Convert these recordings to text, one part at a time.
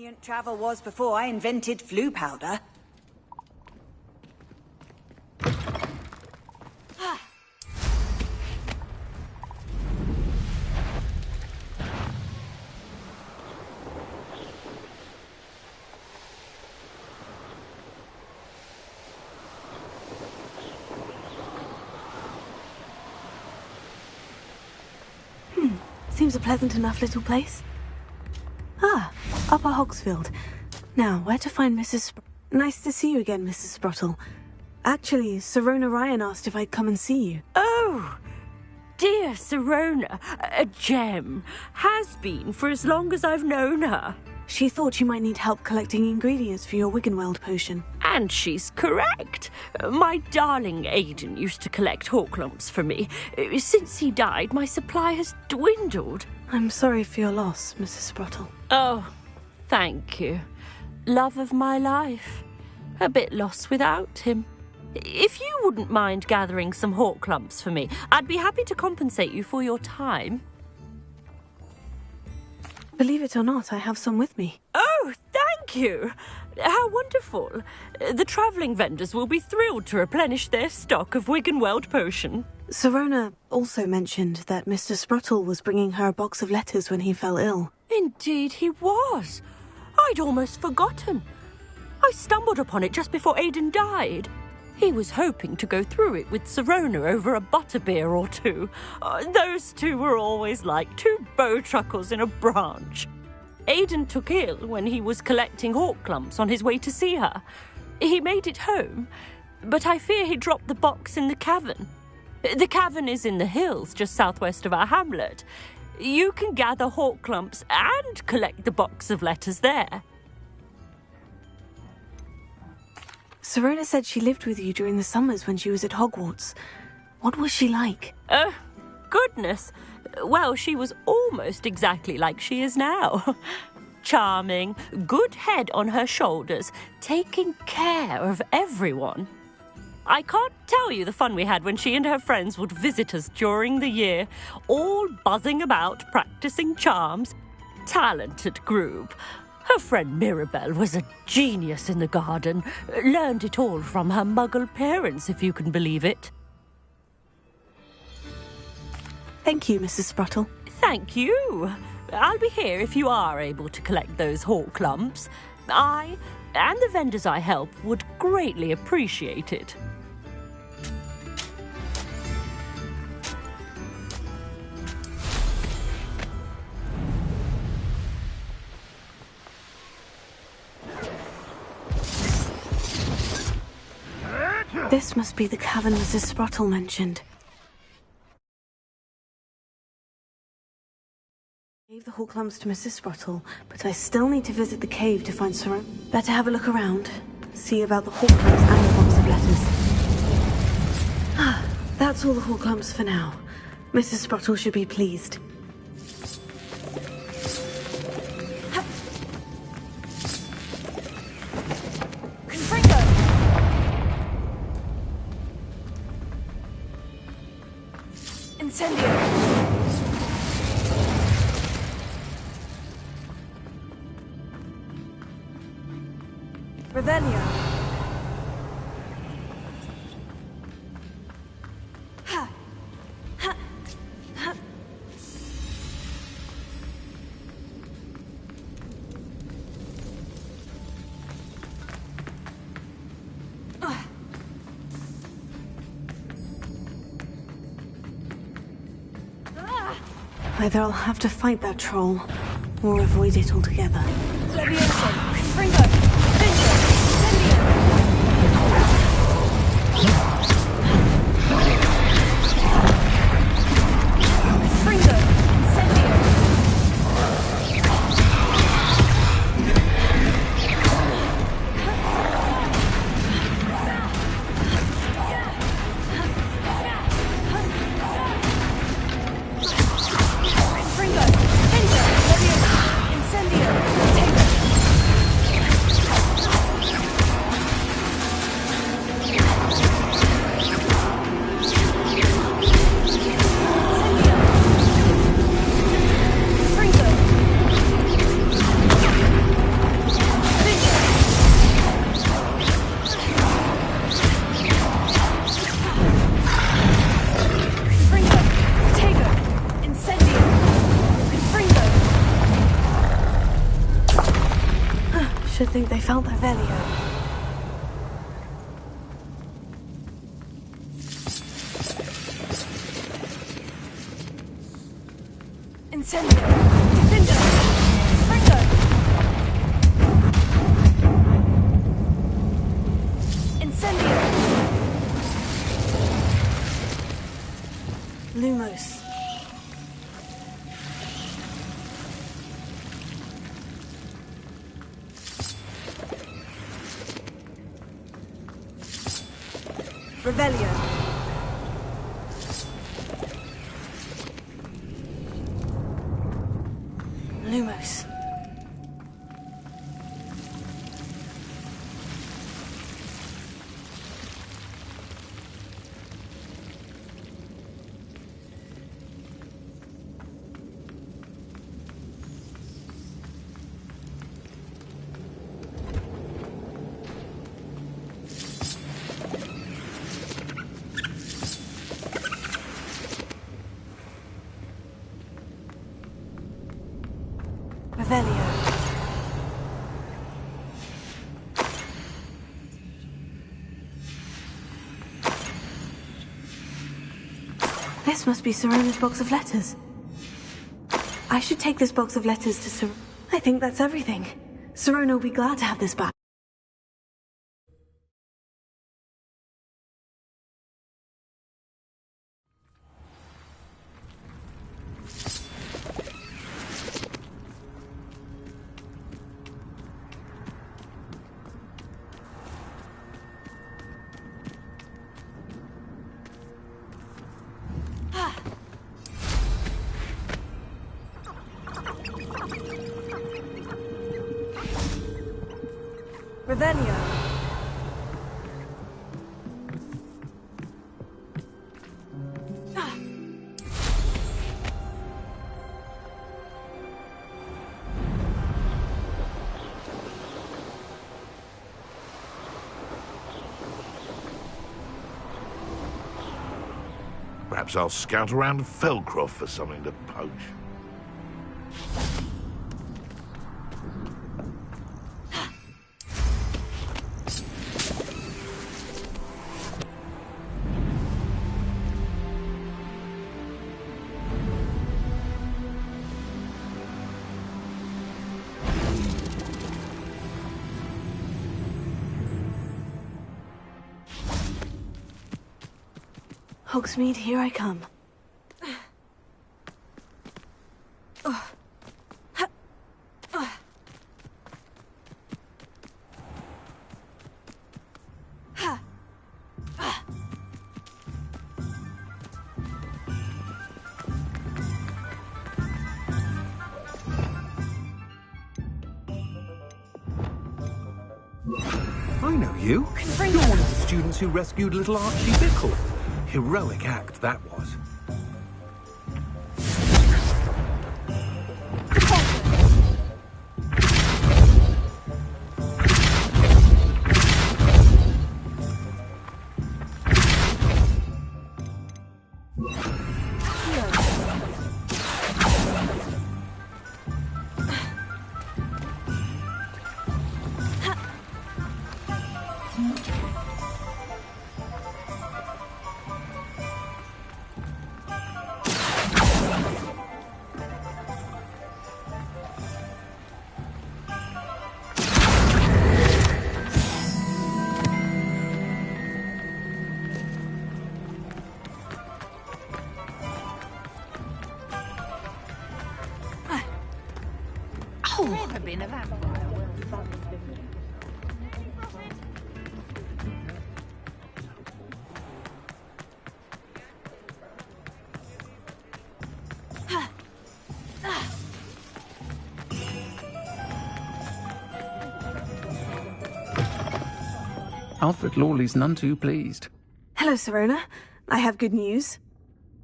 brilliant travel was before I invented flu powder. Seems a pleasant enough little place. Ah, Upper Hogsfield. Now, where to find Mrs. Nice to see you again, Mrs. Sprottle. Actually, Sirona Ryan asked if I'd come and see you. Oh, dear Sirona. A gem. Has been for as long as I've known her. She thought you might need help collecting ingredients for your Wiggenweld potion. And she's correct. My darling Aidan used to collect Horklumps for me. Since he died, my supply has dwindled. I'm sorry for your loss, Mrs. Sprottle. Oh, thank you. Love of my life. A bit lost without him. If you wouldn't mind gathering some Horklumps for me, I'd be happy to compensate you for your time. Believe it or not, I have some with me. Oh, thank you! How wonderful. The travelling vendors will be thrilled to replenish their stock of Wiggenweld potion. Sirona also mentioned that Mr. Sprottle was bringing her a box of letters when he fell ill. Indeed he was. I'd almost forgotten. I stumbled upon it just before Aidan died. He was hoping to go through it with Sirona over a butterbeer or two. Those two were always like two bowtruckles in a branch. Aidan took ill when he was collecting Horklumps on his way to see her. He made it home, but I fear he dropped the box in the cavern. The cavern is in the hills just southwest of our hamlet. You can gather Horklumps and collect the box of letters there. Sirona said she lived with you during the summers when she was at Hogwarts. What was she like? Oh, goodness. Well, she was almost exactly like she is now. Charming, good head on her shoulders, taking care of everyone. I can't tell you the fun we had when she and her friends would visit us during the year, all buzzing about, practicing charms. Talented group. Her friend Mirabelle was a genius in the garden. Learned it all from her muggle parents, if you can believe it. Thank you, Mrs. Sprottle. Thank you. I'll be here if you are able to collect those Horklumps. I, and the vendors I help, would greatly appreciate it. This must be the cavern Mrs. Sprottle mentioned. I gave the Horklumps to Mrs. Sprottle, but I still need to visit the cave to find Sirona. Better have a look around, see about the Horklumps and the box of letters. Ah, that's all the Horklumps for now. Mrs. Sprottle should be pleased. Incendio! Revelio! Ha! Ha! Ha! Either I'll have to fight that troll, or avoid it altogether. Levioso! Confringo! Vincio! Confringo! Incendio! Confringo! Vincio! Levioso! Incendio! Tego! think they found Revelio. Incendio! Defender! Springo! Incendio! Lumos. Revelio. Lumos. Revelio. This must be Sirona's box of letters. I should take this box of letters to Sirona. I think that's everything. Sirona will be glad to have this back. Revelio. Perhaps I'll scout around Felcroft for something to poach. Hogsmeade, here I come. I know you. You're one of the students who rescued little Archie Bickle. Heroic act, that was. Never been a vampire. Alfred Lawley's none too pleased. Hello, Sirona. I have good news.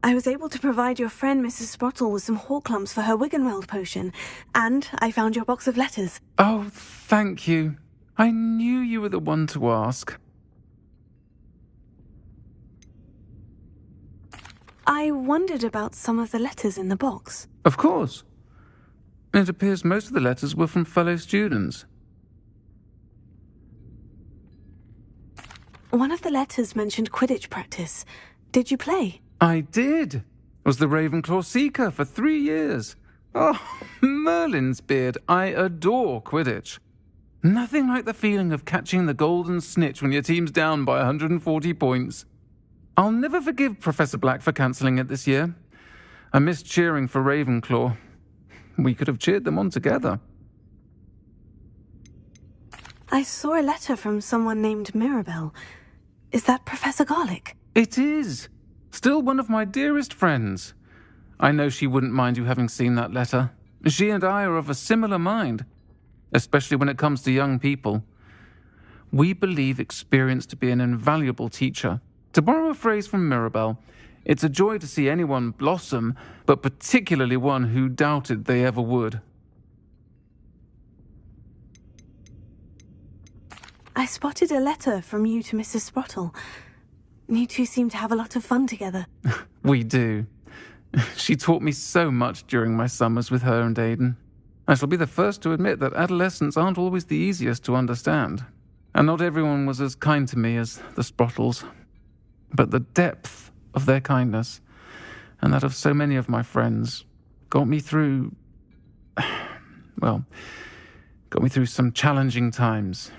I was able to provide your friend Mrs. Sprottle with some Horklumps for her Wiggenweld potion, and I found your box of letters. Oh, thank you. I knew you were the one to ask. I wondered about some of the letters in the box. Of course. It appears most of the letters were from fellow students. One of the letters mentioned Quidditch practice. Did you play? I did. Was the Ravenclaw Seeker for 3 years. Oh, Merlin's beard. I adore Quidditch. Nothing like the feeling of catching the golden snitch when your team's down by 140 points. I'll never forgive Professor Black for cancelling it this year. I missed cheering for Ravenclaw. We could have cheered them on together. I saw a letter from someone named Mirabelle. Is that Professor Garlick? It is. Still one of my dearest friends. I know she wouldn't mind you having seen that letter. She and I are of a similar mind, especially when it comes to young people. We believe experience to be an invaluable teacher. To borrow a phrase from Mirabelle, it's a joy to see anyone blossom, but particularly one who doubted they ever would. I spotted a letter from you to Mrs. Sprottle. You two seem to have a lot of fun together. We do. She taught me so much during my summers with her and Aidan. I shall be the first to admit that adolescents aren't always the easiest to understand. And not everyone was as kind to me as the Sprottles. But the depth of their kindness, and that of so many of my friends, got me through some challenging times,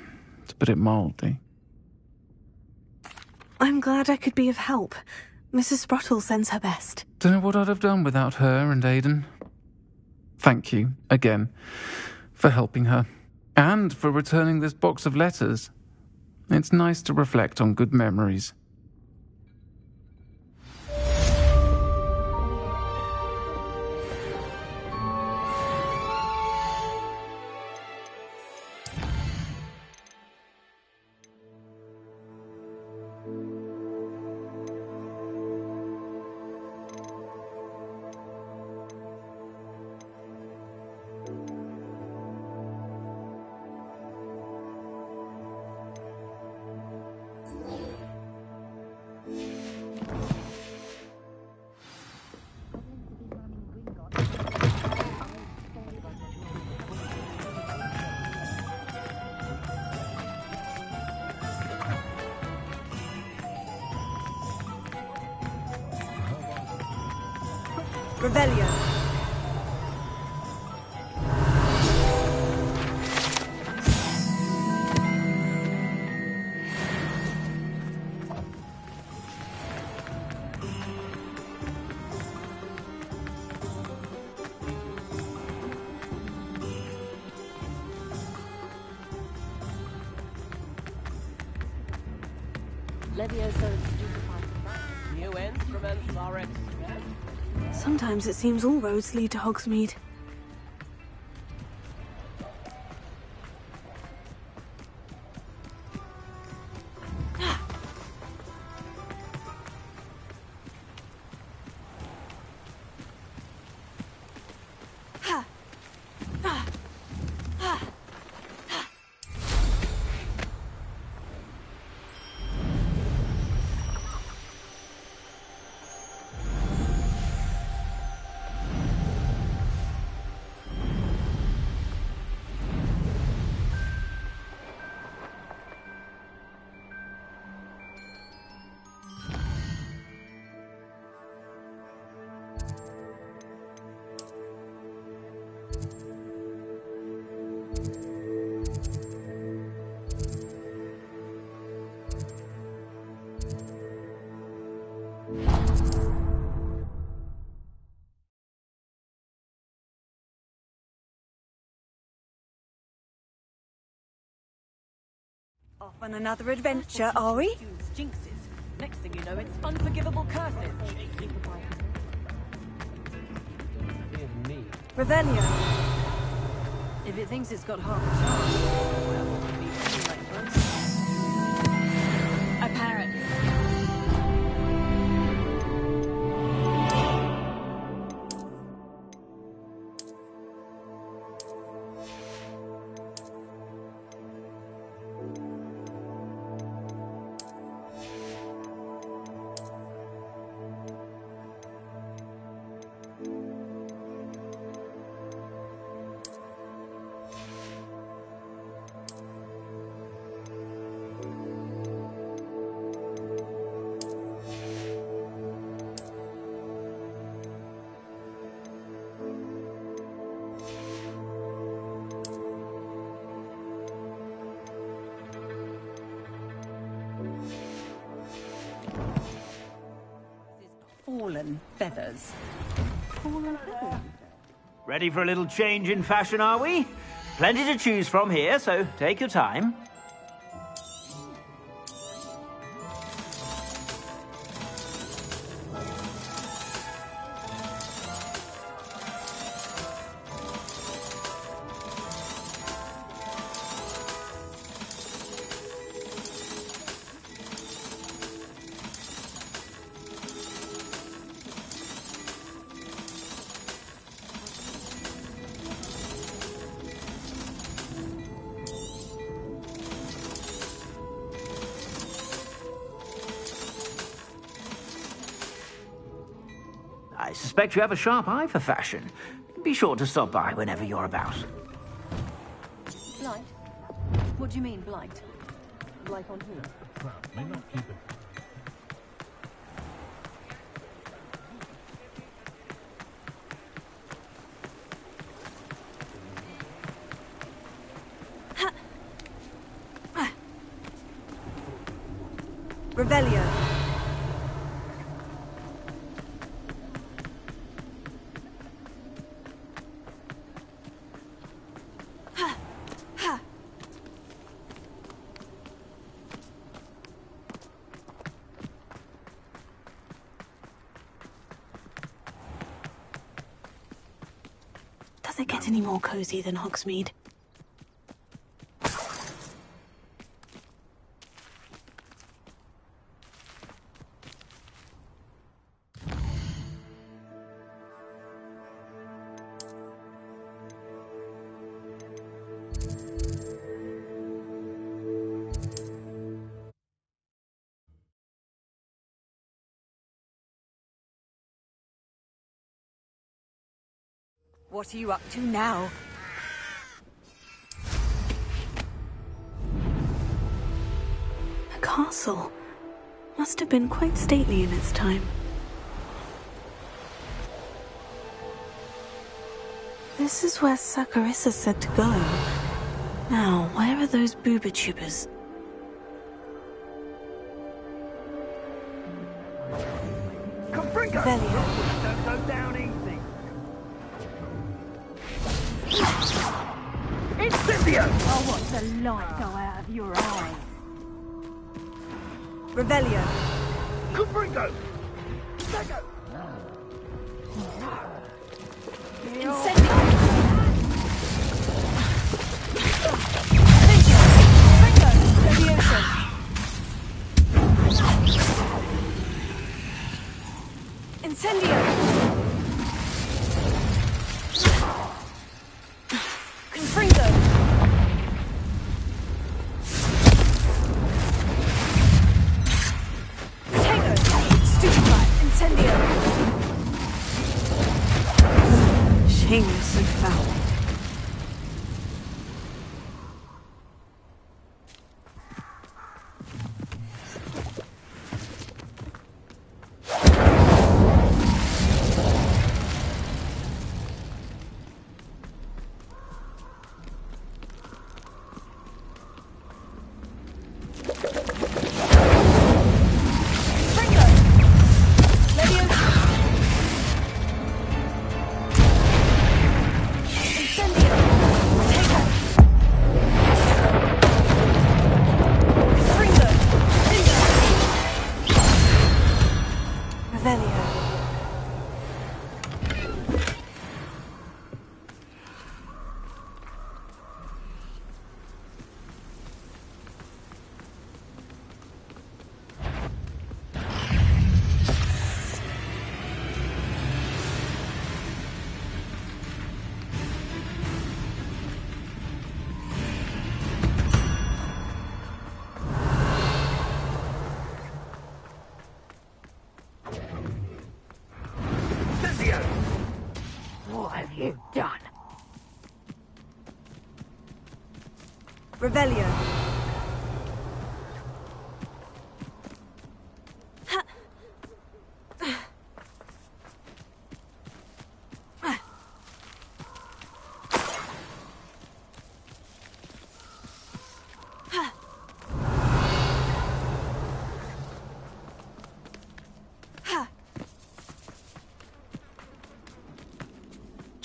to put it mildly. I'm glad I could be of help. Mrs. Sprottle sends her best. Don't know what I'd have done without her and Aidan. Thank you, again, for helping her, and for returning this box of letters. It's nice to reflect on good memories. Rebellion. Sometimes it seems all roads lead to Hogsmeade. Off on another adventure, are we? Jinxes. Next thing you know, it's unforgivable curses. Rebellion. If it thinks it's got half a chance, well, it'll be like this. Apparently. fallen feathers. Ready for a little change in fashion, are we? Plenty to choose from here, so take your time. I suspect you have a sharp eye for fashion. Be sure to stop by whenever you're about. Blight? What do you mean, blight? Blight on who? May not keep it. Revelio. Does it get any more cozy than Hogsmeade? What are you up to now? A castle. Must have been quite stately in its time. This is where Saccharissa said to go. Now, where are those booba-tubers? Revelio. Don't go down easy. Incendio! Oh, what the light go out of your eye. Revelio. Confringo! Lego! Incendio. Levioso. Incendio. Confringo. Tego. Stupefy. Incendio. Shame you're so foul. What have you done? Revelio.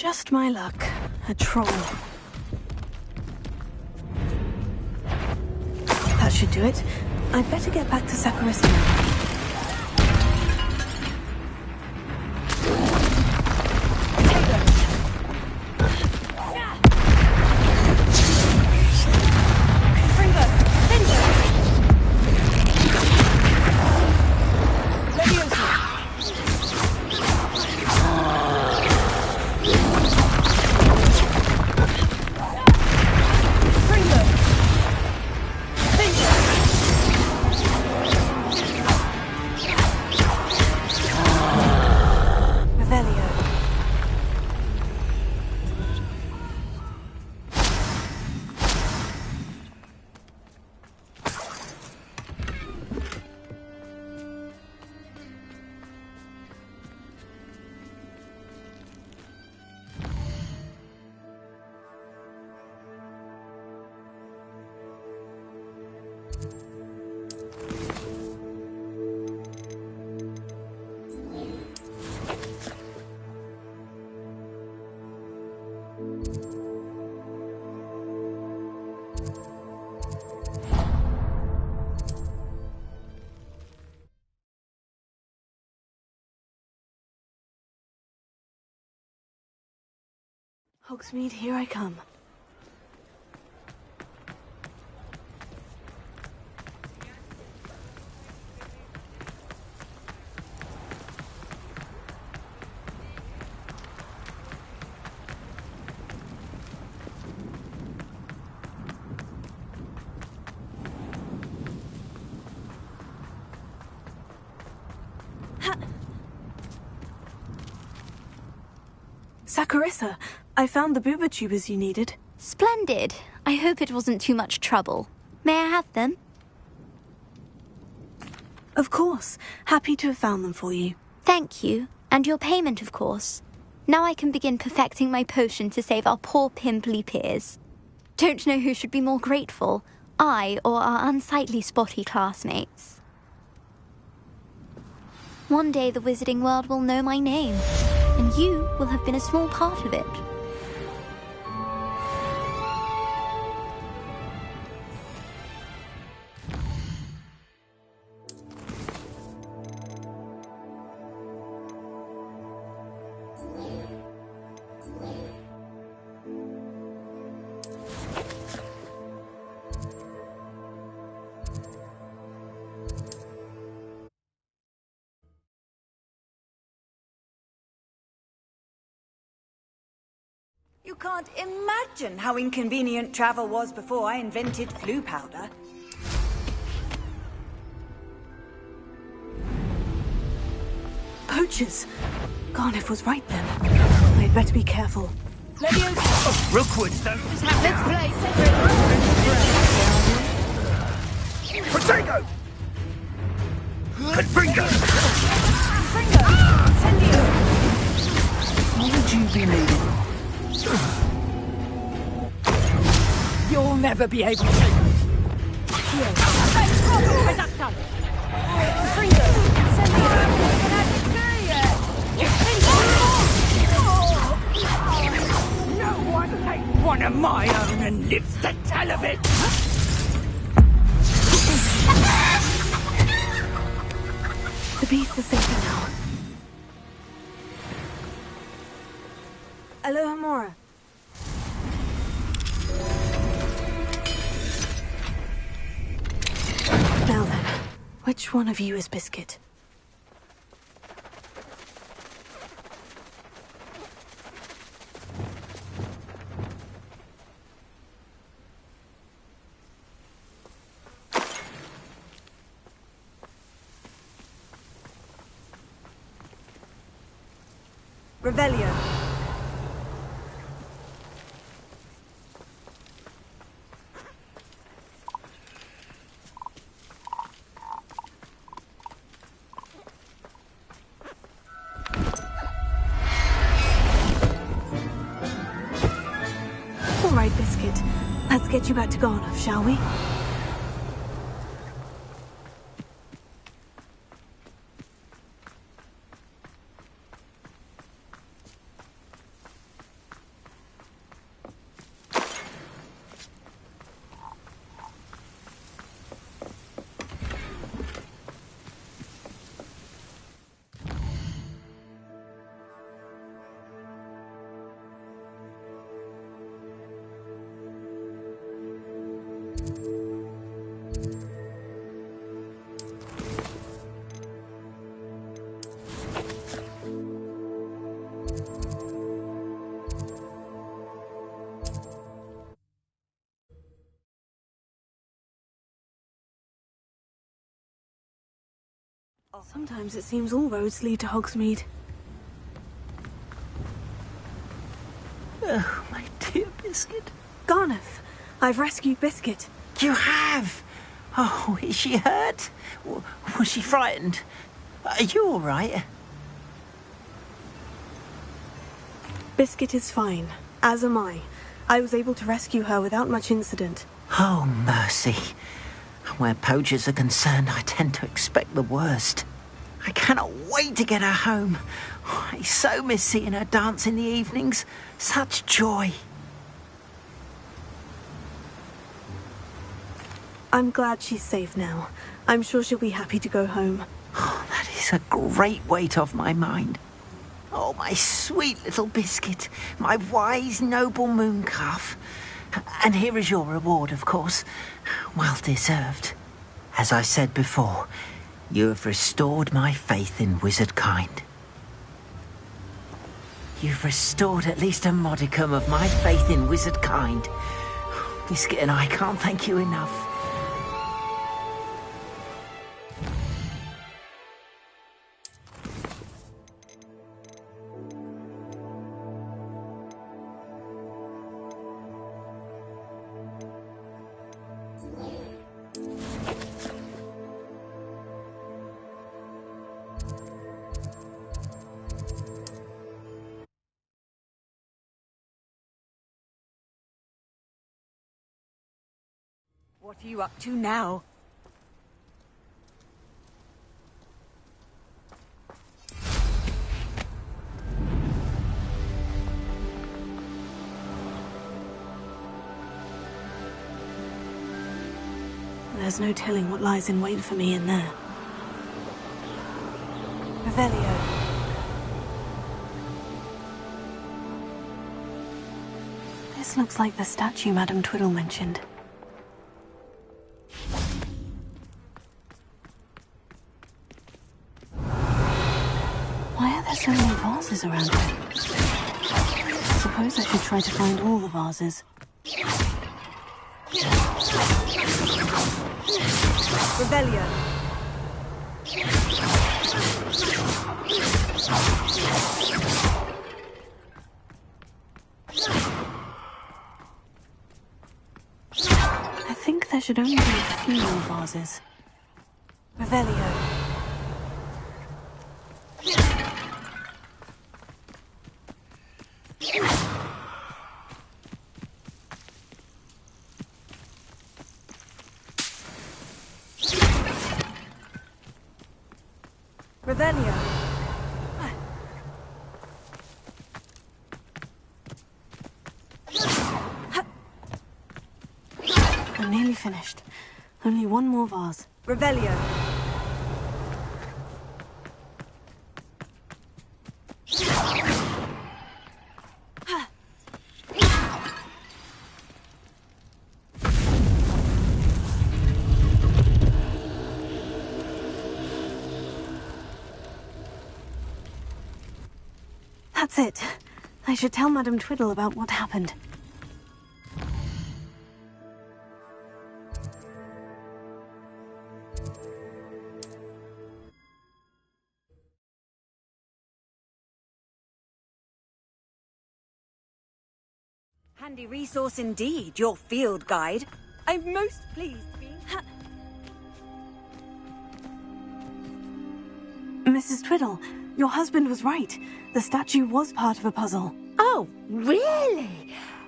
Just my luck. A troll. That should do it. I'd better get back to Sakurisa now. Hogsmeade, here I come. Sakurisa, I found the booba tubers you needed. Splendid. I hope it wasn't too much trouble. May I have them? Of course. Happy to have found them for you. Thank you. And your payment, of course. Now I can begin perfecting my potion to save our poor pimply peers. Don't know who should be more grateful, I or our unsightly spotty classmates. One day the wizarding world will know my name, and you will have been a small part of it. You can't imagine how inconvenient travel was before I invented flu powder. Poachers! Garniff was right then. I'd better be careful. Rookwood's don't. Let's play Potato! Confringo! Would you be needing? You'll never be able to. No one takes one of my own and lives to tell of it. The beasts are safer now. Aloha Mora. Now then, which one of you is Biscuit? Revelio. All right, Biscuit. Let's get you back to Garniff, shall we? Sometimes it seems all roads lead to Hogsmeade. Oh, my dear Biscuit. Garneth, I've rescued Biscuit. You have? Oh, is she hurt? Was she frightened? Are you all right? Biscuit is fine, as am I. I was able to rescue her without much incident. Oh, mercy. Where poachers are concerned, I tend to expect the worst. I cannot wait to get her home. I so miss seeing her dance in the evenings. Such joy. I'm glad she's safe now. I'm sure she'll be happy to go home. Oh, that is a great weight off my mind. Oh, my sweet little Biscuit, my wise, noble mooncalf. And here is your reward, of course. Well deserved. As I said before, you have restored my faith in wizard kind. You've restored at least a modicum of my faith in wizard kind. Biscuit and I can't thank you enough. What are you up to now? There's no telling what lies in wait for me in there. Revelio. This looks like the statue Madame Twiddle mentioned. Why are there so many vases around here? I suppose I should try to find all the vases. Revelio. I think there should only be a few more vases. Revelio. Revelio. I'm nearly finished. Only one more vase. Revelio. That's it. I should tell Madame Twiddle about what happened. Handy resource indeed, your field guide. I'm most pleased being... Mrs. Twiddle, your husband was right. The statue was part of a puzzle. Oh, really?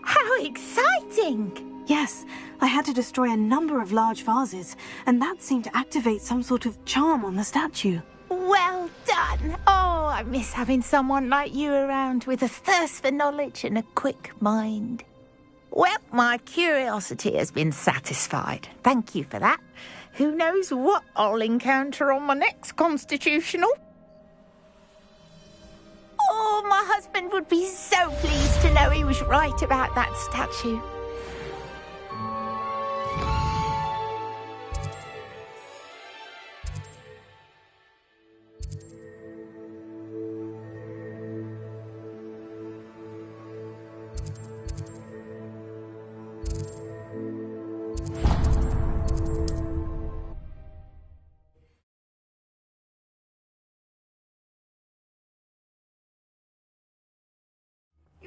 How exciting! Yes, I had to destroy a number of large vases, and that seemed to activate some sort of charm on the statue. Well done! Oh, I miss having someone like you around with a thirst for knowledge and a quick mind. Well, my curiosity has been satisfied. Thank you for that. Who knows what I'll encounter on my next constitutional? Oh, my husband would be so pleased to know he was right about that statue.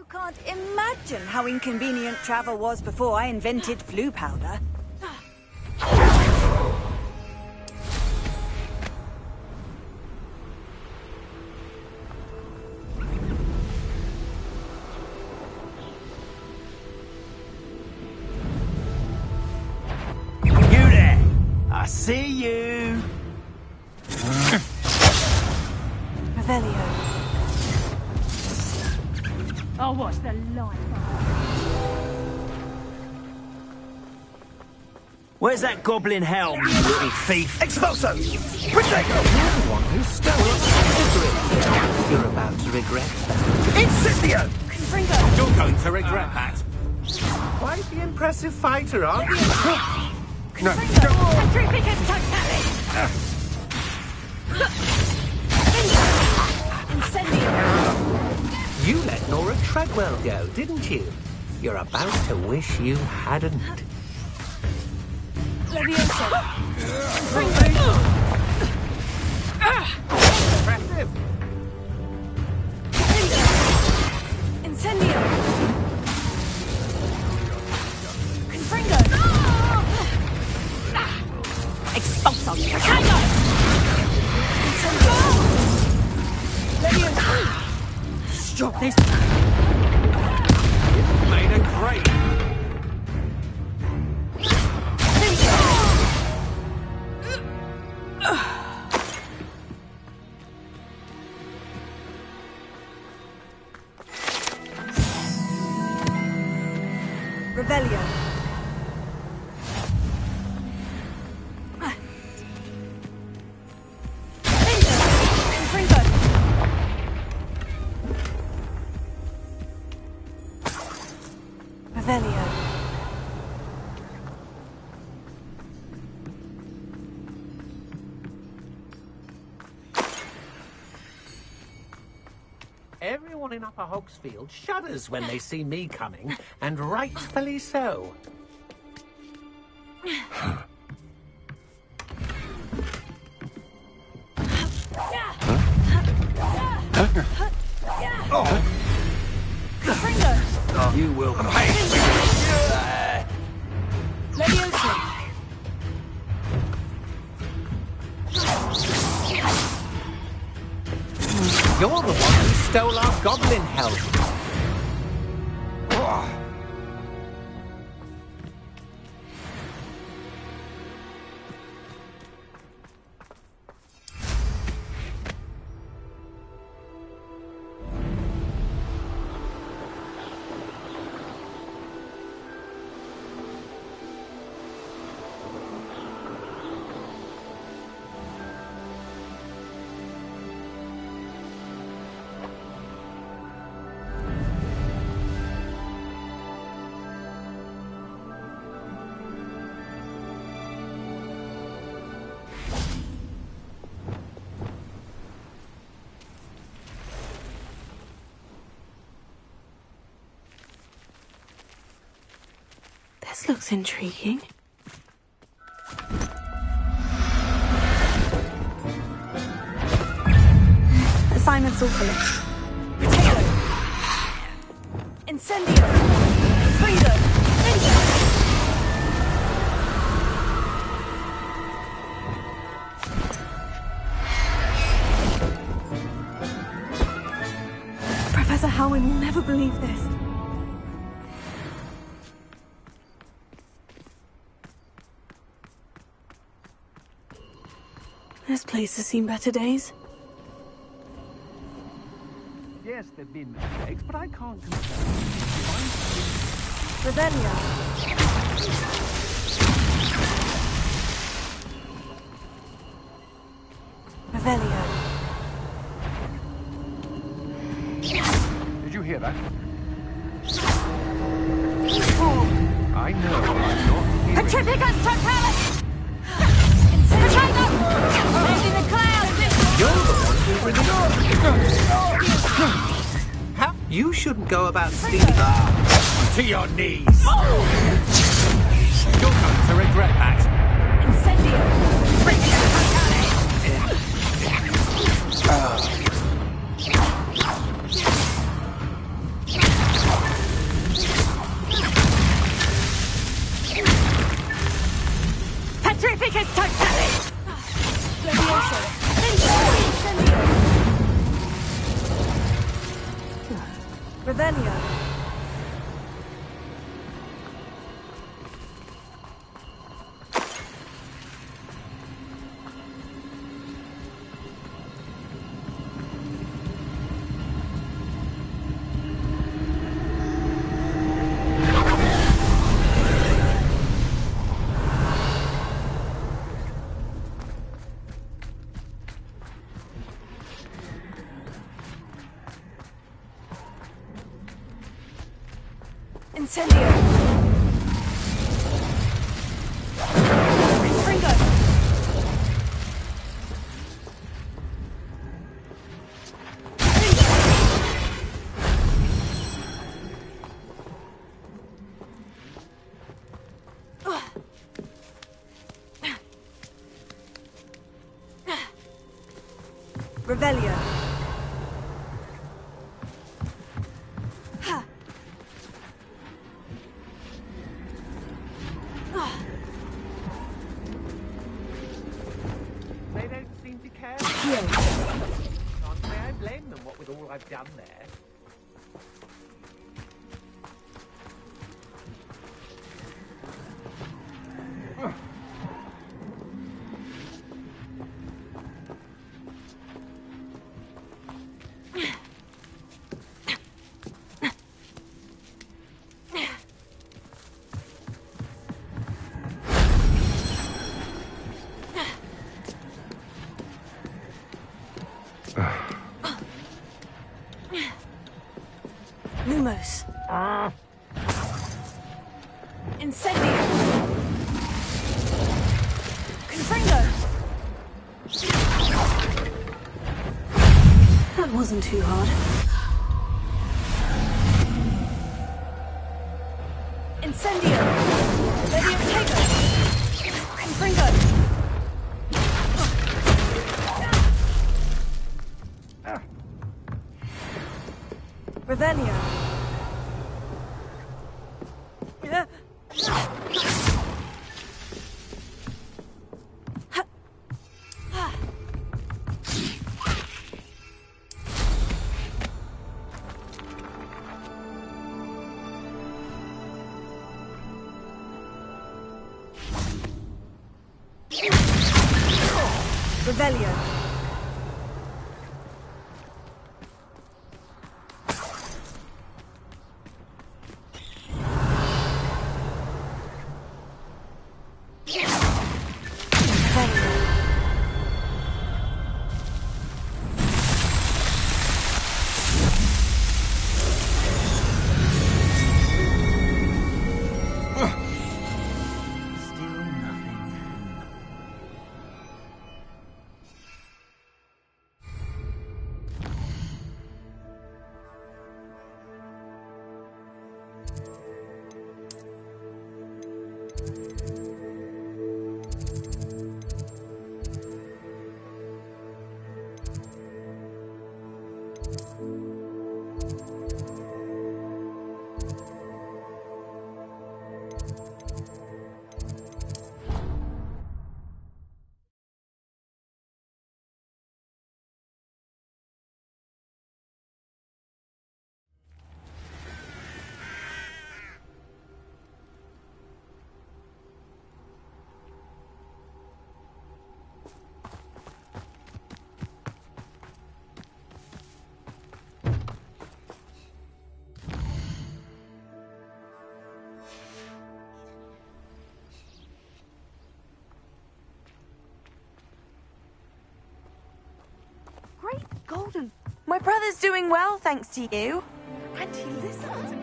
Can't imagine how inconvenient travel was before I invented flu powder. You there! I see you! Revelio. Oh, what's the light? Where's that goblin helm, you little thief? Expulso! Protego! You're the one who stole it. You're about to regret that. Incendio! You're going to regret that. Quite the impressive fighter, aren't you? No. You let Nora Treadwell go, didn't you? You're about to wish you hadn't. Impressive. Incendio. Confringo. Expulso! Stop this! Made a great. Revelio. Revelio. Everyone in Upper Hogsfield shudders when they see me coming, and rightfully so. You will pay. You're the one who stole our goblin helm. This looks intriguing. Assignments all finished. Potato. Incendio. Freedom. Professor Howin will never believe this. This place has seen better days. Yes, there've been mistakes, but I can't confess. Revelio. Revelio. Did you hear that? Oh. I know, I'm not hearing. Petrificus totalis! Potato! Raising the clouds! You're the one who really... How? You shouldn't go about stealing... To your knees! You're going to regret that. Incendio. Revelio. Incendio! Ringo! Revelio! They don't seem to care. Can't say I blame them, what with all I've done there. Lumos. Incendio. Confringo. That wasn't too hard. Incendio. Lady Tego. Confringo. Revelio. Revelio. Golden, my brother's doing well, thanks to you. And he listened.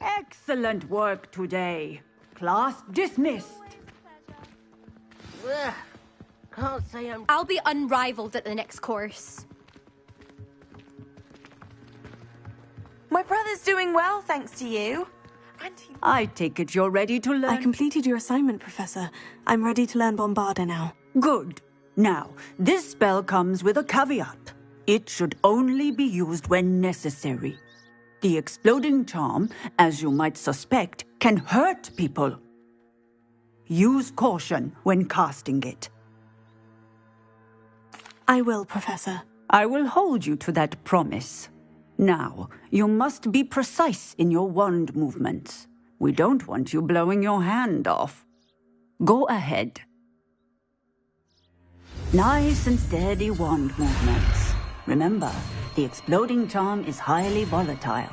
Excellent work today. Class dismissed. Can't say I'm... I'll be unrivaled at the next course. My brother's doing well, thanks to you. And he... I take it you're ready to learn. I completed your assignment, Professor. I'm ready to learn Bombarda now. Good. Now, this spell comes with a caveat. It should only be used when necessary. The exploding charm, as you might suspect, can hurt people. Use caution when casting it. I will, Professor. I will hold you to that promise. Now, you must be precise in your wand movements. We don't want you blowing your hand off. Go ahead. Nice and steady wand movements. Remember, the exploding charm is highly volatile.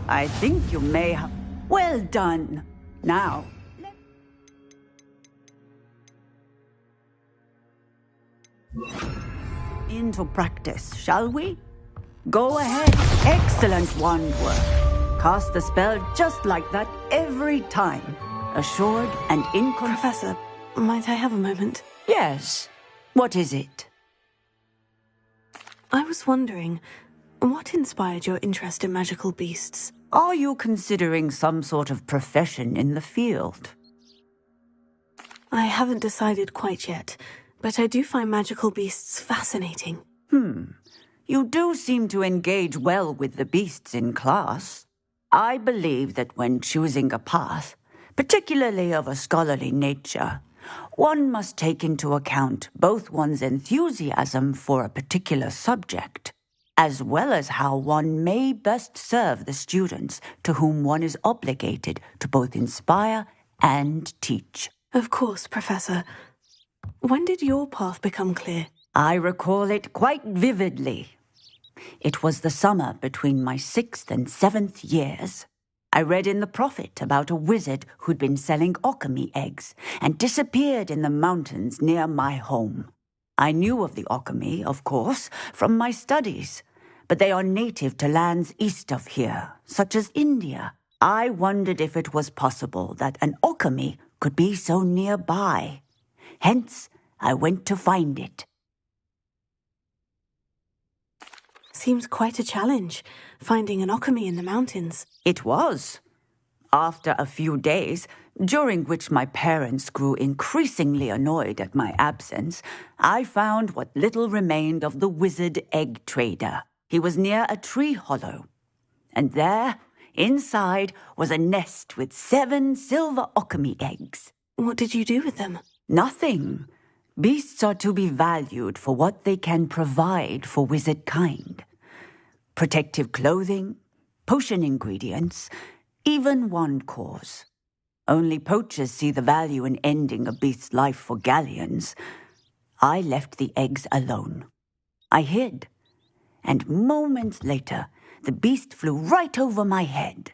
I think you may have... Well done. Now... into practice, shall we? Go ahead. Excellent wand work. Cast the spell just like that every time. Assured and Professor, might I have a moment? Yes. What is it? I was wondering, what inspired your interest in magical beasts? Are you considering some sort of profession in the field? I haven't decided quite yet, but I do find magical beasts fascinating. You do seem to engage well with the beasts in class. I believe that when choosing a path, particularly of a scholarly nature, one must take into account both one's enthusiasm for a particular subject, as well as how one may best serve the students to whom one is obligated to both inspire and teach. Of course, Professor. When did your path become clear? I recall it quite vividly. It was the summer between my 6th and 7th years. I read in the Prophet about a wizard who'd been selling alchemy eggs and disappeared in the mountains near my home. I knew of the alchemy, of course, from my studies, but they are native to lands east of here, such as India. I wondered if it was possible that an alchemy could be so nearby. Hence, I went to find it. Seems quite a challenge, finding an alchemy in the mountains. It was. After a few days, during which my parents grew increasingly annoyed at my absence, I found what little remained of the wizard egg trader. He was near a tree hollow. And there, inside, was a nest with 7 silver alchemy eggs. What did you do with them? Nothing. Beasts are to be valued for what they can provide for wizard kind. Protective clothing, potion ingredients, even wand cores. Only poachers see the value in ending a beast's life for galleons. I left the eggs alone. I hid, and moments later, the beast flew right over my head.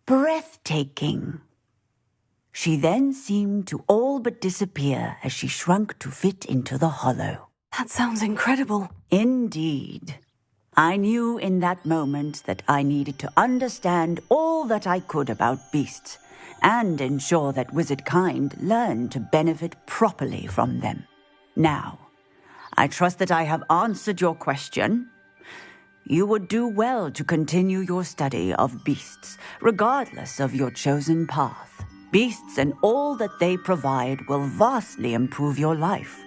Breathtaking. She then seemed to all but disappear as she shrunk to fit into the hollow. That sounds incredible. Indeed. I knew in that moment that I needed to understand all that I could about beasts and ensure that wizard kind learned to benefit properly from them. Now, I trust that I have answered your question. You would do well to continue your study of beasts, regardless of your chosen path. Beasts and all that they provide will vastly improve your life,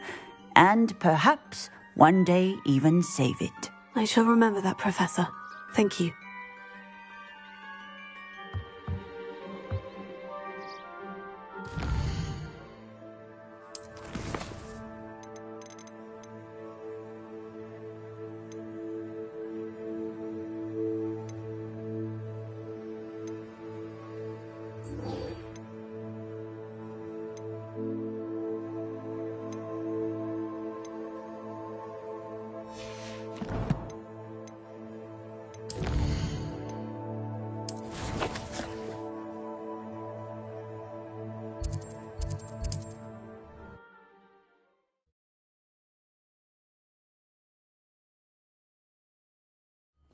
and perhaps one day even save it. I shall remember that, Professor. Thank you.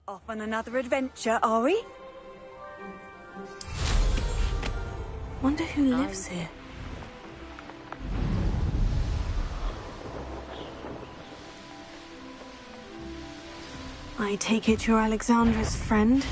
Off on another adventure, are we? Wonder who lives here. I take it you're Alexandra's friend?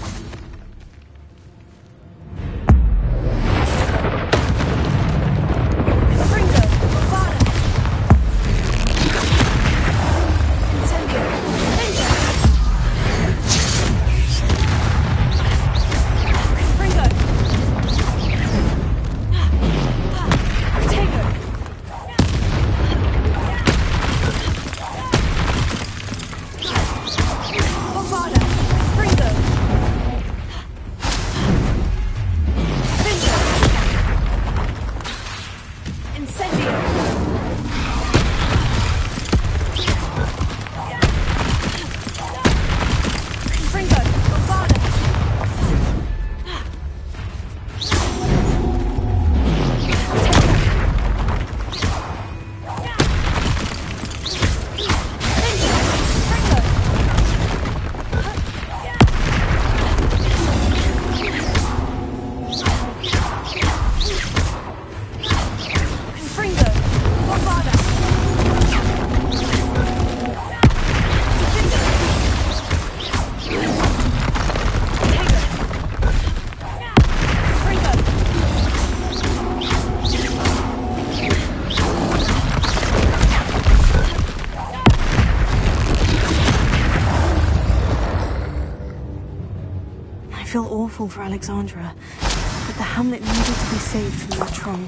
awful for Alexandra, but the hamlet needed to be saved from that troll.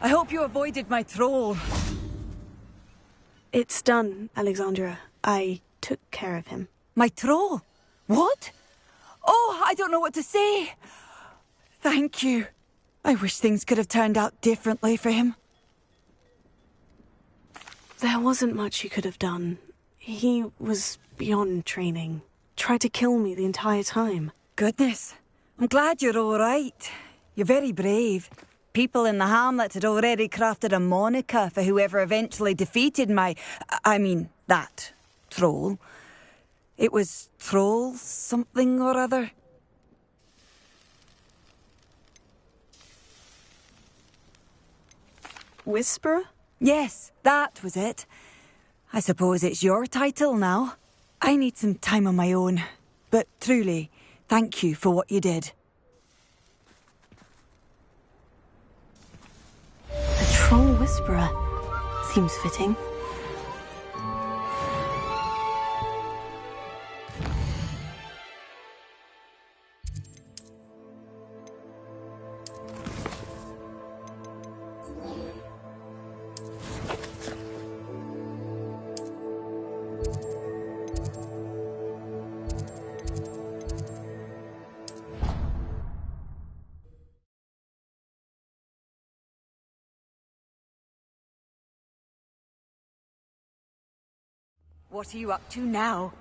I hope you avoided my troll. It's done, Alexandra. I took care of him. My troll? What? Oh, I don't know what to say. Thank you. I wish things could have turned out differently for him. There wasn't much you could have done. He was beyond training. Tried to kill me the entire time. Goodness. I'm glad you're all right. You're very brave. People in the hamlet had already crafted a moniker for whoever eventually defeated that troll. It was Troll something or other. Whisperer? Yes, that was it. I suppose it's your title now. I need some time on my own. But truly, thank you for what you did. The Troll Whisperer. Seems fitting. What are you up to now?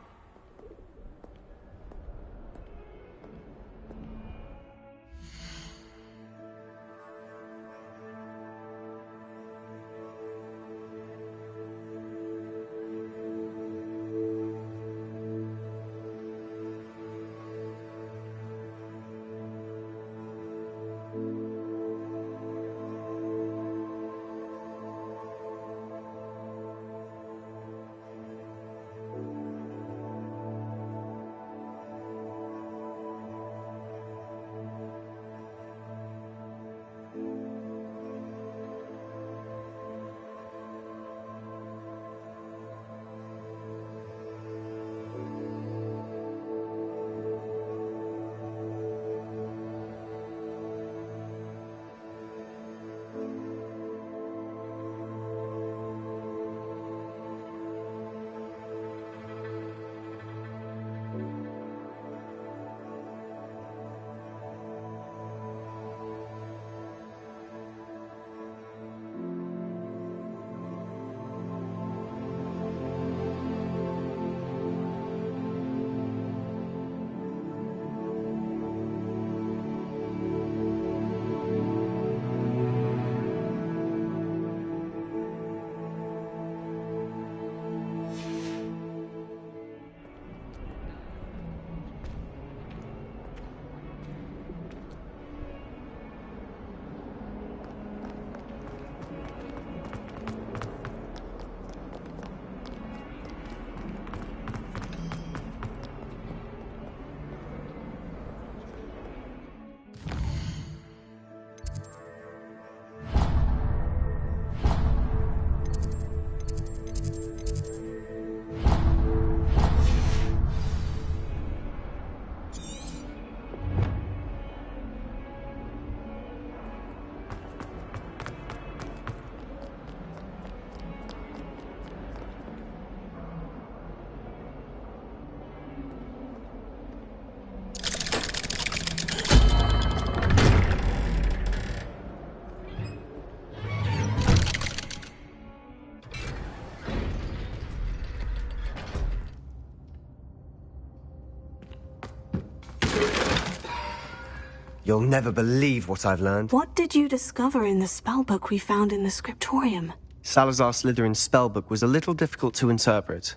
You'll never believe what I've learned. What did you discover in the spellbook we found in the scriptorium? Salazar Slytherin's spellbook was a little difficult to interpret,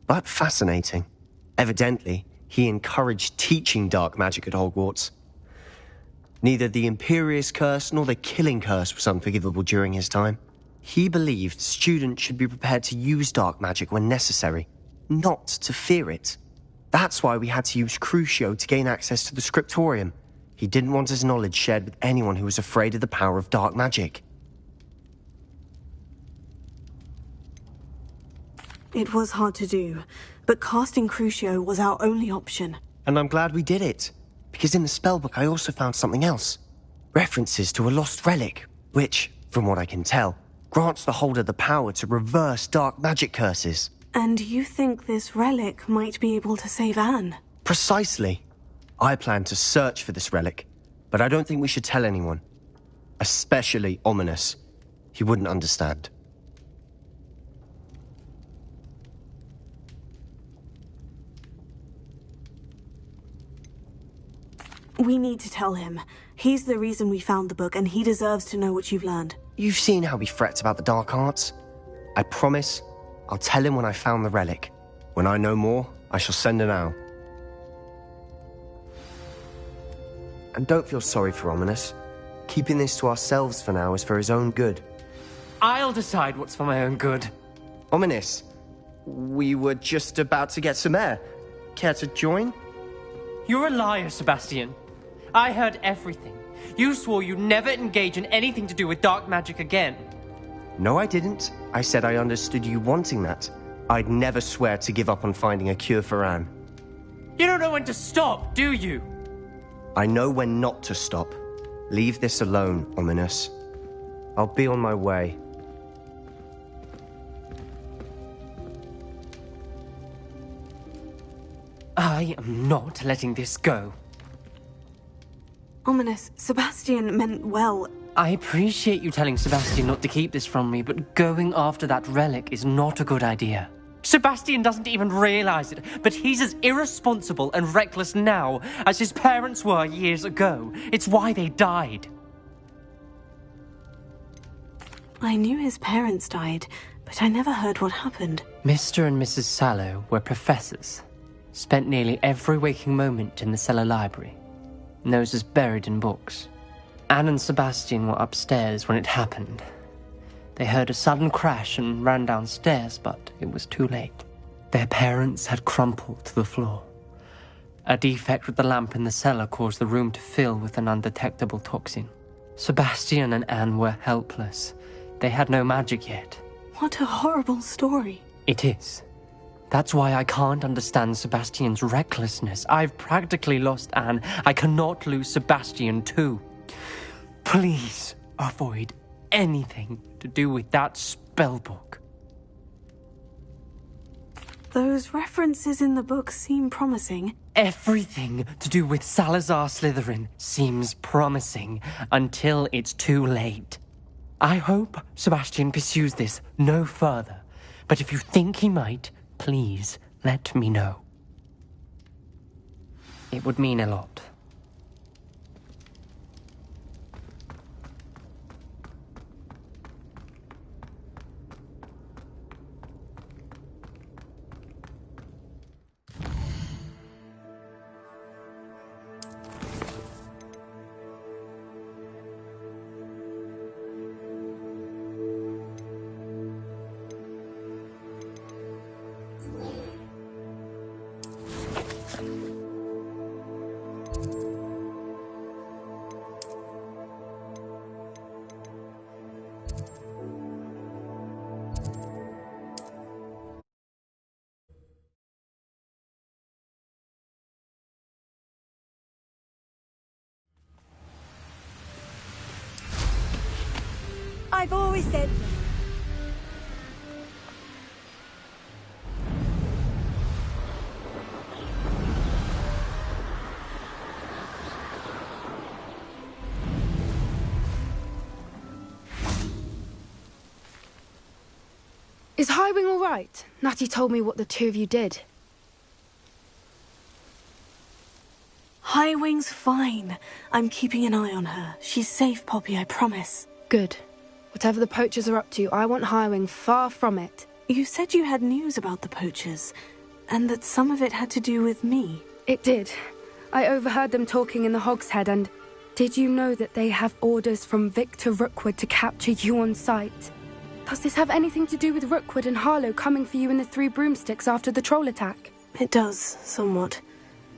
but fascinating. Evidently, he encouraged teaching dark magic at Hogwarts. Neither the Imperious Curse nor the Killing Curse was unforgivable during his time. He believed students should be prepared to use dark magic when necessary, not to fear it. That's why we had to use Crucio to gain access to the scriptorium. He didn't want his knowledge shared with anyone who was afraid of the power of dark magic. It was hard to do, but casting Crucio was our only option. And I'm glad we did it, because in the spellbook I also found something else. References to a lost relic, which, from what I can tell, grants the holder the power to reverse dark magic curses. And you think this relic might be able to save Anne? Precisely. I plan to search for this relic, but I don't think we should tell anyone. Especially Ominous. He wouldn't understand. We need to tell him. He's the reason we found the book, and he deserves to know what you've learned. You've seen how he frets about the dark arts. I promise I'll tell him when I found the relic. When I know more, I shall send an owl. And don't feel sorry for Ominous. Keeping this to ourselves for now is for his own good. I'll decide what's for my own good. Ominous, we were just about to get some air. Care to join? You're a liar, Sebastian. I heard everything. You swore you'd never engage in anything to do with dark magic again. No, I didn't. I said I understood you wanting that. I'd never swear to give up on finding a cure for Anne. You don't know when to stop, do you? I know when not to stop. Leave this alone, Ominous. I'll be on my way. I am not letting this go. Ominous, Sebastian meant well. I appreciate you telling Sebastian not to keep this from me, but going after that relic is not a good idea. Sebastian doesn't even realize it, but he's as irresponsible and reckless now as his parents were years ago. It's why they died. I knew his parents died, but I never heard what happened. Mr. and Mrs. Sallow were professors. Spent nearly every waking moment in the cellar library. Noses buried in books. Anne and Sebastian were upstairs when it happened. They heard a sudden crash and ran downstairs, but it was too late. Their parents had crumpled to the floor. A defect with the lamp in the cellar caused the room to fill with an undetectable toxin. Sebastian and Anne were helpless. They had no magic yet. What a horrible story. It is. That's why I can't understand Sebastian's recklessness. I've practically lost Anne. I cannot lose Sebastian too. Please avoid anything to do with that spellbook. Those references in the book seem promising. Everything to do with Salazar Slytherin seems promising until it's too late. I hope Sebastian pursues this no further, but if you think he might, please let me know. It would mean a lot. I've always said... Is Highwing all right? Natty told me what the two of you did. Highwing's fine. I'm keeping an eye on her. She's safe, Poppy, I promise. Good. Whatever the poachers are up to, I want Highwing far from it. You said you had news about the poachers, and that some of it had to do with me. It did. I overheard them talking in the Hogshead, and did you know that they have orders from Victor Rookwood to capture you on sight? Does this have anything to do with Rookwood and Harlow coming for you in the Three Broomsticks after the troll attack? It does, somewhat.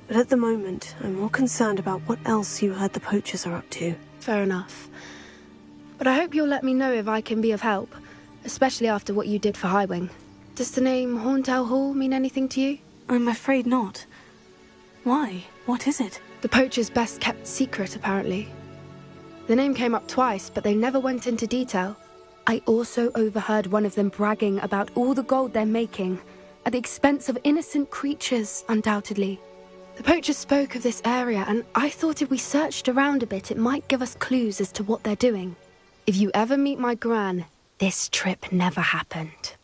But at the moment, I'm more concerned about what else you heard the poachers are up to. Fair enough. But I hope you'll let me know if I can be of help, especially after what you did for Highwing. Does the name Horntail Hall mean anything to you? I'm afraid not. Why? What is it? The poachers' best kept secret, apparently. The name came up twice, but they never went into detail. I also overheard one of them bragging about all the gold they're making, at the expense of innocent creatures, undoubtedly. The poachers spoke of this area, and I thought if we searched around a bit, it might give us clues as to what they're doing. If you ever meet my gran, this trip never happened.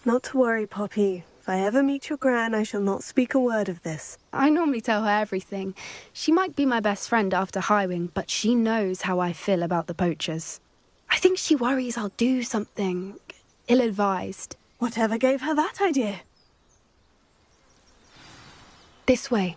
Not to worry, Poppy. If I ever meet your gran, I shall not speak a word of this. I normally tell her everything. She might be my best friend after Highwing, but she knows how I feel about the poachers. I think she worries I'll do something ill-advised. Whatever gave her that idea? This way.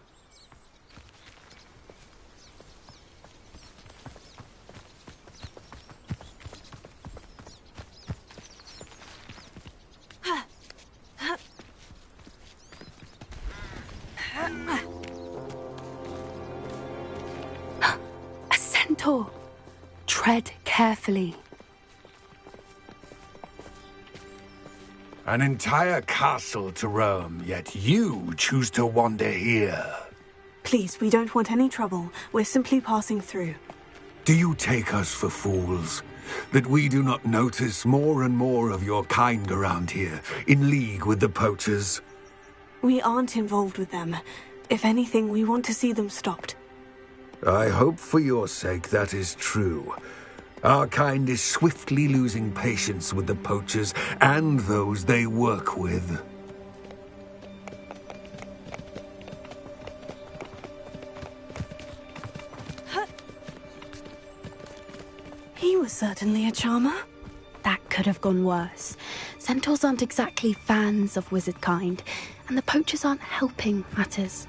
A centaur. Tread carefully. An entire castle to roam, yet you choose to wander here. Please, we don't want any trouble. We're simply passing through. Do you take us for fools? That we do not notice more and more of your kind around here, in league with the poachers? We aren't involved with them. If anything, we want to see them stopped. I hope for your sake that is true. Our kind is swiftly losing patience with the poachers and those they work with. He was certainly a charmer. That could have gone worse. Centaurs aren't exactly fans of wizard kind, and the poachers aren't helping matters.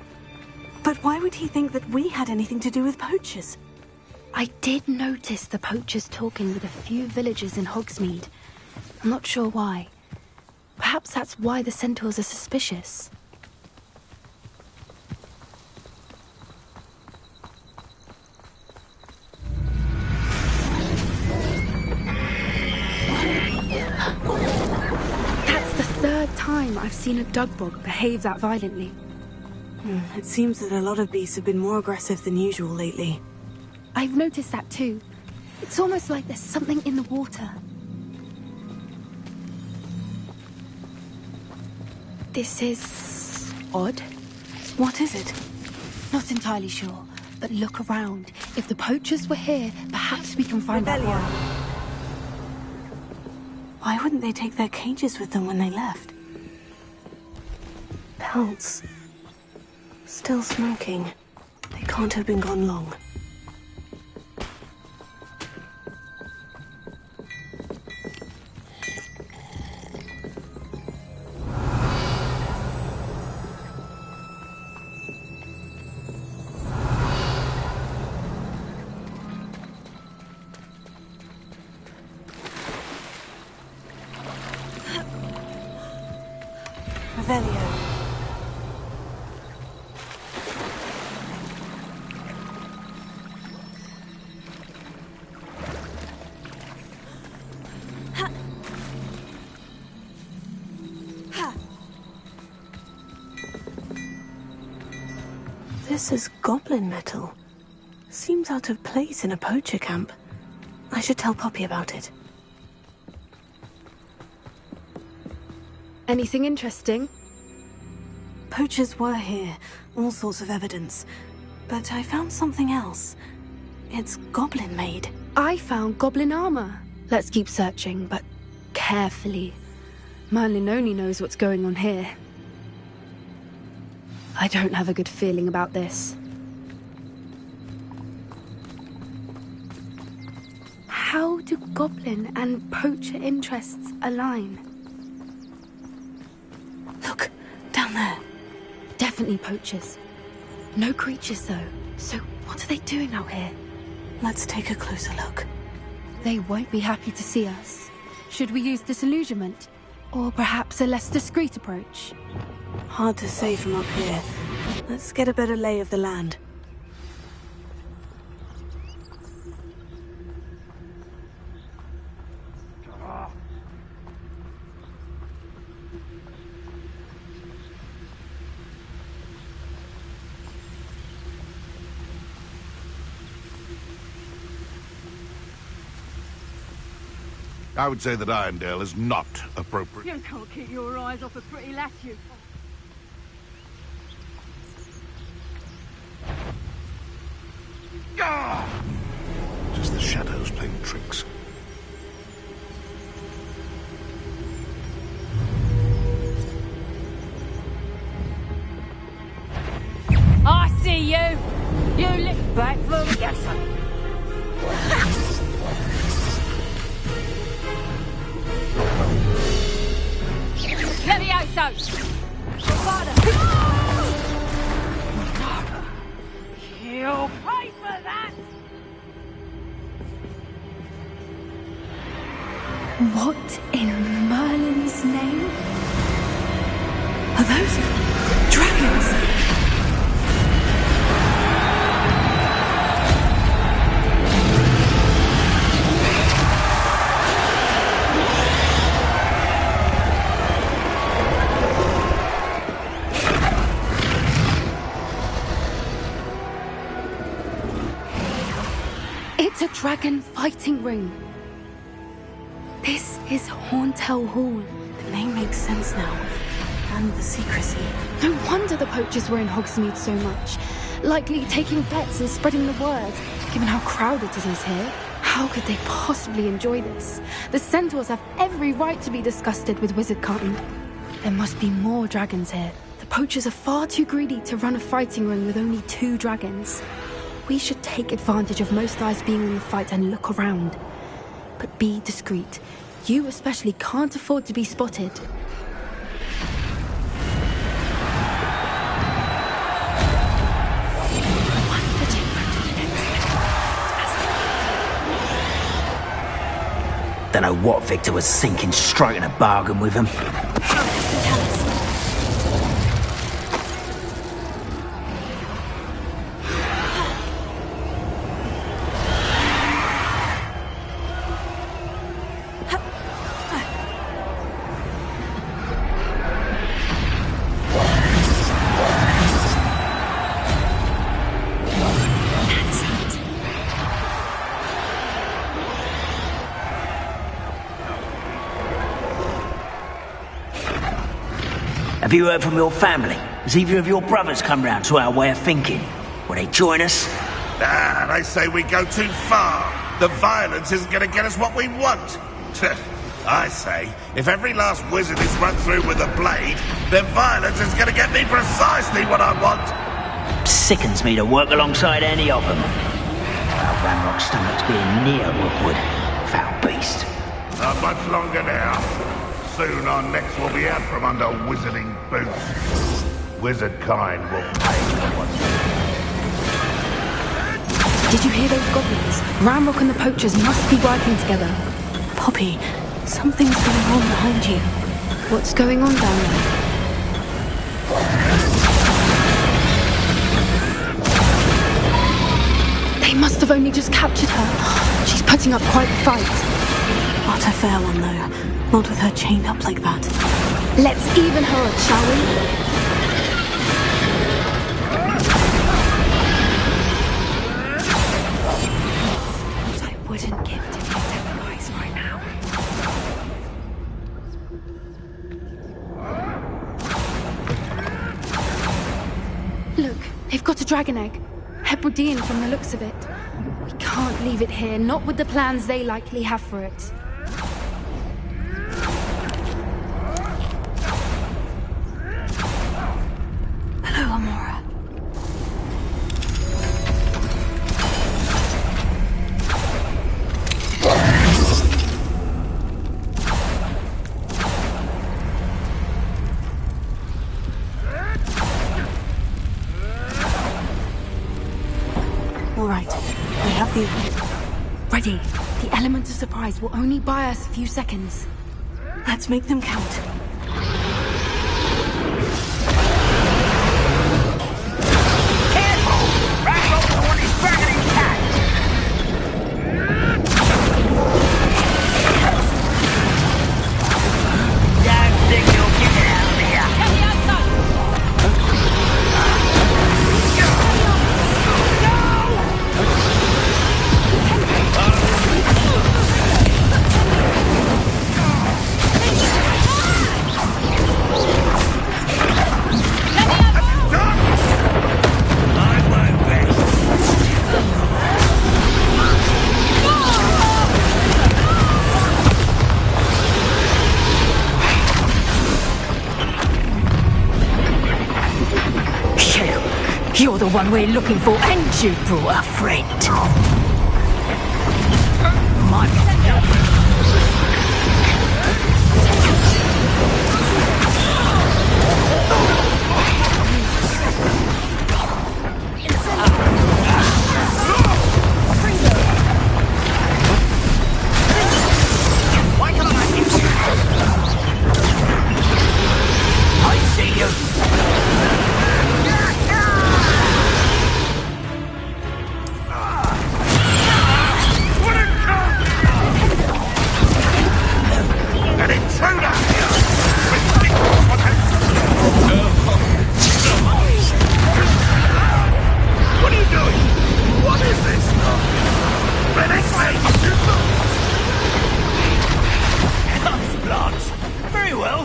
But why would he think that we had anything to do with poachers? I did notice the poachers talking with a few villagers in Hogsmeade. I'm not sure why. Perhaps that's why the centaurs are suspicious. That's the third time I've seen a dugbog behave that violently. It seems that a lot of beasts have been more aggressive than usual lately. I've noticed that too. It's almost like there's something in the water. This is odd. What is it? Not entirely sure, but look around. If the poachers were here, perhaps we can find out why. Why wouldn't they take their cages with them when they left? Pelts. Still smoking. They can't have been gone long. This is goblin metal. Seems out of place in a poacher camp. I should tell Poppy about it. Anything interesting? Poachers were here, all sorts of evidence. But I found something else. It's goblin-made. I found goblin armor. Let's keep searching, but carefully. Merlin only knows what's going on here. I don't have a good feeling about this. How do goblin and poacher interests align? Look, down there. Definitely poachers. No creatures, though. So what are they doing out here? Let's take a closer look. They won't be happy to see us. Should we use disillusionment? Or perhaps a less discreet approach? Hard to say from up here. Let's get a better lay of the land. I would say that Irondale is not appropriate. You can't keep your eyes off a pretty lass, you. Just the shadows playing tricks. I see you! You lick back for the gasser! Levioso! You'll pay for that! What in Merlin's name? Are those dragons? It's a dragon fighting ring. This is Horntail Hall. The name makes sense now. And the secrecy. No wonder the poachers were in Hogsmeade so much. Likely taking bets and spreading the word, given how crowded it is here. How could they possibly enjoy this? The centaurs have every right to be disgusted with wizard kind. There must be more dragons here. The poachers are far too greedy to run a fighting ring with only 2 dragons. We should take advantage of most eyes being in the fight and look around. But be discreet. You especially can't afford to be spotted. Don't know what Victor was thinking, striking a bargain with him. Have you heard from your family? Has either of your brothers come round to our way of thinking? Will they join us? Ah, they say we go too far. The violence isn't going to get us what we want. I say, if every last wizard is run through with a blade, then violence is going to get me precisely what I want. Sickens me to work alongside any of them. Our Ramrock's stomach's being near Rookwood. Foul beast. Not much longer now. Soon our necks will be out from under wizarding boots. Wizard kind will pay for what's Did you hear those goblins? Ramrock and the poachers must be working together. Poppy, something's going on behind you. What's going on down there? They must have only just captured her. She's putting up quite the fight. Not a fair one, though. Not with her chained up like that. Let's even her up, shall we? What I wouldn't give to be dead guys right now. Look, they've got a dragon egg. Hebridean from the looks of it. We can't leave it here, not with the plans they likely have for it. Hello, Amora. All right, we have the... Ready. The element of surprise will only buy us a few seconds. Let's make them count. You're the one we're looking for, and you brought a friend. I see you. An intruder! What are you doing? What is this? House plants. Very well.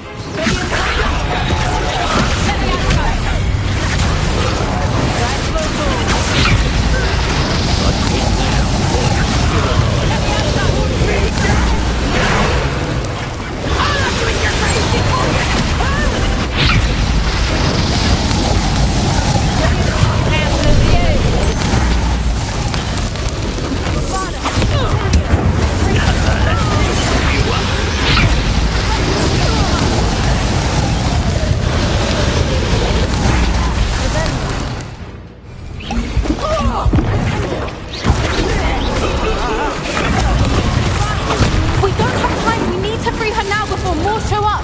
We don't have time. We need to free her now before more show up.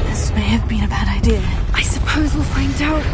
This may have been a bad idea. I suppose we'll find out.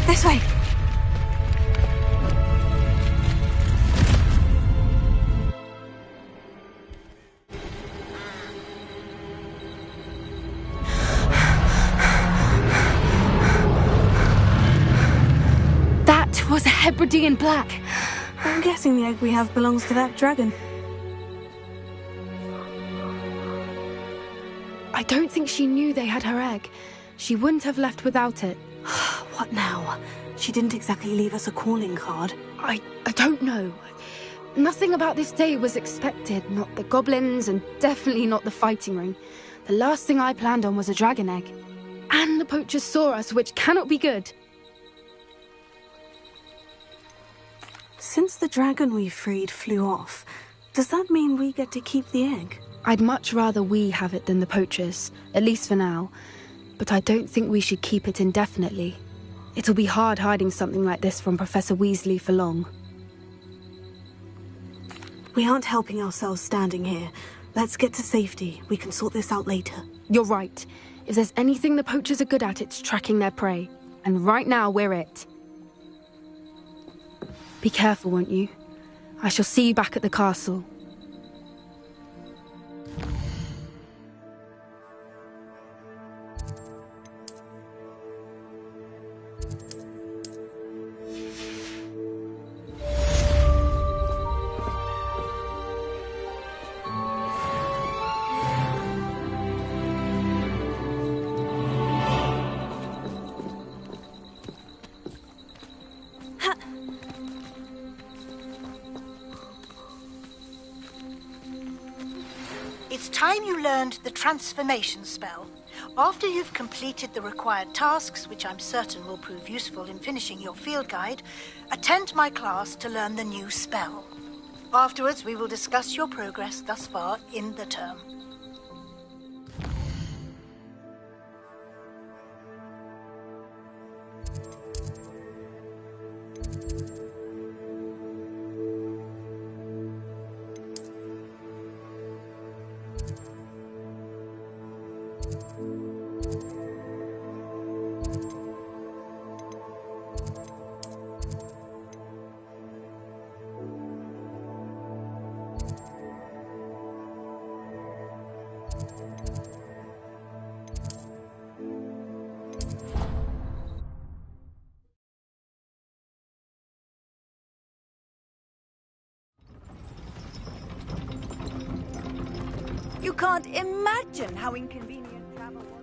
This way. That was a Hebridean black. I'm guessing the egg we have belongs to that dragon. I don't think she knew they had her egg. She wouldn't have left without it. What now? She didn't exactly leave us a calling card. I don't know. Nothing about this day was expected. Not the goblins, and definitely not the fighting ring. The last thing I planned on was a dragon egg. And the poachers saw us, which cannot be good. Since the dragon we freed flew off, does that mean we get to keep the egg? I'd much rather we have it than the poachers, at least for now. But I don't think we should keep it indefinitely. It'll be hard hiding something like this from Professor Weasley for long. We aren't helping ourselves standing here. Let's get to safety. We can sort this out later. You're right. If there's anything the poachers are good at, it's tracking their prey. And right now, we're it. Be careful, won't you? I shall see you back at the castle. It's time you learned the transformation spell. After you've completed the required tasks, which I'm certain will prove useful in finishing your field guide, attend my class to learn the new spell. Afterwards, we will discuss your progress thus far in the term. You can't imagine how inconvenient travel was.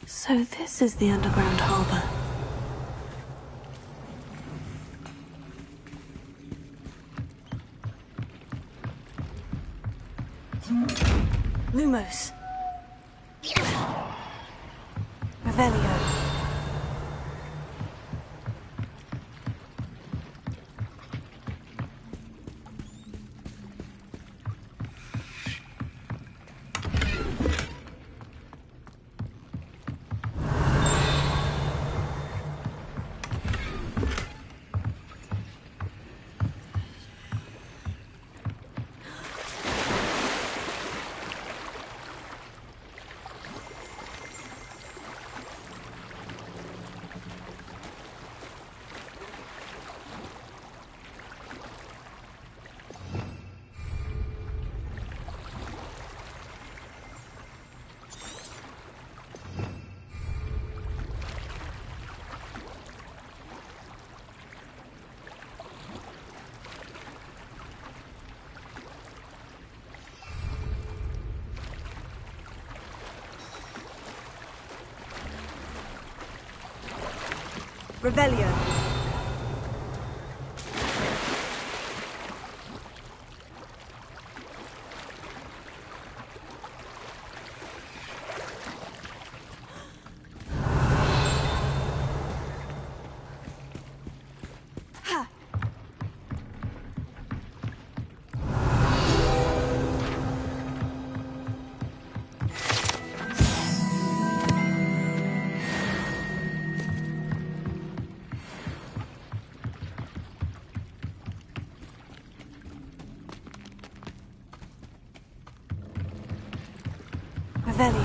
So this is the underground harbour. Lumos. Revelio. Revelio.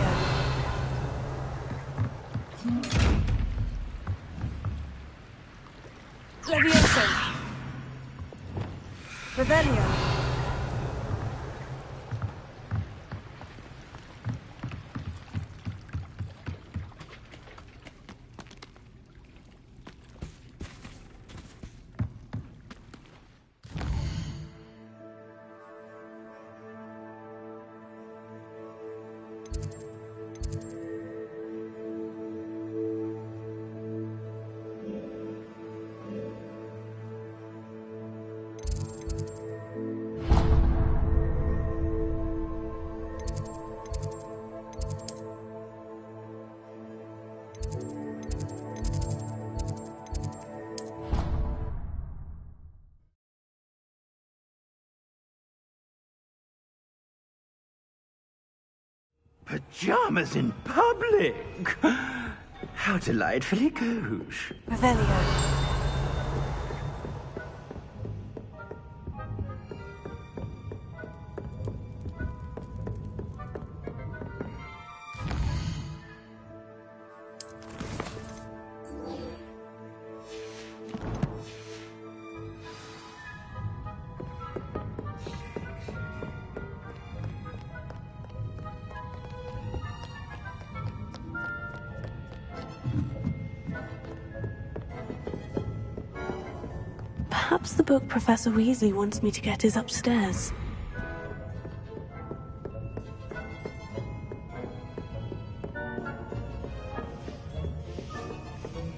Revelio. Levioso. Revelio. Pyjamas in public? How delightfully gauche. Revelio. Perhaps the book Professor Weasley wants me to get is upstairs.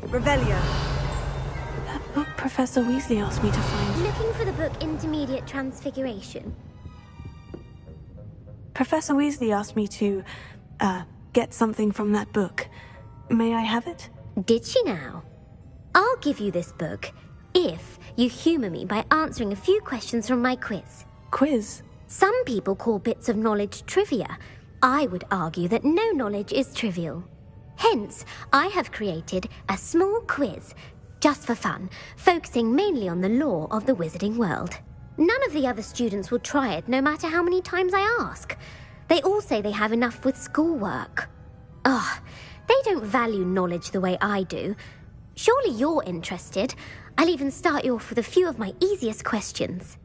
Revelio. That book Professor Weasley asked me to find. Looking for the book Intermediate Transfiguration. Professor Weasley asked me to, get something from that book. May I have it? Did she now? I'll give you this book if you humour me by answering a few questions from my quiz. Quiz? Some people call bits of knowledge trivia. I would argue that no knowledge is trivial. Hence, I have created a small quiz, just for fun, focusing mainly on the lore of the wizarding world. None of the other students will try it, no matter how many times I ask. They all say they have enough with schoolwork. Ugh, they don't value knowledge the way I do. Surely you're interested. I'll even start you off with a few of my easiest questions.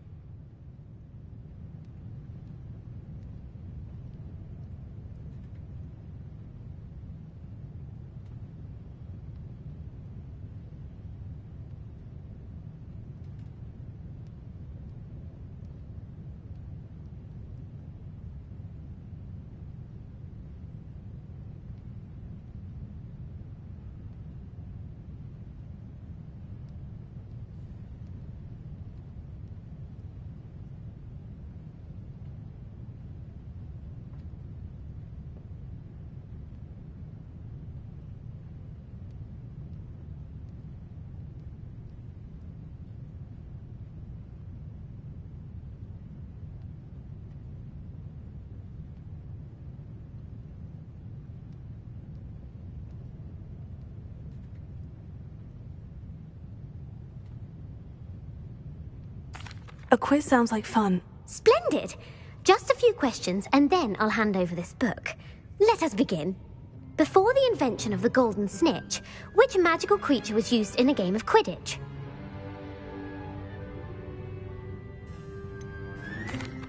A quiz sounds like fun. Splendid! Just a few questions and then I'll hand over this book. Let us begin. Before the invention of the golden snitch, which magical creature was used in a game of Quidditch?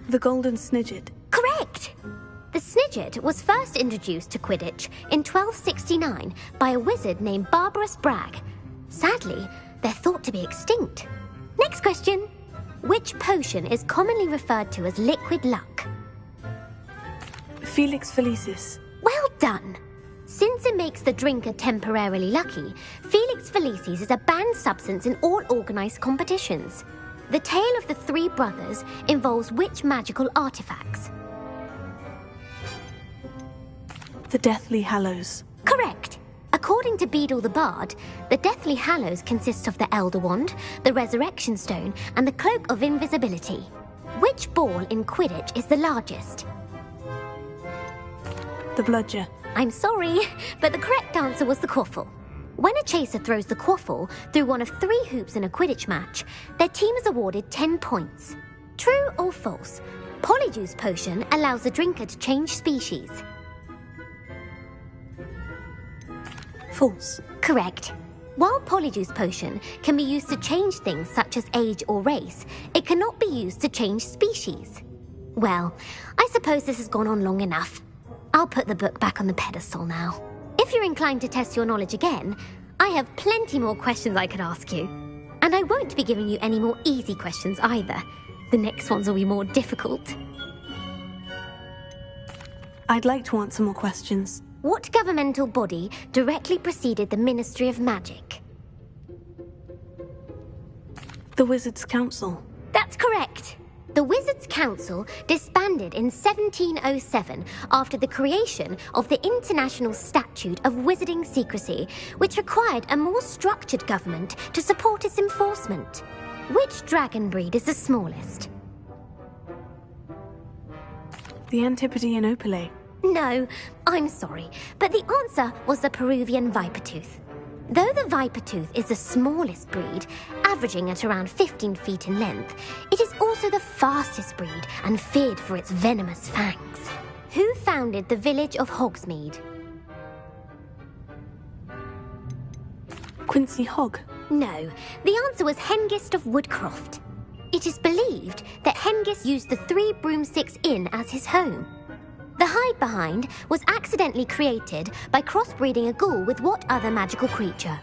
The golden snidget. Correct! The snidget was first introduced to Quidditch in 1269 by a wizard named Barbarous Bragg. Sadly, they're thought to be extinct. Next question. Which potion is commonly referred to as liquid luck? Felix Felicis. Well done! Since it makes the drinker temporarily lucky, Felix Felicis is a banned substance in all organised competitions. The tale of the three brothers involves which magical artifacts? The Deathly Hallows. Correct! According to Beedle the Bard, the Deathly Hallows consists of the Elder Wand, the Resurrection Stone, and the Cloak of Invisibility. Which ball in Quidditch is the largest? The Bludger. I'm sorry, but the correct answer was the Quaffle. When a chaser throws the Quaffle through one of 3 hoops in a Quidditch match, their team is awarded 10 points. True or false? Polyjuice Potion allows the drinker to change species. False. Correct. While Polyjuice Potion can be used to change things such as age or race, it cannot be used to change species. Well, I suppose this has gone on long enough. I'll put the book back on the pedestal now. If you're inclined to test your knowledge again, I have plenty more questions I could ask you. And I won't be giving you any more easy questions either. The next ones will be more difficult. I'd like to answer more questions. What governmental body directly preceded the Ministry of Magic? The Wizards' Council. That's correct. The Wizards' Council disbanded in 1707 after the creation of the International Statute of Wizarding Secrecy, which required a more structured government to support its enforcement. Which dragon breed is the smallest? The Antipodean Opale. No, I'm sorry, but the answer was the Peruvian viper tooth. Though the viper tooth is the smallest breed, averaging at around 15 feet in length, it is also the fastest breed and feared for its venomous fangs. Who founded the village of Hogsmeade? Quincy Hogg? No, the answer was Hengist of Woodcroft. It is believed that Hengist used the 3 broomsticks inn as his home. The hide-behind was accidentally created by crossbreeding a ghoul with what other magical creature?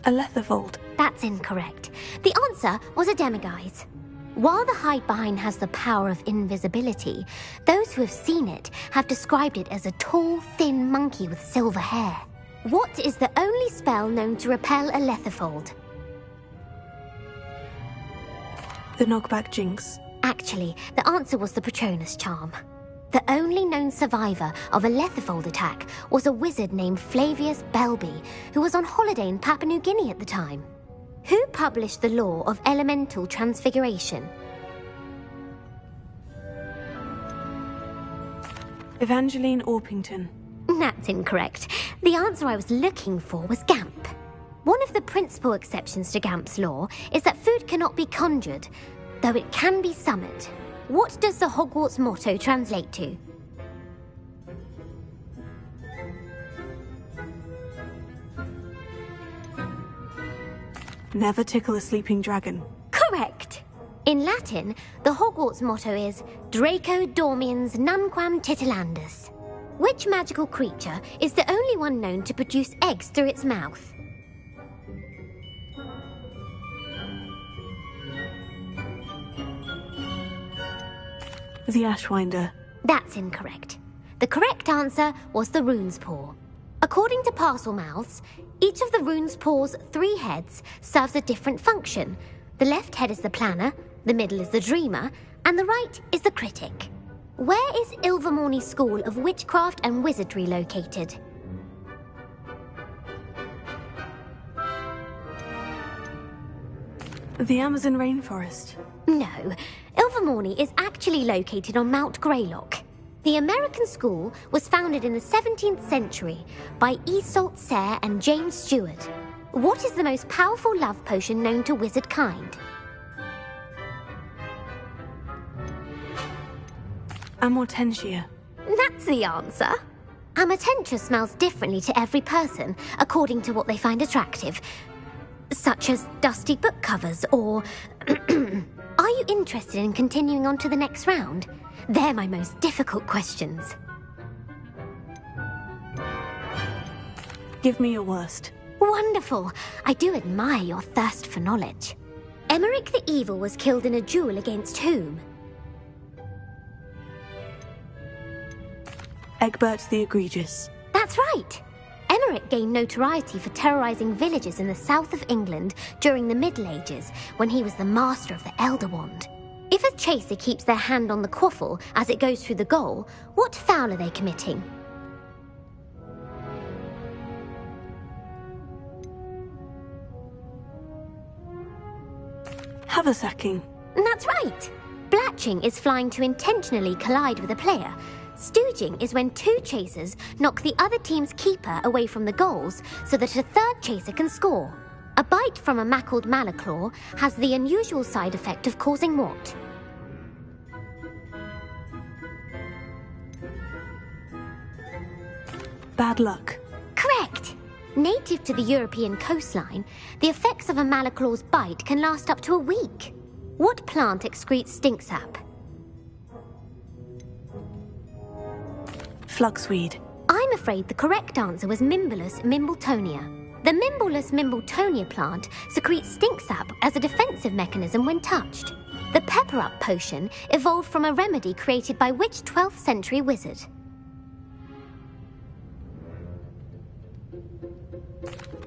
A Letherfold. That's incorrect. The answer was a demiguise. While the hide-behind has the power of invisibility, those who have seen it have described it as a tall, thin monkey with silver hair. What is the only spell known to repel a Letherfold? The Knockback Jinx. Actually, the answer was the Patronus Charm. The only known survivor of a Letherfold attack was a wizard named Flavius Belby, who was on holiday in Papua New Guinea at the time. Who published the law of elemental transfiguration? Evangeline Orpington. That's incorrect. The answer I was looking for was Gamp. One of the principal exceptions to Gamp's law is that food cannot be conjured, though it can be summoned. What does the Hogwarts motto translate to? Never tickle a sleeping dragon. Correct. In Latin, the Hogwarts motto is Draco Dormiens Nunquam Titilandus. Which magical creature is the only one known to produce eggs through its mouth? The Ashwinder. That's incorrect. The correct answer was the Rune's Paw. According to Parselmouths, each of the Rune's Paw's 3 heads serves a different function. The left head is the planner, the middle is the dreamer, and the right is the critic. Where is Ilvermorny School of Witchcraft and Wizardry located? The Amazon rainforest. No, Ilvermorny is actually located on Mount Greylock. The American school was founded in the 17th century by Iseult Sayre and James Stewart. What is the most powerful love potion known to wizard kind? Amortentia. That's the answer. Amortentia smells differently to every person, according to what they find attractive, such as dusty book covers or... Are you interested in continuing on to the next round? They're my most difficult questions. Give me your worst. Wonderful. I do admire your thirst for knowledge. Emmerich the Evil was killed in a duel against whom? Egbert the Egregious. That's right. Emmerich gained notoriety for terrorising villages in the south of England during the Middle Ages, when he was the master of the Elder Wand. If a chaser keeps their hand on the quaffle as it goes through the goal, what foul are they committing? Haversacking. That's right. Blatching is flying to intentionally collide with a player. Stooging is when 2 chasers knock the other team's keeper away from the goals so that a 3rd chaser can score. A bite from a mackled malaclaw has the unusual side effect of causing what? Bad luck. Correct. Native to the European coastline, the effects of a malaclaw's bite can last up to a week. What plant excretes stink sap? Fluxweed. I'm afraid the correct answer was Mimbulus mimbletonia. The Mimbulus mimbletonia plant secretes stink sap as a defensive mechanism when touched. The pepper-up potion evolved from a remedy created by which 12th century wizard?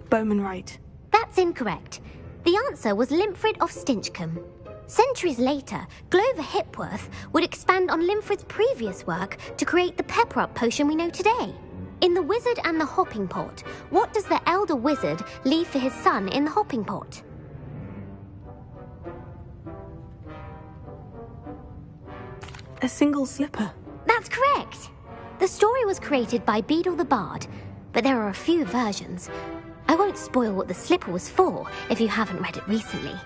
Bowman Wright. That's incorrect. The answer was Limfrid of Stinchcombe. Centuries later, Glover Hipworth would expand on Limfrid's previous work to create the pepper-up potion we know today. In The Wizard and the Hopping Pot, what does the elder wizard leave for his son in the hopping pot? A single slipper. That's That's correct. The story was created by Beadle the Bard, but there are a few versions. I won't spoil what the slipper was for if you haven't read it recently.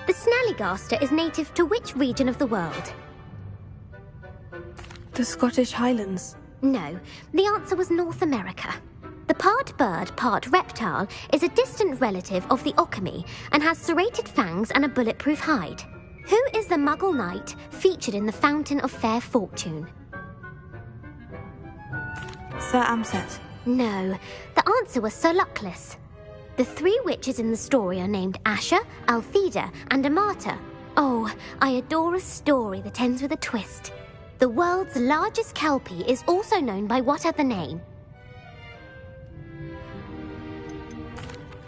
The Snallygaster is native to which region of the world? The Scottish Highlands. No, the answer was North America. The part bird, part reptile is a distant relative of the Occamy and has serrated fangs and a bulletproof hide. Who is the Muggle knight featured in the Fountain of Fair Fortune? Sir Amset. No, the answer was Sir Luckless. The three witches in the story are named Asher, Altheda, and Amata. Oh, I adore a story that ends with a twist. The world's largest kelpie is also known by what other name?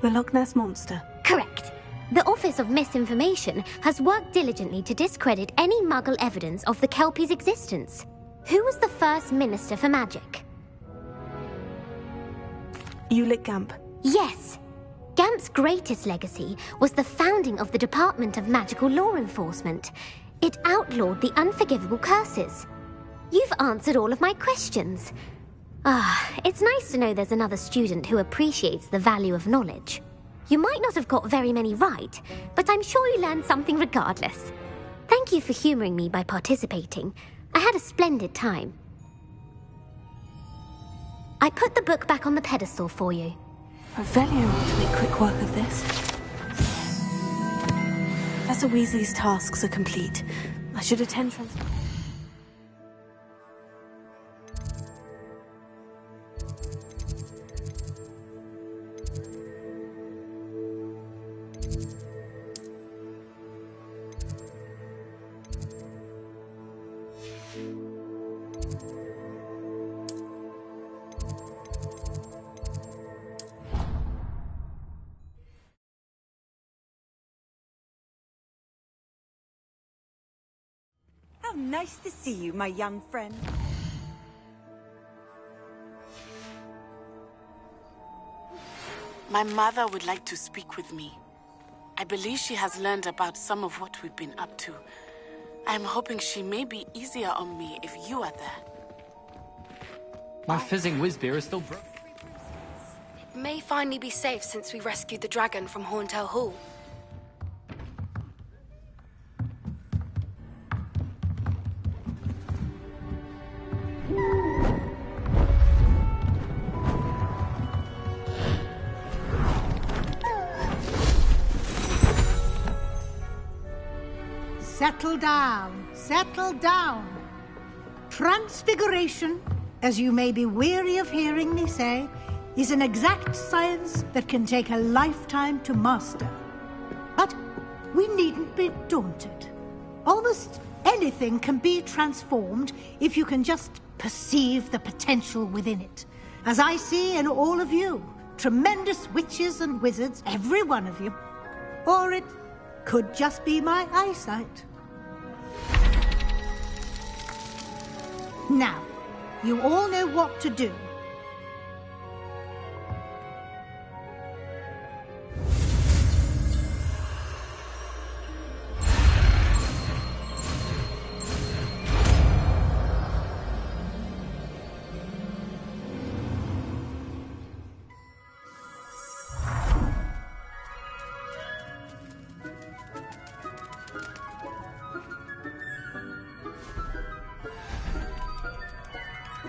The Loch Ness Monster. Correct. The Office of Misinformation has worked diligently to discredit any Muggle evidence of the kelpie's existence. Who was the first Minister for Magic? Ulick Gamp. Yes. Gamp's greatest legacy was the founding of the Department of Magical Law Enforcement. It outlawed the unforgivable curses. You've answered all of my questions. It's nice to know there's another student who appreciates the value of knowledge. You might not have got very many right, but I'm sure you learned something regardless. Thank you for humouring me by participating. I had a splendid time. I put the book back on the pedestal for you. Revelio ought to make quick work of this. Professor Weasley's tasks are complete. I should attend How nice to see you, my young friend. My mother would like to speak with me. I believe she has learned about some of what we've been up to. I'm hoping she may be easier on me if you are there. My fizzing whiz-beer is still broken. It may finally be safe since we rescued the dragon from Horntail Hall. Settle down, settle down. Transfiguration, as you may be weary of hearing me say, is an exact science that can take a lifetime to master. But we needn't be daunted. Almost anything can be transformed if you can just perceive the potential within it. As I see in all of you, tremendous witches and wizards, every one of you. Or it could just be my eyesight. Now, you all know what to do.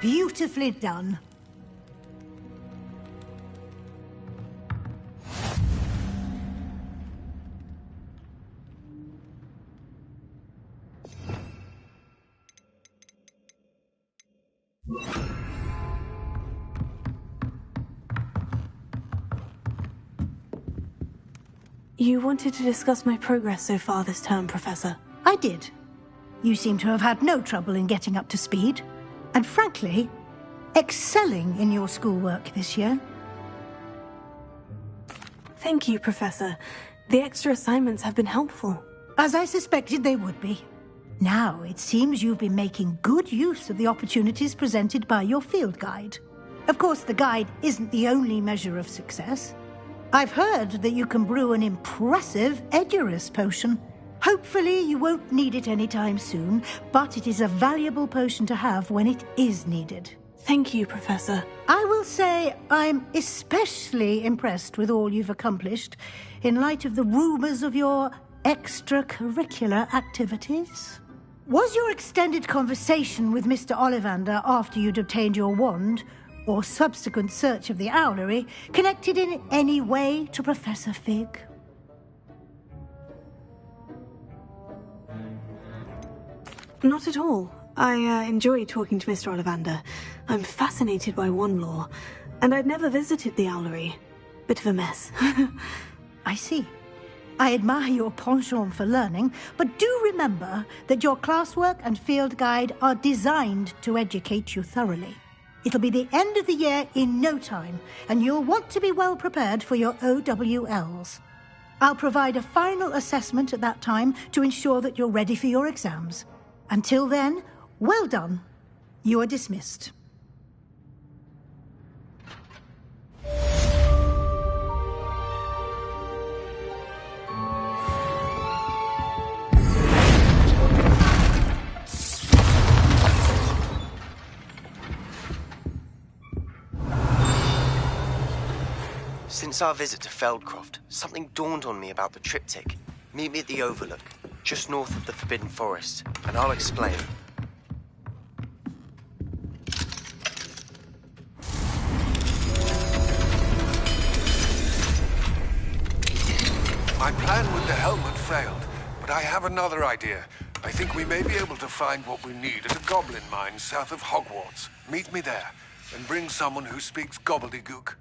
Beautifully done. You wanted to discuss my progress so far this term, Professor. I did. You seem to have had no trouble in getting up to speed. And frankly, excelling in your schoolwork this year. Thank you, Professor. The extra assignments have been helpful. As I suspected they would be. Now, it seems you've been making good use of the opportunities presented by your field guide. Of course, the guide isn't the only measure of success. I've heard that you can brew an impressive Edurus potion. Hopefully you won't need it anytime soon, but it is a valuable potion to have when it is needed. Thank you, Professor. I will say I'm especially impressed with all you've accomplished in light of the rumours of your extracurricular activities. Was your extended conversation with Mr. Ollivander after you'd obtained your wand, or subsequent search of the owlery, connected in any way to Professor Fig? Not at all. I enjoy talking to Mr. Ollivander. I'm fascinated by wand lore, and I'd never visited the owlery. Bit of a mess. I see. I admire your penchant for learning, but do remember that your classwork and field guide are designed to educate you thoroughly. It'll be the end of the year in no time, and you'll want to be well prepared for your OWLs. I'll provide a final assessment at that time to ensure that you're ready for your exams. Until then, well done. You are dismissed. Since our visit to Feldcroft, something dawned on me about the triptych. Meet me at the Overlook, just north of the Forbidden Forest, and I'll explain. My plan with the helmet failed, but I have another idea. I think we may be able to find what we need at a goblin mine south of Hogwarts. Meet me there, and bring someone who speaks gobbledygook.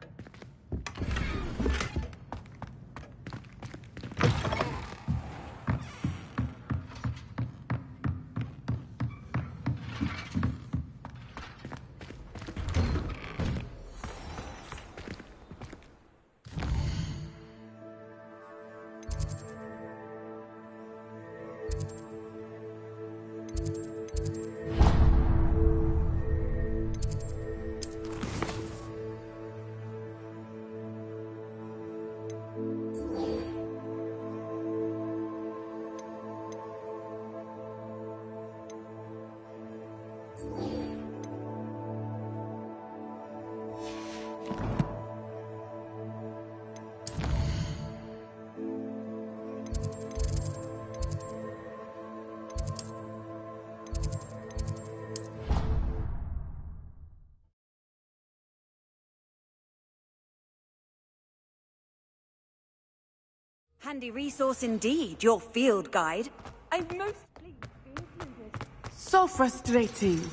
Handy resource indeed, your field guide. I'm most pleased to be included. So frustrating.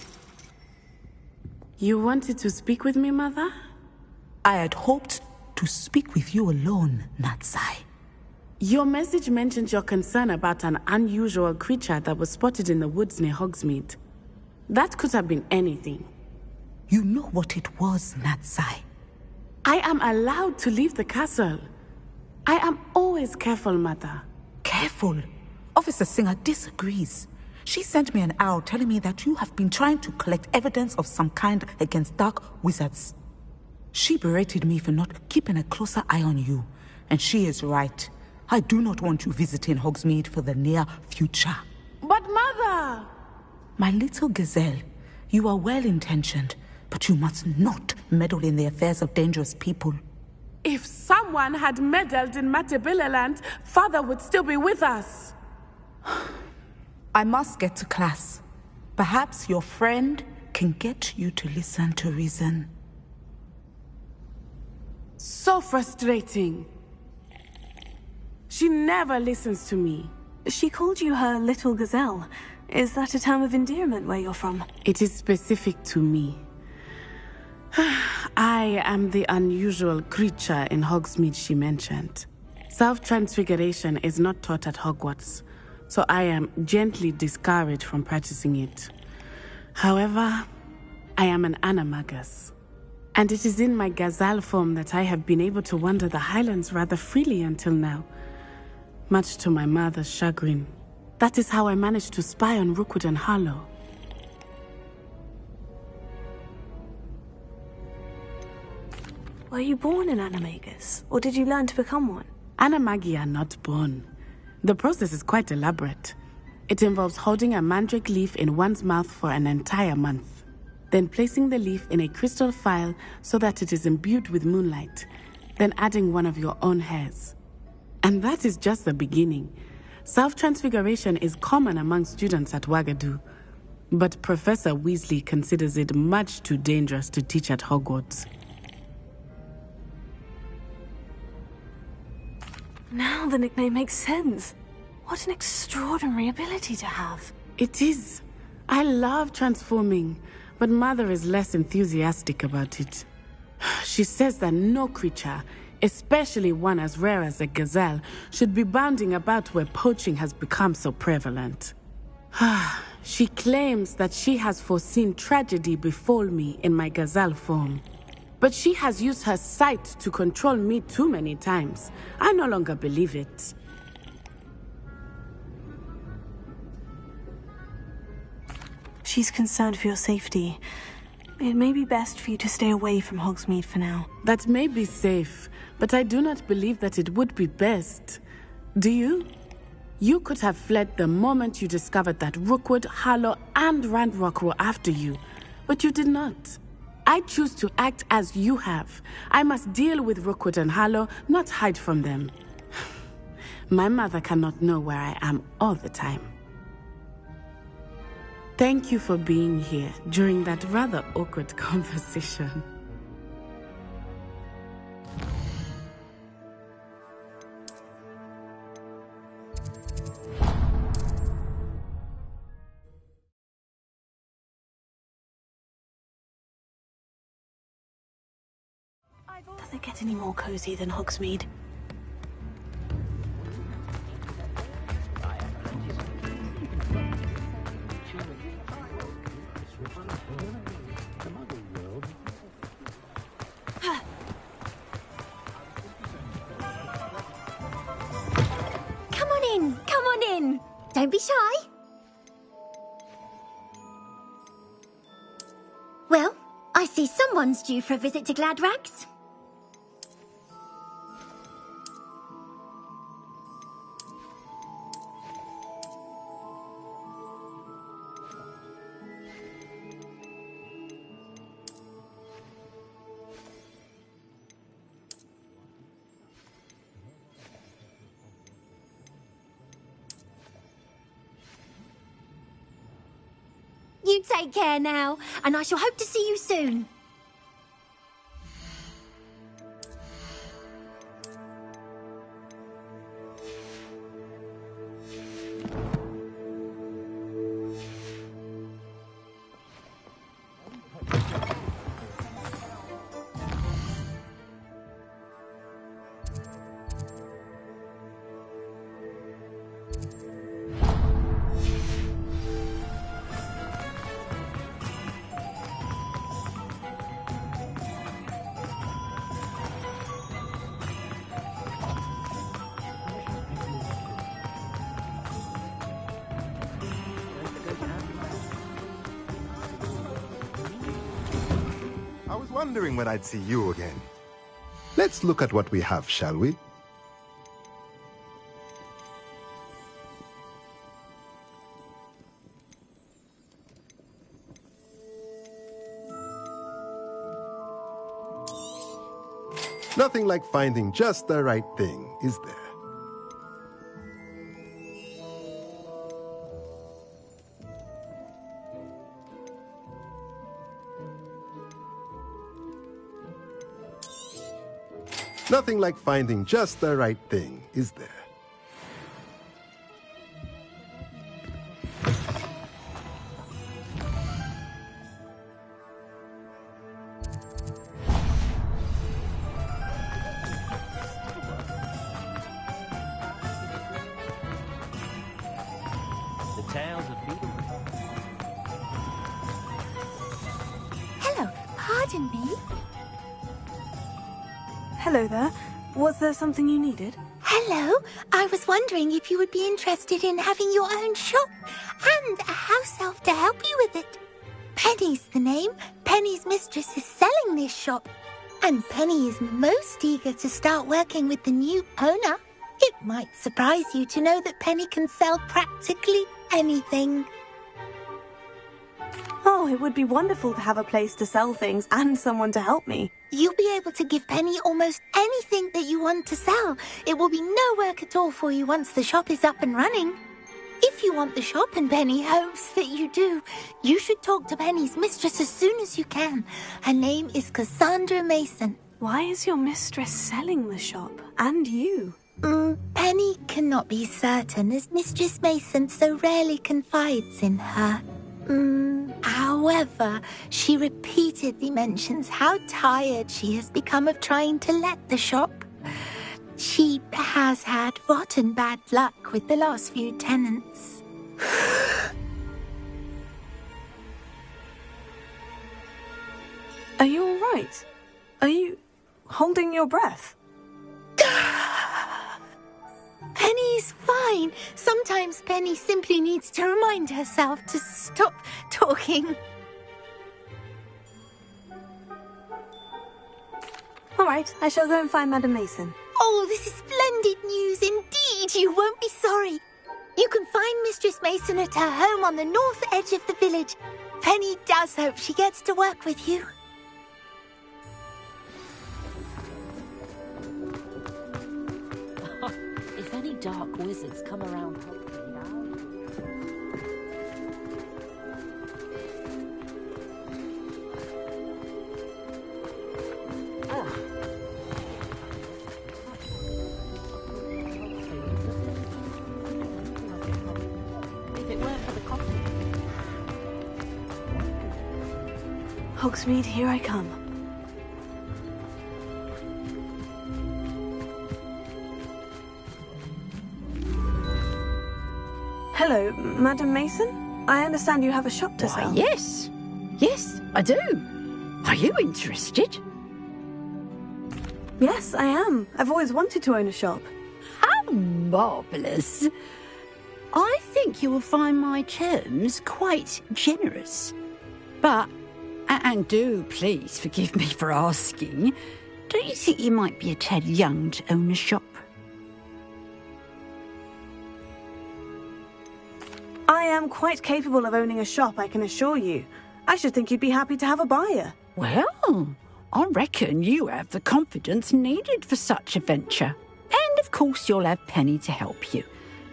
You wanted to speak with me, Mother? I had hoped to speak with you alone, Natsai. Your message mentioned your concern about an unusual creature that was spotted in the woods near Hogsmeade. That could have been anything. You know what it was, Natsai. I am allowed to leave the castle. I am always careful, Mother. Careful? Officer Singer disagrees. She sent me an owl telling me that you have been trying to collect evidence of some kind against dark wizards. She berated me for not keeping a closer eye on you, and she is right. I do not want you visiting Hogsmeade for the near future. But Mother! My little gazelle, you are well-intentioned, but you must not meddle in the affairs of dangerous people. If someone had meddled in Matabeleland, Father would still be with us. I must get to class. Perhaps your friend can get you to listen to reason. So frustrating. She never listens to me. She called you her little gazelle. Is that a term of endearment where you're from? It is specific to me. I am the unusual creature in Hogsmeade she mentioned. Self-transfiguration is not taught at Hogwarts, so I am gently discouraged from practicing it. However, I am an animagus, and it is in my gazelle form that I have been able to wander the Highlands rather freely until now, much to my mother's chagrin. That is how I managed to spy on Rookwood and Harlow. Were you born an animagus, or did you learn to become one? Animagi are not born. The process is quite elaborate. It involves holding a mandrake leaf in one's mouth for an entire month, then placing the leaf in a crystal phial so that it is imbued with moonlight, then adding one of your own hairs. And that is just the beginning. Self-transfiguration is common among students at Wagadu, but Professor Weasley considers it much too dangerous to teach at Hogwarts. Now the nickname makes sense. What an extraordinary ability to have. It is. I love transforming, but Mother is less enthusiastic about it. She says that no creature, especially one as rare as a gazelle, should be bounding about where poaching has become so prevalent. She claims that she has foreseen tragedy befall me in my gazelle form. But she has used her sight to control me too many times. I no longer believe it. She's concerned for your safety. It may be best for you to stay away from Hogsmeade for now. That may be safe, but I do not believe that it would be best. Do you? You could have fled the moment you discovered that Rookwood, Harlow, and Ranrock were after you, but you did not. I choose to act as you have. I must deal with Rookwood and Harlow, not hide from them. My mother cannot know where I am all the time. Thank you for being here during that rather awkward conversation. Does it get any more cozy than Hogsmeade? Come on in. Don't be shy. Well, I see someone's due for a visit to Gladrags. You take care now, and I shall hope to see you soon. Wondering when I'd see you again. Let's look at what we have, shall we? Nothing like finding just the right thing, is there? Nothing like finding just the right thing, is there? The tales of beautiful. Hello, pardon me. Hello there. Was there something you needed? Hello. I was wondering if you would be interested in having your own shop and a house elf to help you with it. Penny's the name. Penny's mistress is selling this shop. And Penny is most eager to start working with the new owner. It might surprise you to know that Penny can sell practically anything. Oh, it would be wonderful to have a place to sell things and someone to help me. You'll be able to give Penny almost anything that you want to sell. It will be no work at all for you once the shop is up and running. If you want the shop, and Penny hopes that you do, you should talk to Penny's mistress as soon as you can. Her name is Cassandra Mason. Why is your mistress selling the shop? And you? Penny cannot be certain, as Mistress Mason so rarely confides in her. However, she repeatedly mentions how tired she has become of trying to let the shop. She has had rotten bad luck with the last few tenants. Are you all right? Are you holding your breath? Penny's fine. Sometimes Penny simply needs to remind herself to stop talking. All right, I shall go and find Madam Mason. Oh, this is splendid news indeed. You won't be sorry. You can find Mistress Mason at her home on the north edge of the village. Penny does hope she gets to work with you. If any dark wizards come around Hogsmeade, if it weren't for the coffee. Hogsmeade, here I come. Hello, Madam Mason? I understand you have a shop to sell. Yes. Yes, I do. Are you interested? Yes, I am. I've always wanted to own a shop. How marvellous. I think you will find my terms quite generous. But, and do please forgive me for asking, do you think you might be a tad young to own a shop? I am quite capable of owning a shop, I can assure you. I should think you'd be happy to have a buyer. Well, I reckon you have the confidence needed for such a venture. And of course you'll have Penny to help you.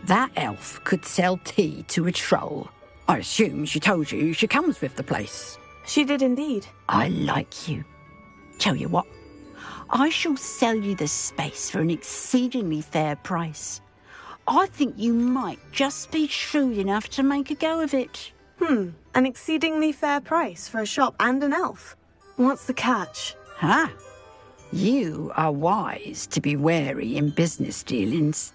That elf could sell tea to a troll. I assume she told you she comes with the place. She did indeed. I like you. Tell you what, I shall sell you the space for an exceedingly fair price. I think you might just be shrewd enough to make a go of it. An exceedingly fair price for a shop and an elf. What's the catch? You are wise to be wary in business dealings.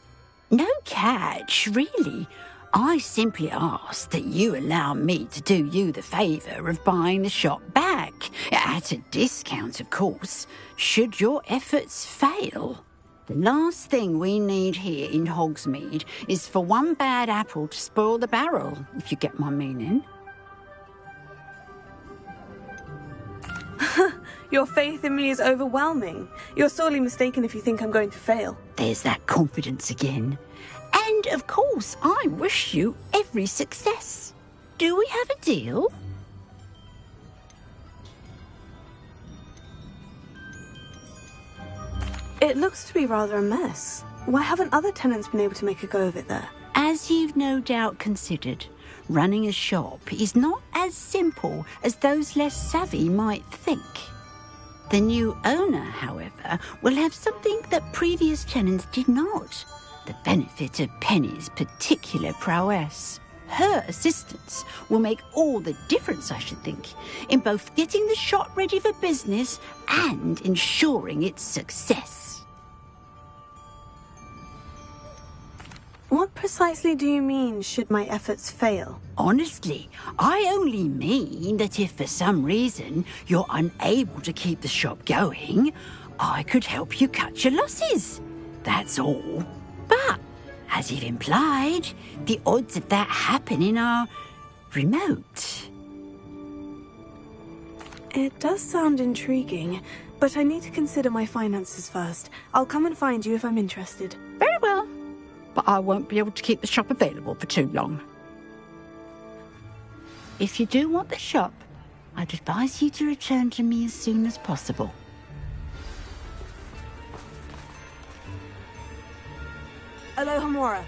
No catch, really. I simply ask that you allow me to do you the favour of buying the shop back. At a discount, of course, should your efforts fail. The last thing we need here in Hogsmeade is for one bad apple to spoil the barrel, if you get my meaning. Your faith in me is overwhelming. You're sorely mistaken if you think I'm going to fail. There's that confidence again. And, of course, I wish you every success. Do we have a deal? It looks to be rather a mess. Why haven't other tenants been able to make a go of it there? As you've no doubt considered, running a shop is not as simple as those less savvy might think. The new owner, however, will have something that previous tenants did not. The benefit of Penny's particular prowess. Her assistance will make all the difference, I should think, in both getting the shop ready for business and ensuring its success. What precisely do you mean, should my efforts fail? Honestly, I only mean that if for some reason you're unable to keep the shop going, I could help you cut your losses. That's all. But, as you've implied, the odds of that happening are remote. It does sound intriguing, but I need to consider my finances first. I'll come and find you if I'm interested. Very well. I won't be able to keep the shop available for too long. If you do want the shop, I'd advise you to return to me as soon as possible. Aloha Mora.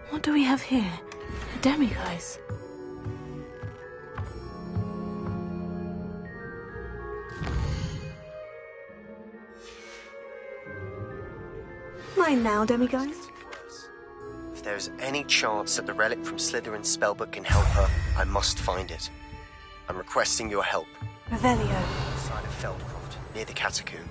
What do we have here? A demiguise. Mine now, demiguise. If there's any chance that the relic from Slytherin's spellbook can help her, I must find it. I'm requesting your help. Revelio. Side of Feldcroft, near the catacomb.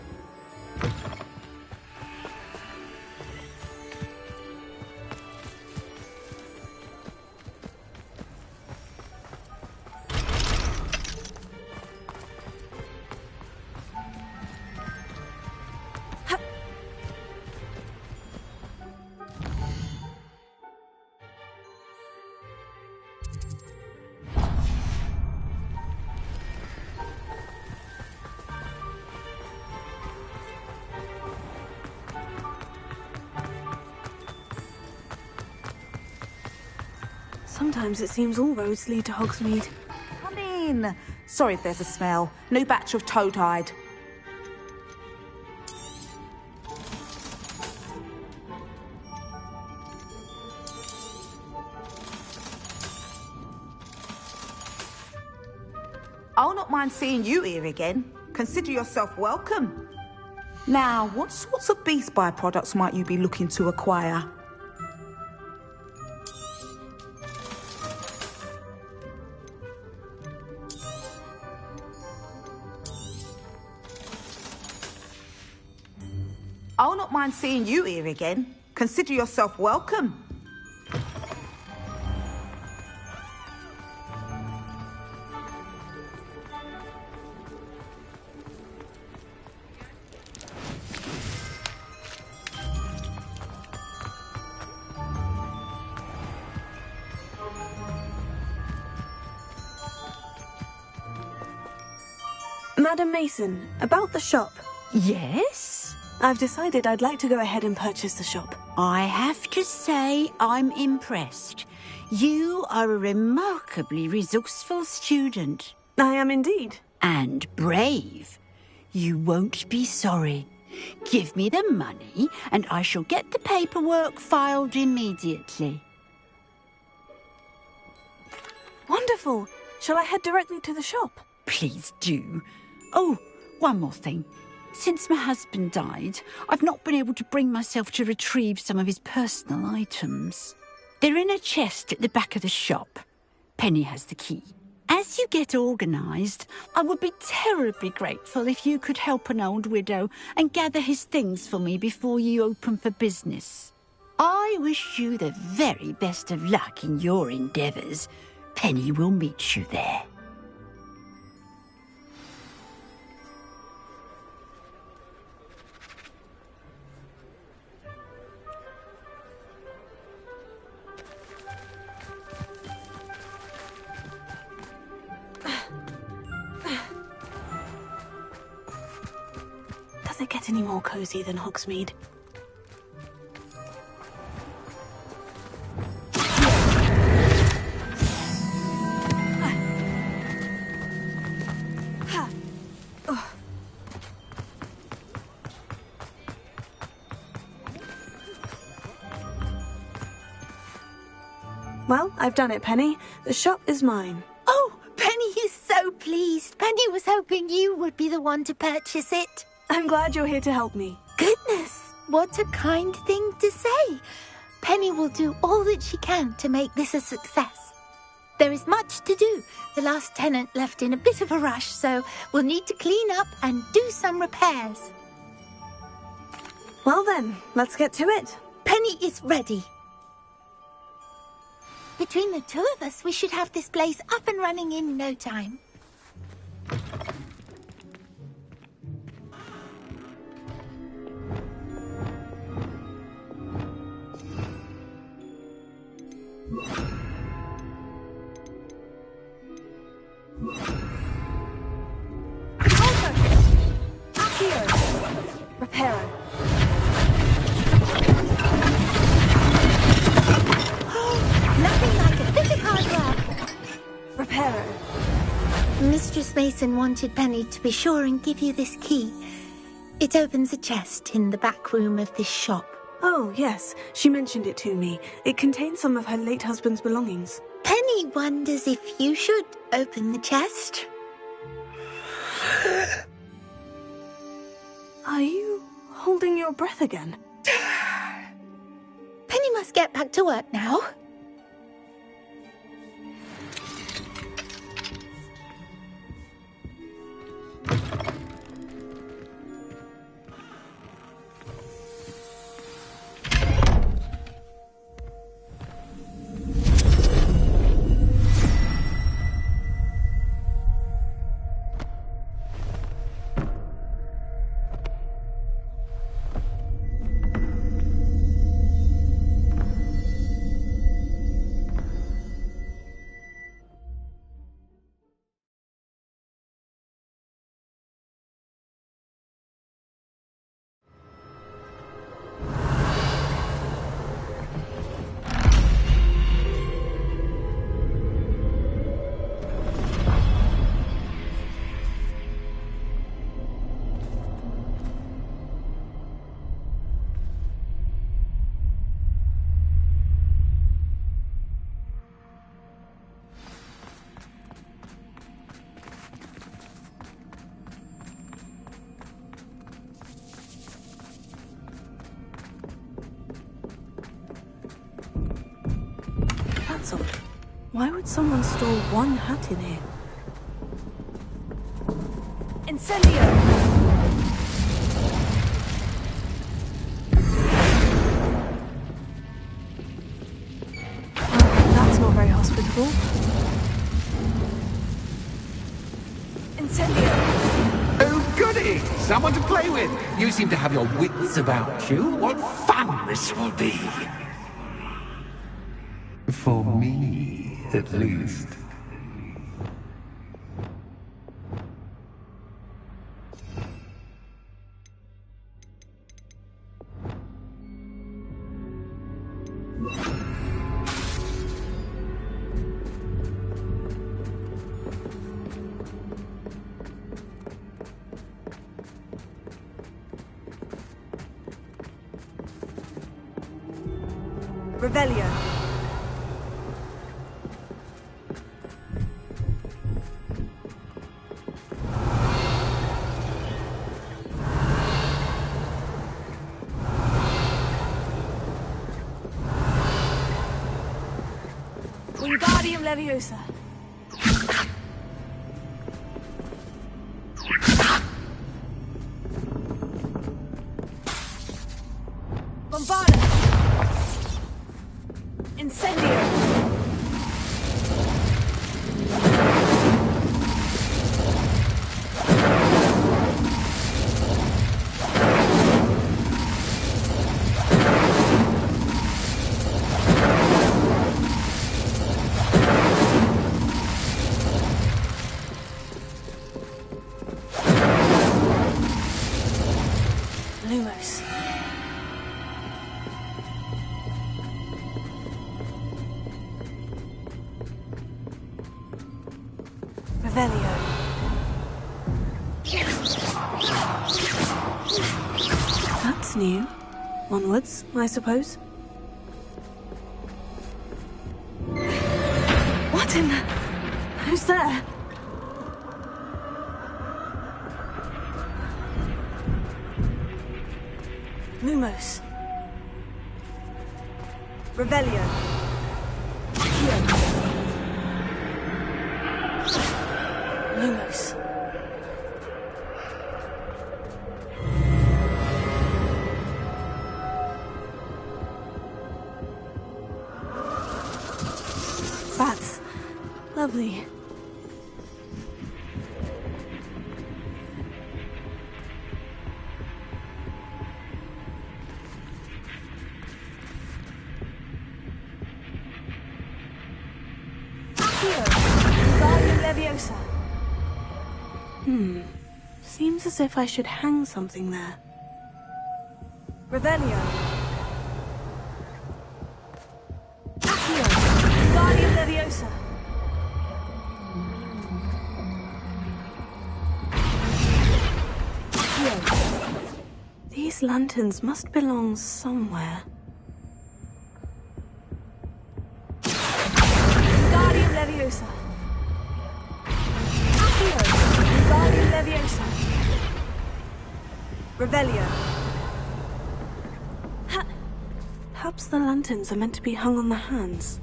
Sometimes it seems all roads lead to Hogsmeade. Come in. Sorry if there's a smell. New batch of toad-hide. I'll not mind seeing you here again. Consider yourself welcome. Now, what sorts of beast byproducts might you be looking to acquire? I'll not mind seeing you here again. Consider yourself welcome. Madam Mason, about the shop. Yes? I've decided I'd like to go ahead and purchase the shop. I have to say I'm impressed. You are a remarkably resourceful student. I am indeed. And brave. You won't be sorry. Give me the money and I shall get the paperwork filed immediately. Wonderful. Shall I head directly to the shop? Please do. Oh, one more thing. Since my husband died, I've not been able to bring myself to retrieve some of his personal items. They're in a chest at the back of the shop. Penny has the key. As you get organised, I would be terribly grateful if you could help an old widow and gather his things for me before you open for business. I wish you the very best of luck in your endeavours. Penny will meet you there. Does it get any more cosy than Hogsmeade? Well, I've done it, Penny. The shop is mine. Oh, Penny is so pleased. Penny was hoping you would be the one to purchase it. I'm glad you're here to help me. Goodness, what a kind thing to say. Penny will do all that she can to make this a success. There is much to do. The last tenant left in a bit of a rush, so we'll need to clean up and do some repairs. Well then, let's get to it. Penny is ready. Between the two of us, we should have this place up and running in no time. Reparo. Nothing like a bit of hard work. Reparo. Mistress Mason wanted Penny to be sure and give you this key. It opens a chest in the back room of this shop. Oh, yes. She mentioned it to me. It contains some of her late husband's belongings. Penny wonders if you should open the chest. Are you holding your breath again? Penny must get back to work now. That's odd. Why would someone store one hat in here? Incendio! Oh, that's not very hospitable. Incendio! Oh, goody! Someone to play with! You seem to have your wits about you. What fun this will be! For me, at least. Revelio. Wingardium Leviosa. Bombarda. Incendio. Lumos. Revelio. That's new. Onwards, I suppose. What in the... Who's there? Lumos. Revelio. Lumos. That's lovely. Leviosa. Seems as if I should hang something there. Revelio. Accio. Guardian Leviosa. These lanterns must belong somewhere. Guardian Leviosa. Accio. Guardian Leviosa. Revelio. Perhaps the lanterns are meant to be hung on the hands.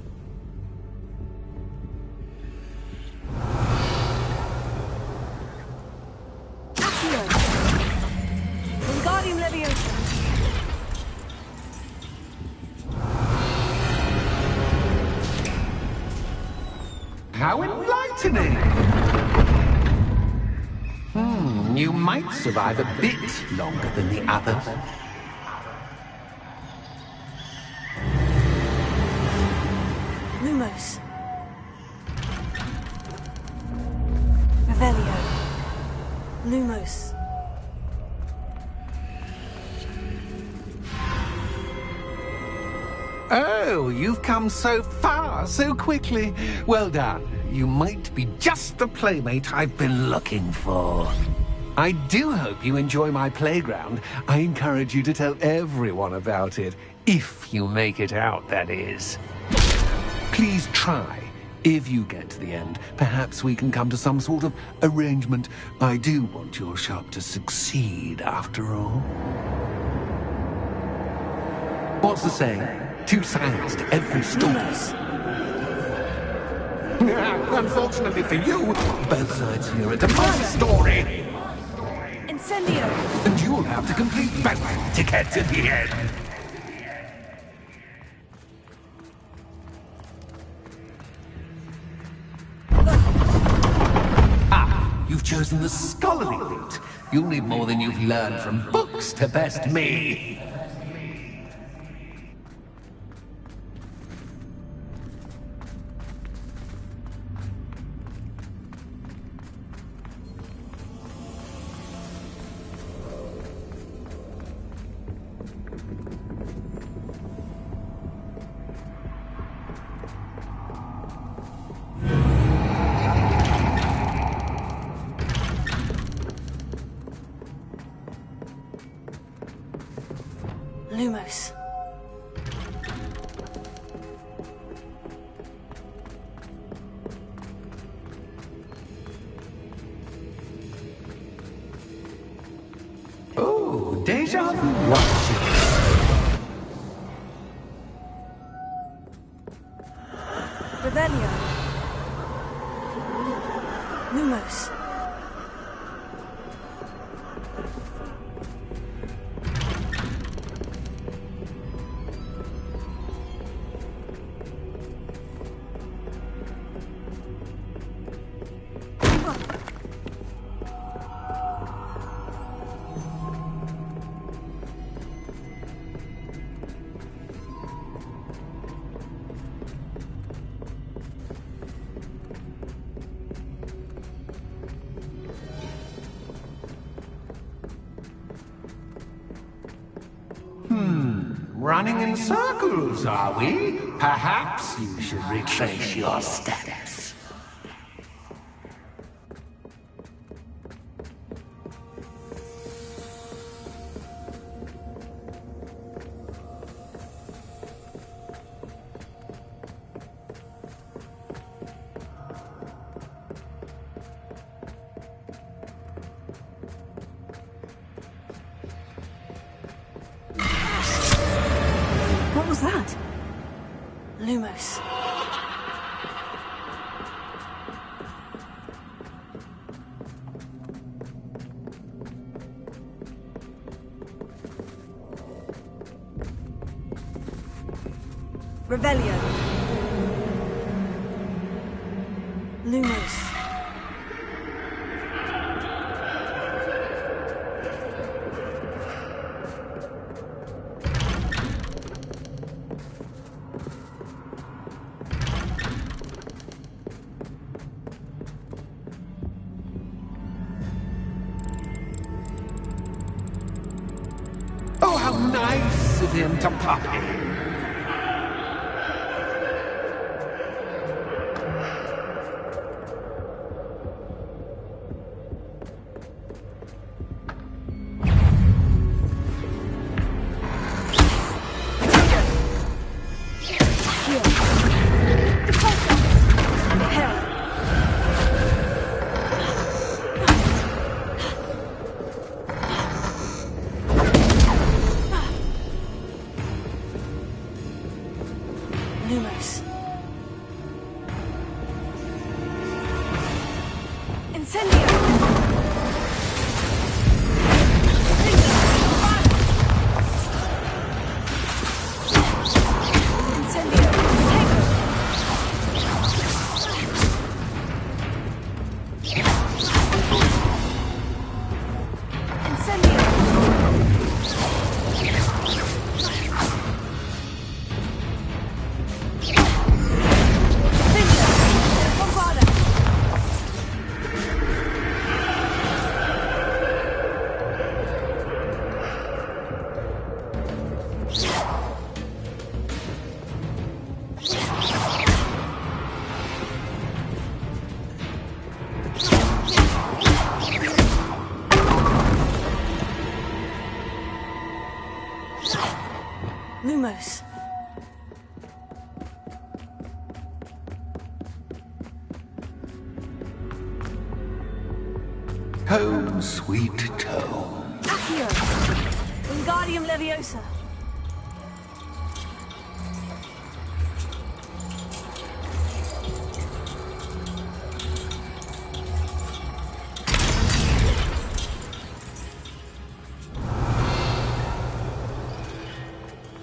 Accio. Wingardium Leviosa. How enlightening! You might survive a bit longer than the others. Lumos. Revelio. Lumos. Oh, you've come so far, so quickly. Well done. You might be just the playmate I've been looking for. I do hope you enjoy my playground. I encourage you to tell everyone about it. If you make it out, that is. Please try. If you get to the end, perhaps we can come to some sort of arrangement. I do want your shop to succeed, after all. What's the saying? Two sides to every story. Unfortunately for you, both sides here are to my story. Incendio. And you'll have to complete both to get to the end. You've chosen the scholarly route. You'll need more than you've learned from books to best me. Lumos. Oh, deja vu watching. Revelio. Lumos. Running in circles, are we? Perhaps you should retrace your steps. What was that? Lumos. Revelio. Lumos. Oh, how nice it into puppy. Lumos. Incendio! Lumos. Home, sweet home. Accio. Wingardium Leviosa.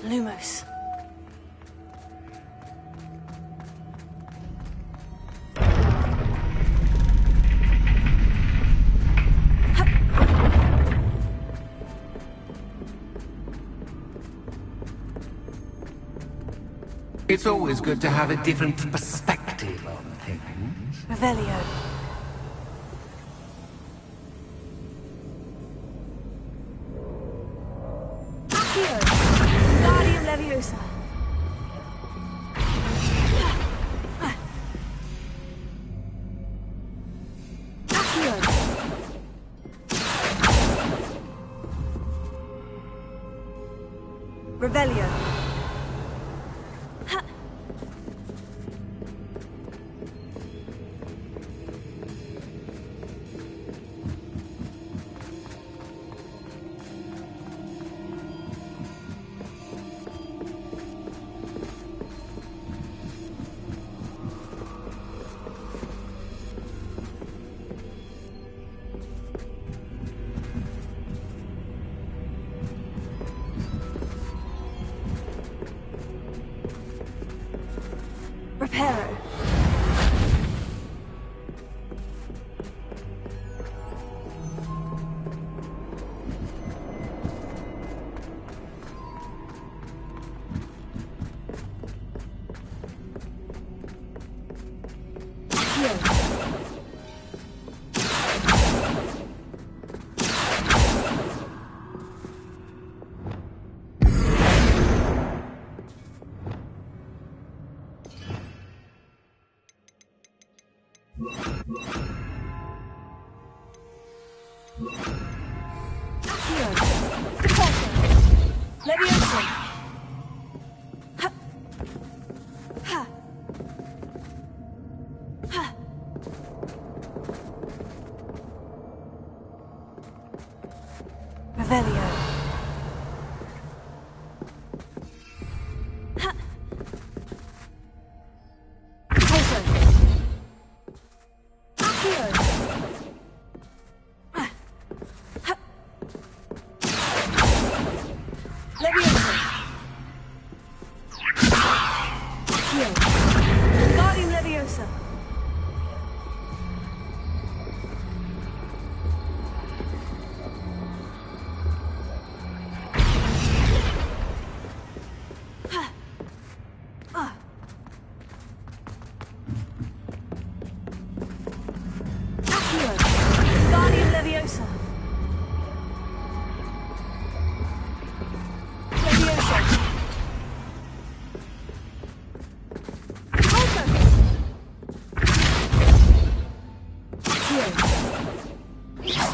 Lumos. It's always good to have a different perspective on things. Revelio. Accio. Wingardium Leviosa. Accio. Revelio. Reparo. Leviosa. Ha. Ha. Ha. Revelio. Ha. Poison. Accio. Ha. Leviosa. Accio. Wingardium Leviosa. Wingardium Leviosa. Leviosa. Accio.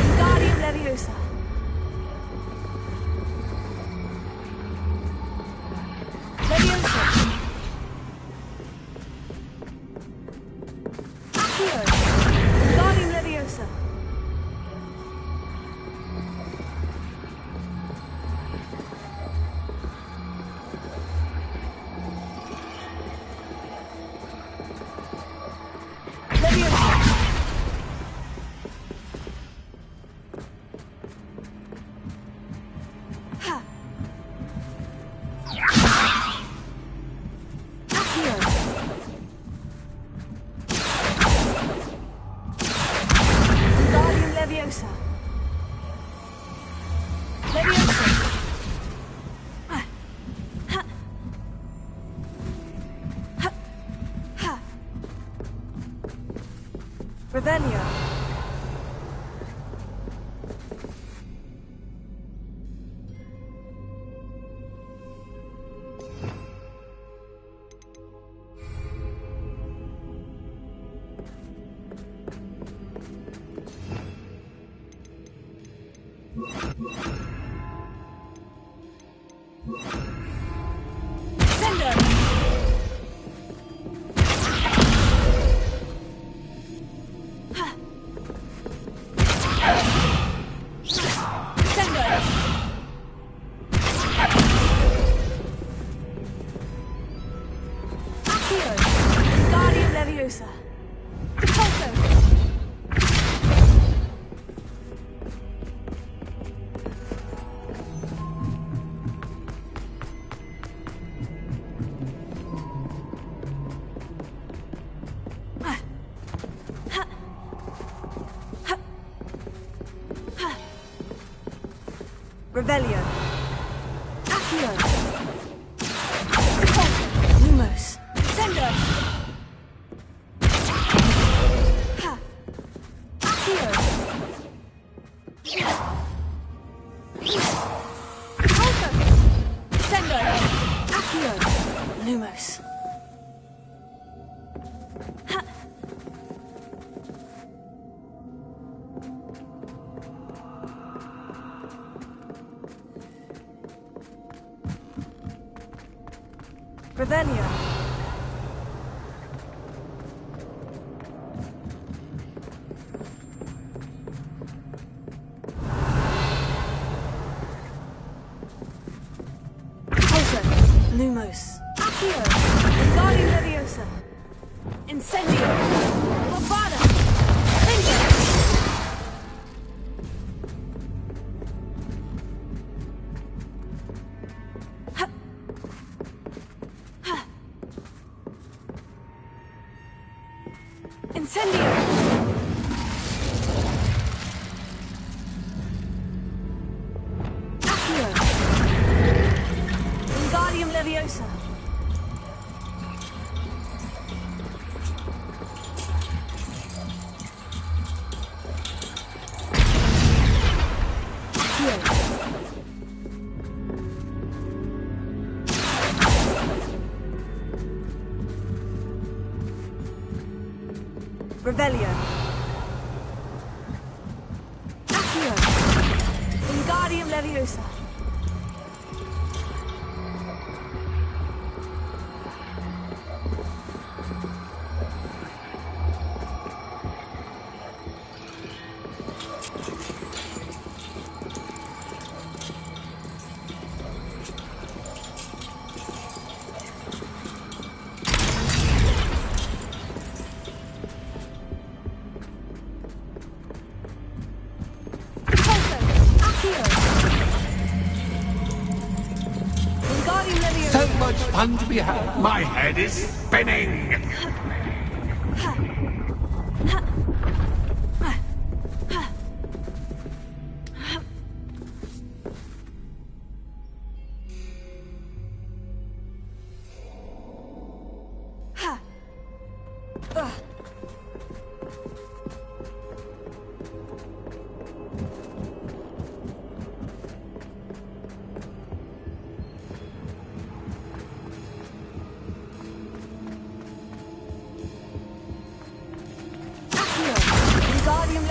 Wingardium Leviosa. Leviosa. Accio. Wingardium Leviosa. Leviosa. Leviosa. Revelio. Leviosa. Repulso. Revelio. Accio. Repulso. Lumos. Sendo. Lumos. Revelio. Lumos. Accio. Wingardium Leviosa. Incendio. Bovada. Finger. Incendio. Accio. Wingardium Leviosa. Revelio. Accio. Wingardium Leviosa. So much fun to be had. My head is spinning.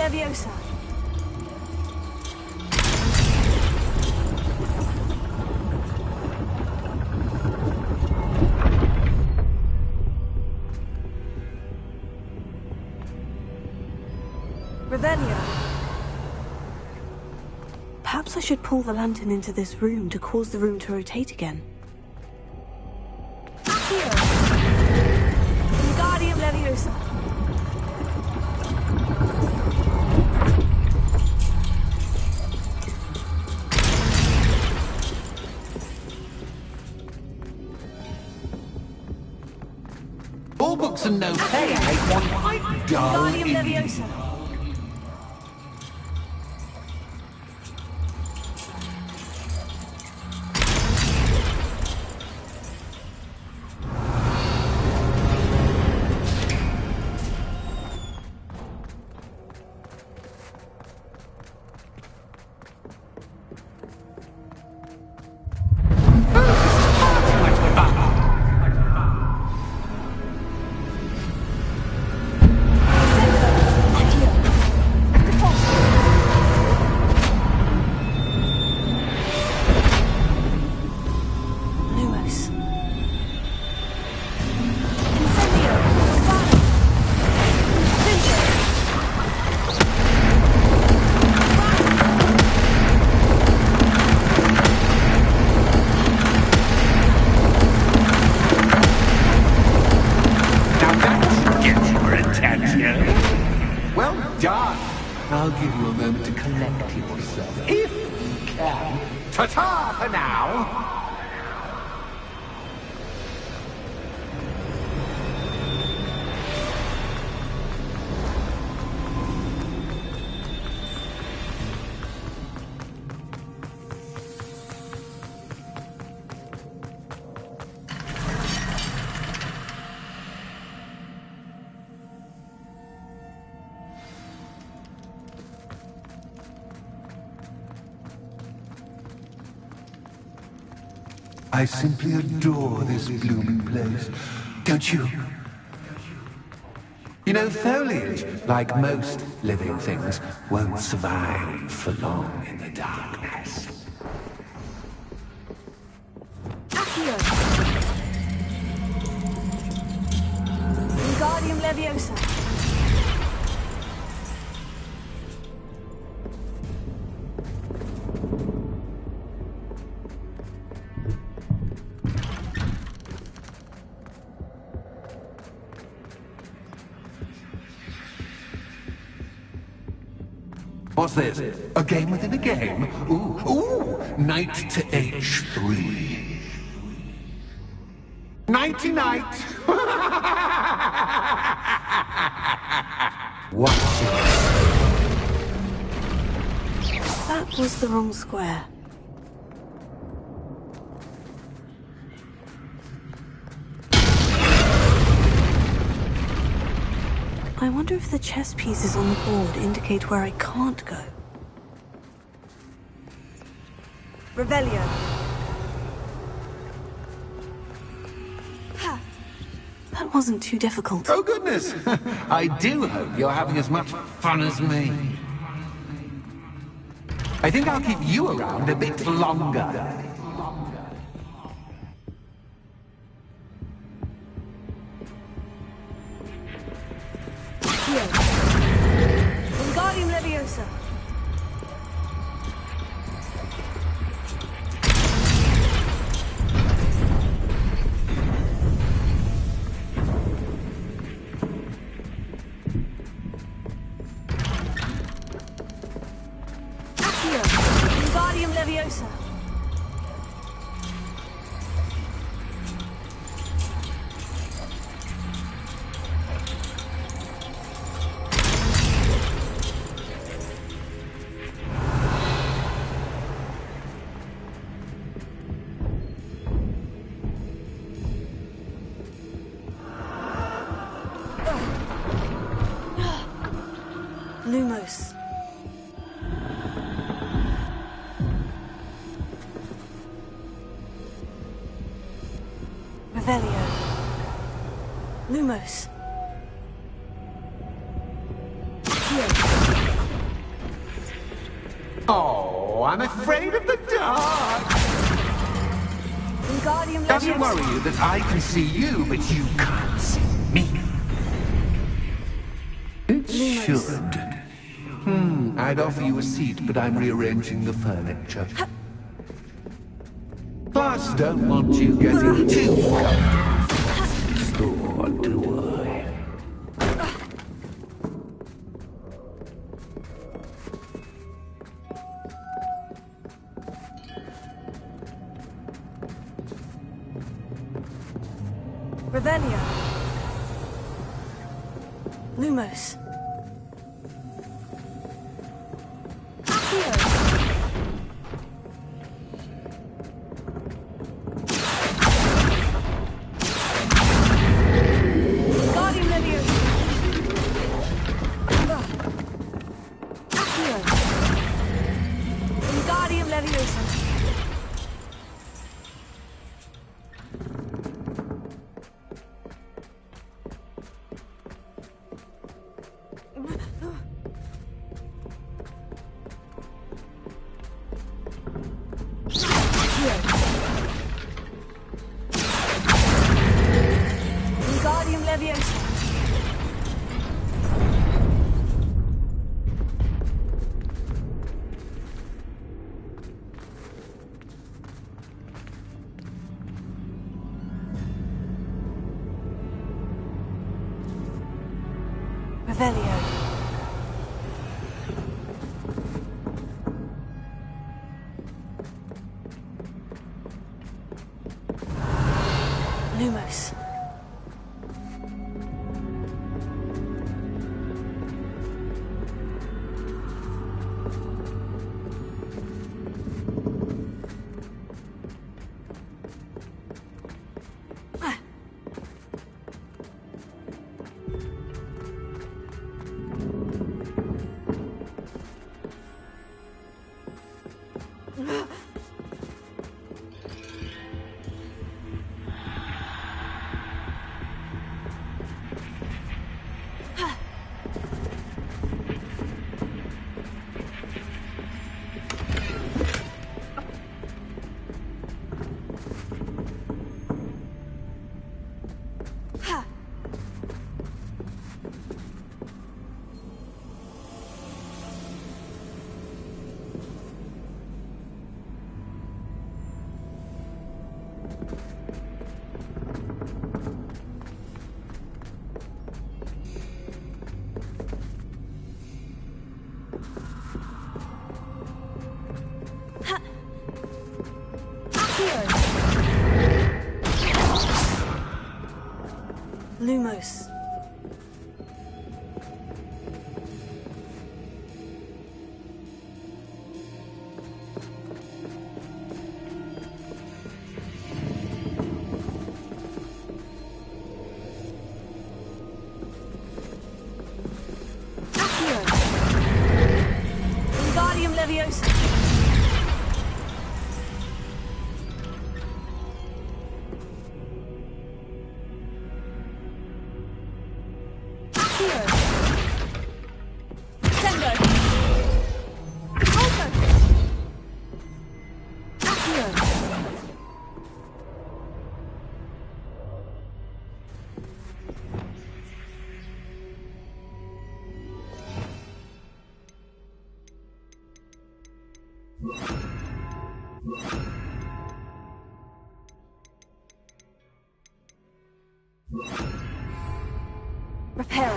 Leviosa. Revelio. Perhaps I should pull the lantern into this room to cause the room to rotate again. Here. Wingardium Leviosa. All books and no pay make one quite dull. Wingardium Leviosa. Well done. I'll give you a moment to collect yourself, if you can. Ta-ta for now. I simply adore this blooming place, don't you? You know, foliage, like most living things, won't survive for long in the darkness. Accio. Wingardium Leviosa. What's this? A game within a game? Ooh, knight to h3. Nighty-night! Watch it. That was the wrong square. I wonder if the chess pieces on the board indicate where I can't go. Revelio. That wasn't too difficult. Oh, goodness! I do hope you're having as much fun as me. I think I'll keep you around a bit longer. Wingardium Leviosa. Accio. Wingardium Leviosa. Lumos. Revelio. Lumos. Here. Oh, I'm afraid of the dark. Doesn't worry you that I can see you, but you can't see me. It should. I'd offer you a seat, but I'm rearranging the furniture. Plus, don't want you getting too comfortable. Or do I? Revelio. Lumos. Revelio. Lumos. Lumos. Wingardium Leviosa. Reparo.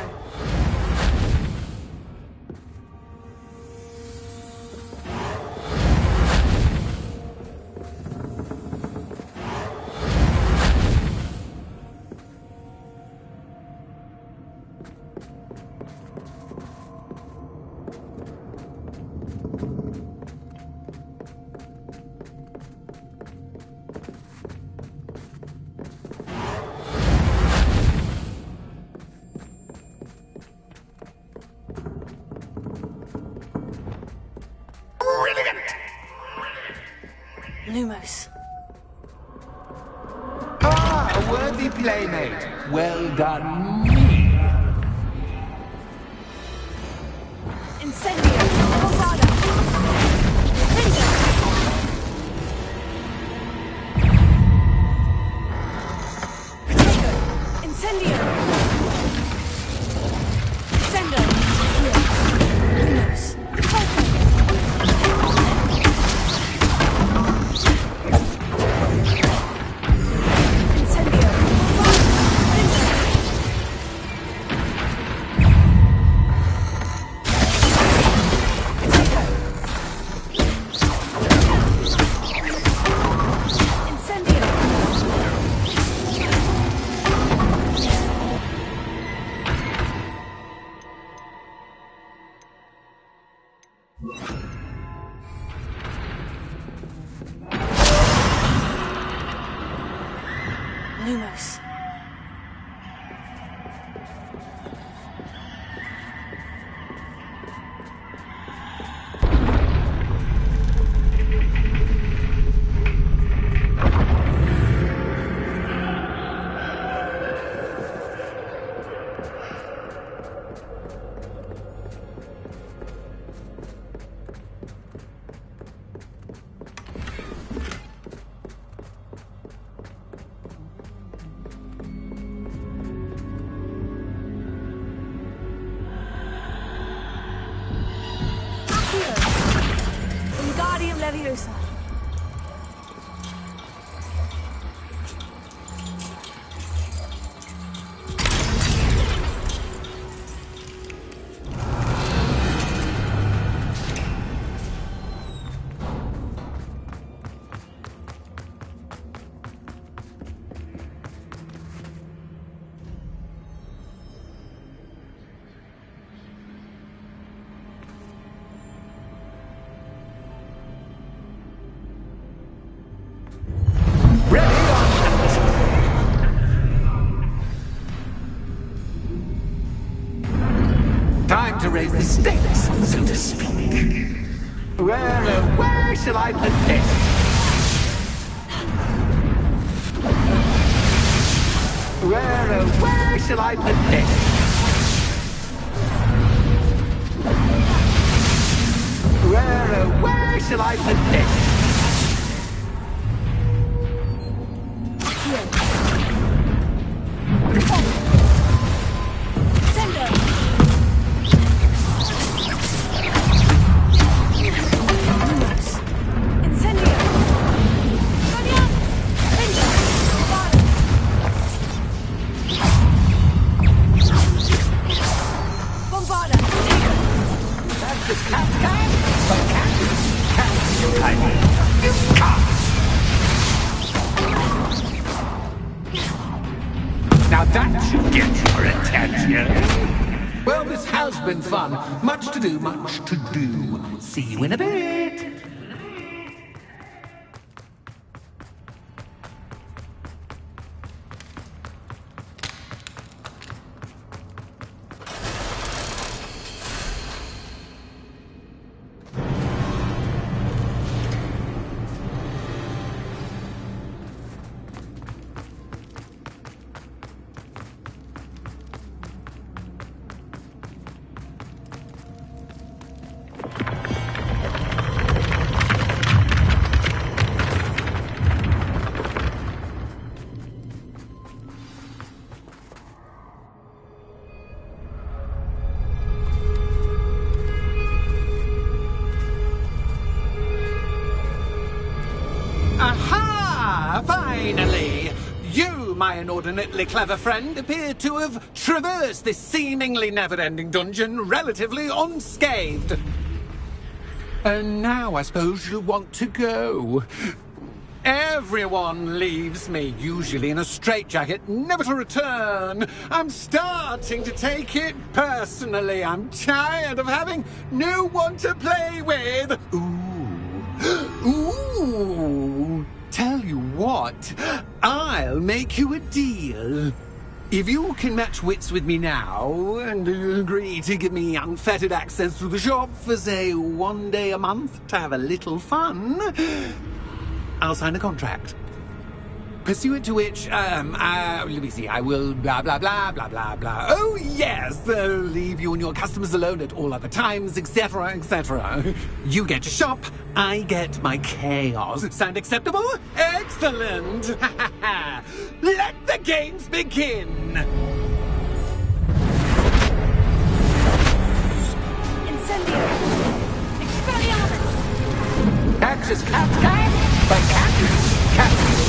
Lumos. Ah, a worthy playmate. Well done, me. Incendio. Bombarda. Lumos. Leviosa. Time to raise the stakes, so to speak. Where shall I put this? Where shall I put this? Where shall I put this? Now that should get your attention. Well, this has been fun. Much to do, much to do. See you in a bit. Aha! Finally! You, my inordinately clever friend, appear to have traversed this seemingly never-ending dungeon relatively unscathed. And now I suppose you'll want to go. Everyone leaves me, usually in a straitjacket, never to return. I'm starting to take it personally. I'm tired of having no one to play with. Ooh, tell you what, I'll make you a deal. If you can match wits with me now and agree to give me unfettered access to the shop for, say, 1 day a month to have a little fun, I'll sign a contract. Pursuant to which, let me see, I will blah, blah, blah, blah, blah, blah. Oh, yes, leave you and your customers alone at all other times, etc., etc. You get your shop, I get my chaos. Sound acceptable? Excellent! Let the games begin! Incendio! Expelliarmus! Axis cat, but cat, you can't!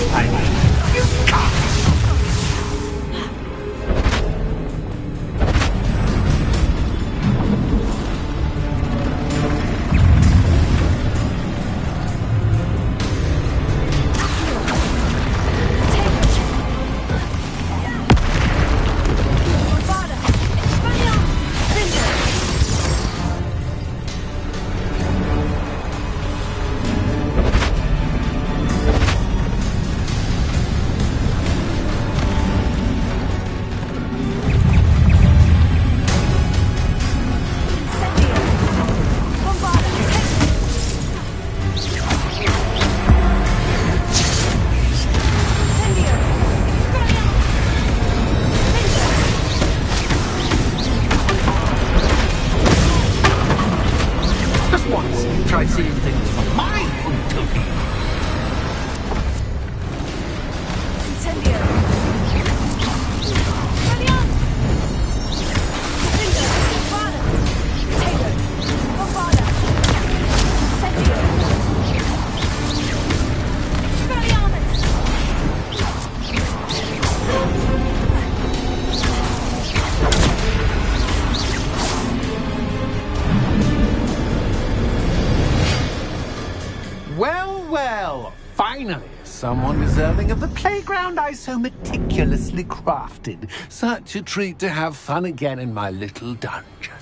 Finally, someone deserving of the playground I so meticulously crafted. Such a treat to have fun again in my little dungeon.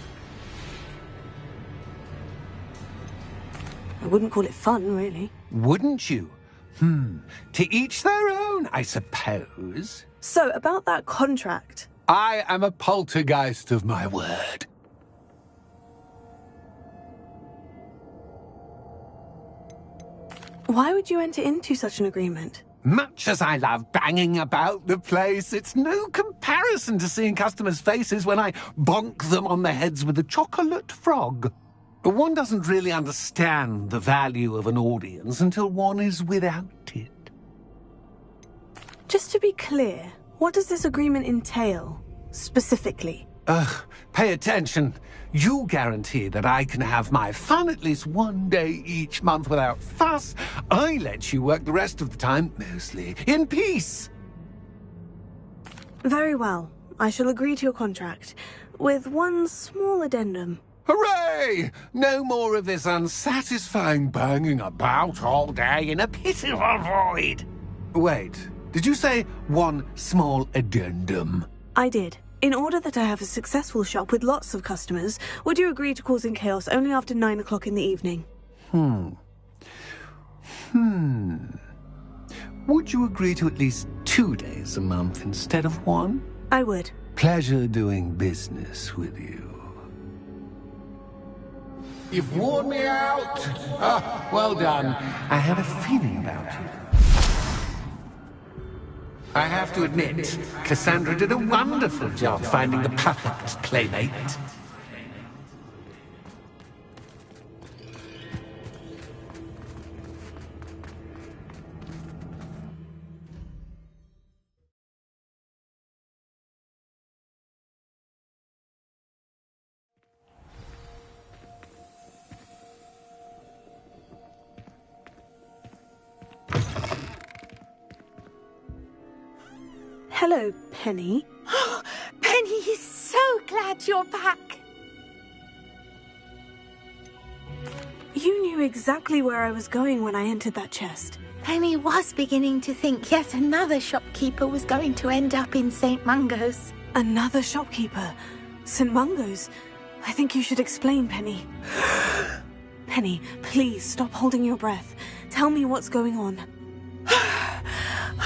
I wouldn't call it fun, really. Wouldn't you? To each their own, I suppose. So, about that contract. I am a poltergeist of my word. Why would you enter into such an agreement? Much as I love banging about the place, it's no comparison to seeing customers' faces when I bonk them on the heads with a chocolate frog. One doesn't really understand the value of an audience until one is without it. Just to be clear, what does this agreement entail, specifically? Pay attention. You guarantee that I can have my fun at least one day each month without fuss. I let you work the rest of the time, mostly in peace. Very well. I shall agree to your contract, with one small addendum. Hooray! No more of this unsatisfying banging about all day in a pitiful void. Wait, did you say one small addendum? I did. In order that I have a successful shop with lots of customers, would you agree to causing chaos only after 9 o'clock in the evening? Would you agree to at least 2 days a month instead of 1? I would. Pleasure doing business with you. You've worn me out. Well done. I had a feeling about you. I have to admit, Cassandra did a wonderful job finding the perfect playmate. Hello, Penny. Penny is so glad you're back. You knew exactly where I was going when I entered that chest. Penny was beginning to think yet another shopkeeper was going to end up in St. Mungo's. Another shopkeeper? St. Mungo's? I think you should explain, Penny. Penny, please stop holding your breath. Tell me what's going on.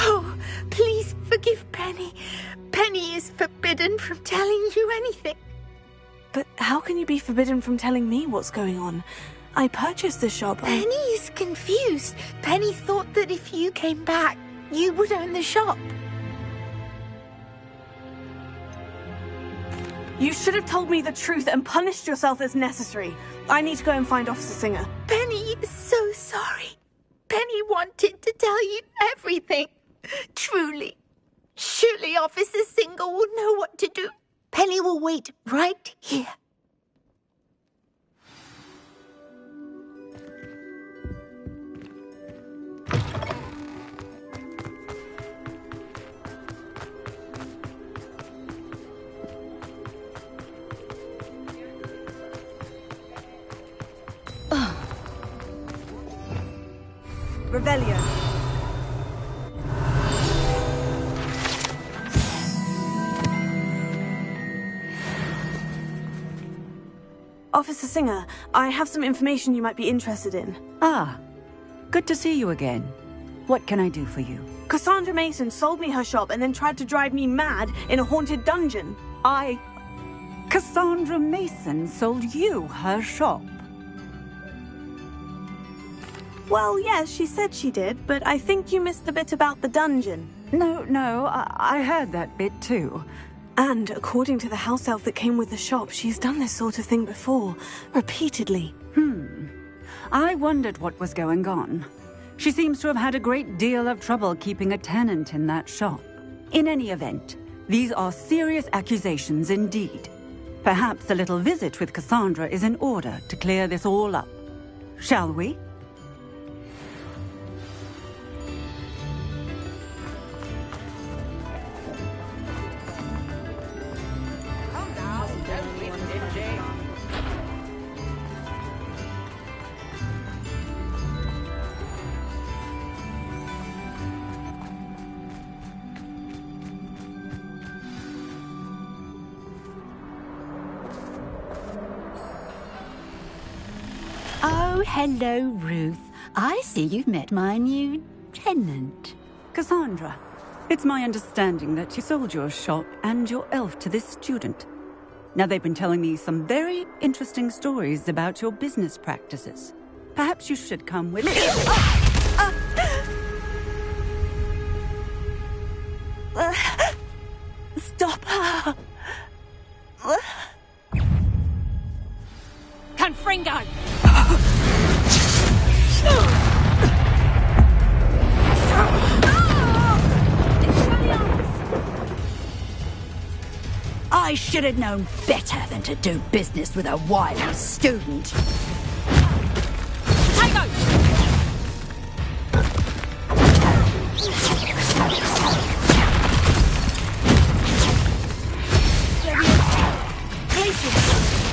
Oh, please forgive Penny. Penny is forbidden from telling you anything. But how can you be forbidden from telling me what's going on? I purchased the shop. Penny is confused. Penny thought that if you came back, you would own the shop. You should have told me the truth and punished yourself as necessary. I need to go and find Officer Singer. Penny is so sorry. Penny wanted to tell you everything. Truly. Surely Officer Singer will know what to do. Penny will wait right here. Revelio. Officer Singer, I have some information you might be interested in. Ah, good to see you again. What can I do for you? Cassandra Mason sold me her shop and then tried to drive me mad in a haunted dungeon. Cassandra Mason sold you her shop? Well, yes, she said she did, but I think you missed the bit about the dungeon. No, I heard that bit too. And according to the house elf that came with the shop, she's done this sort of thing before, repeatedly. I wondered what was going on. She seems to have had a great deal of trouble keeping a tenant in that shop. In any event, these are serious accusations indeed. Perhaps a little visit with Cassandra is in order to clear this all up. Shall we? Oh, hello, Ruth. I see you've met my new tenant. Cassandra, it's my understanding that you sold your shop and your elf to this student. Now, they've been telling me some very interesting stories about your business practices. Perhaps you should come with me. Stop her! Confringo! I should have known better than to do business with a wily student. Tango!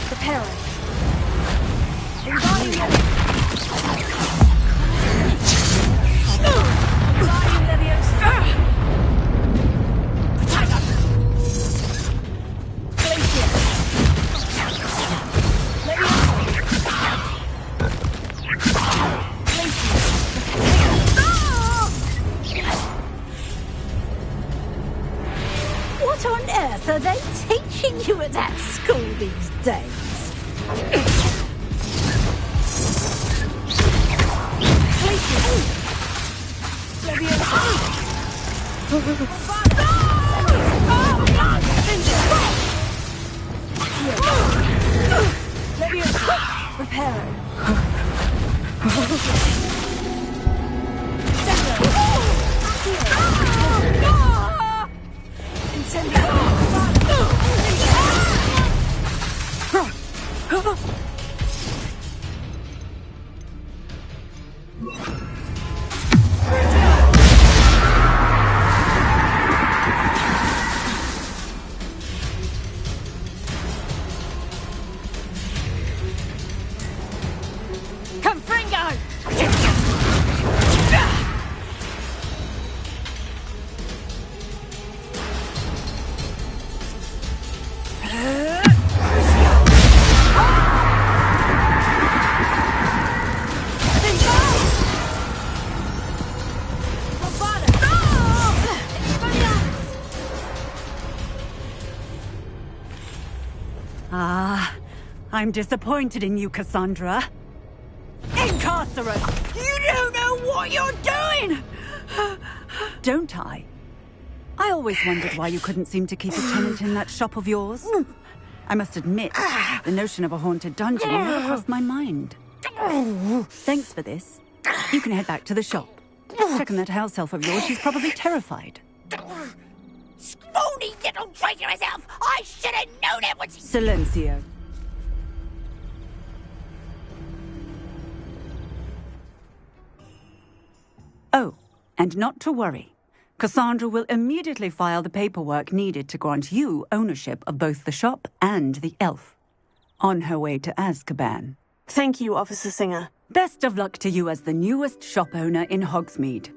Prepare. What on earth are they teaching you at that school these days? I'm disappointed in you, Cassandra. Incarcerate! You don't know what you're doing! Don't I? I always wondered why you couldn't seem to keep a tenant in that shop of yours. I must admit, the notion of a haunted dungeon never crossed my mind. Thanks for this. You can head back to the shop. Check on that house elf of yours. She's probably terrified. Scrawny little traitorous elf! I should have known it was... Silencio. Oh, and not to worry. Cassandra will immediately file the paperwork needed to grant you ownership of both the shop and the elf. On her way to Azkaban. Thank you, Officer Singer. Best of luck to you as the newest shop owner in Hogsmeade.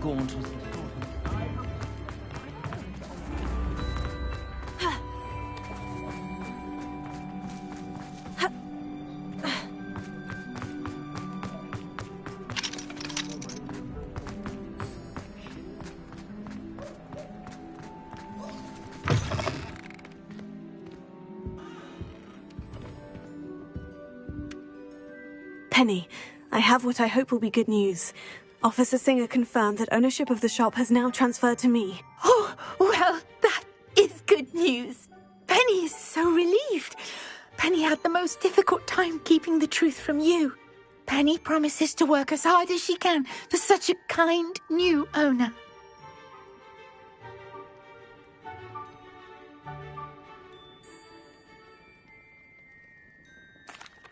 Gaunt. Penny, I have what I hope will be good news. Officer Singer confirmed that ownership of the shop has now transferred to me. Oh, well, that is good news. Penny is so relieved. Penny had the most difficult time keeping the truth from you. Penny promises to work as hard as she can for such a kind new owner.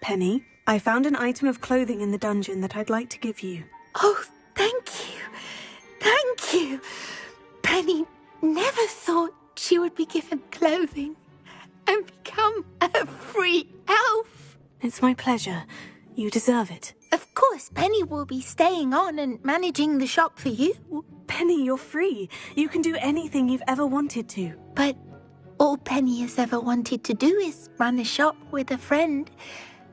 Penny, I found an item of clothing in the dungeon that I'd like to give you. Oh, thank you. you. Penny never thought she would be given clothing and become a free elf. It's my pleasure. You deserve it. Of course, Penny will be staying on and managing the shop for you. Penny, you're free. You can do anything you've ever wanted to. But all Penny has ever wanted to do is run a shop with a friend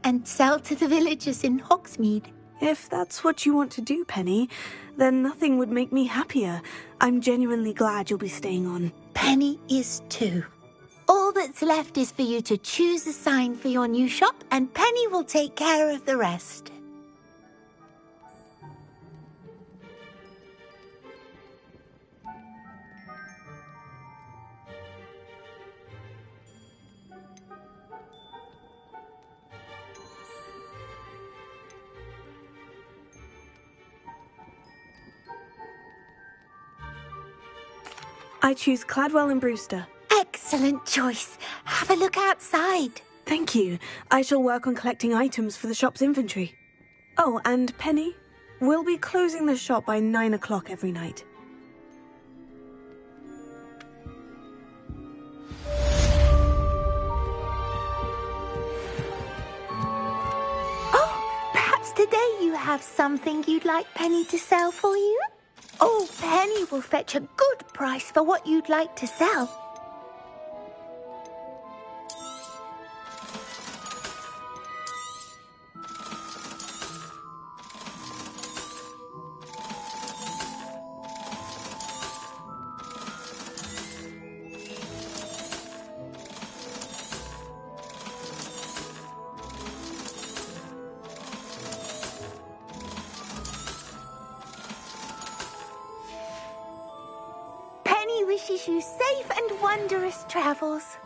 and sell to the villagers in Hogsmeade. If that's what you want to do, Penny, then nothing would make me happier. I'm genuinely glad you'll be staying on. Penny is too. All that's left is for you to choose a sign for your new shop, and Penny will take care of the rest. I choose Cladwell and Brewster. Excellent choice. Have a look outside. Thank you. I shall work on collecting items for the shop's inventory. Oh, and Penny, we'll be closing the shop by 9 o'clock every night. Oh, perhaps today you have something you'd like Penny to sell for you? Oh, Penny will fetch a good price for what you'd like to sell. Wishes you safe and wondrous travels.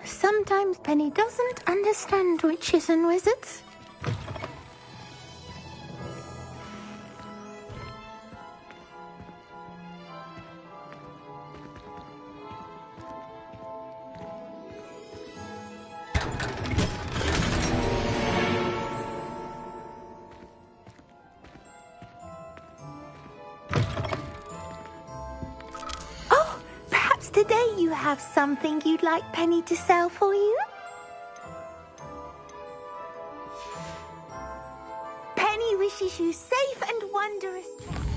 Sometimes Penny doesn't understand witches and wizards. Today you have something you'd like Penny to sell for you? Penny wishes you safe and wondrous travels.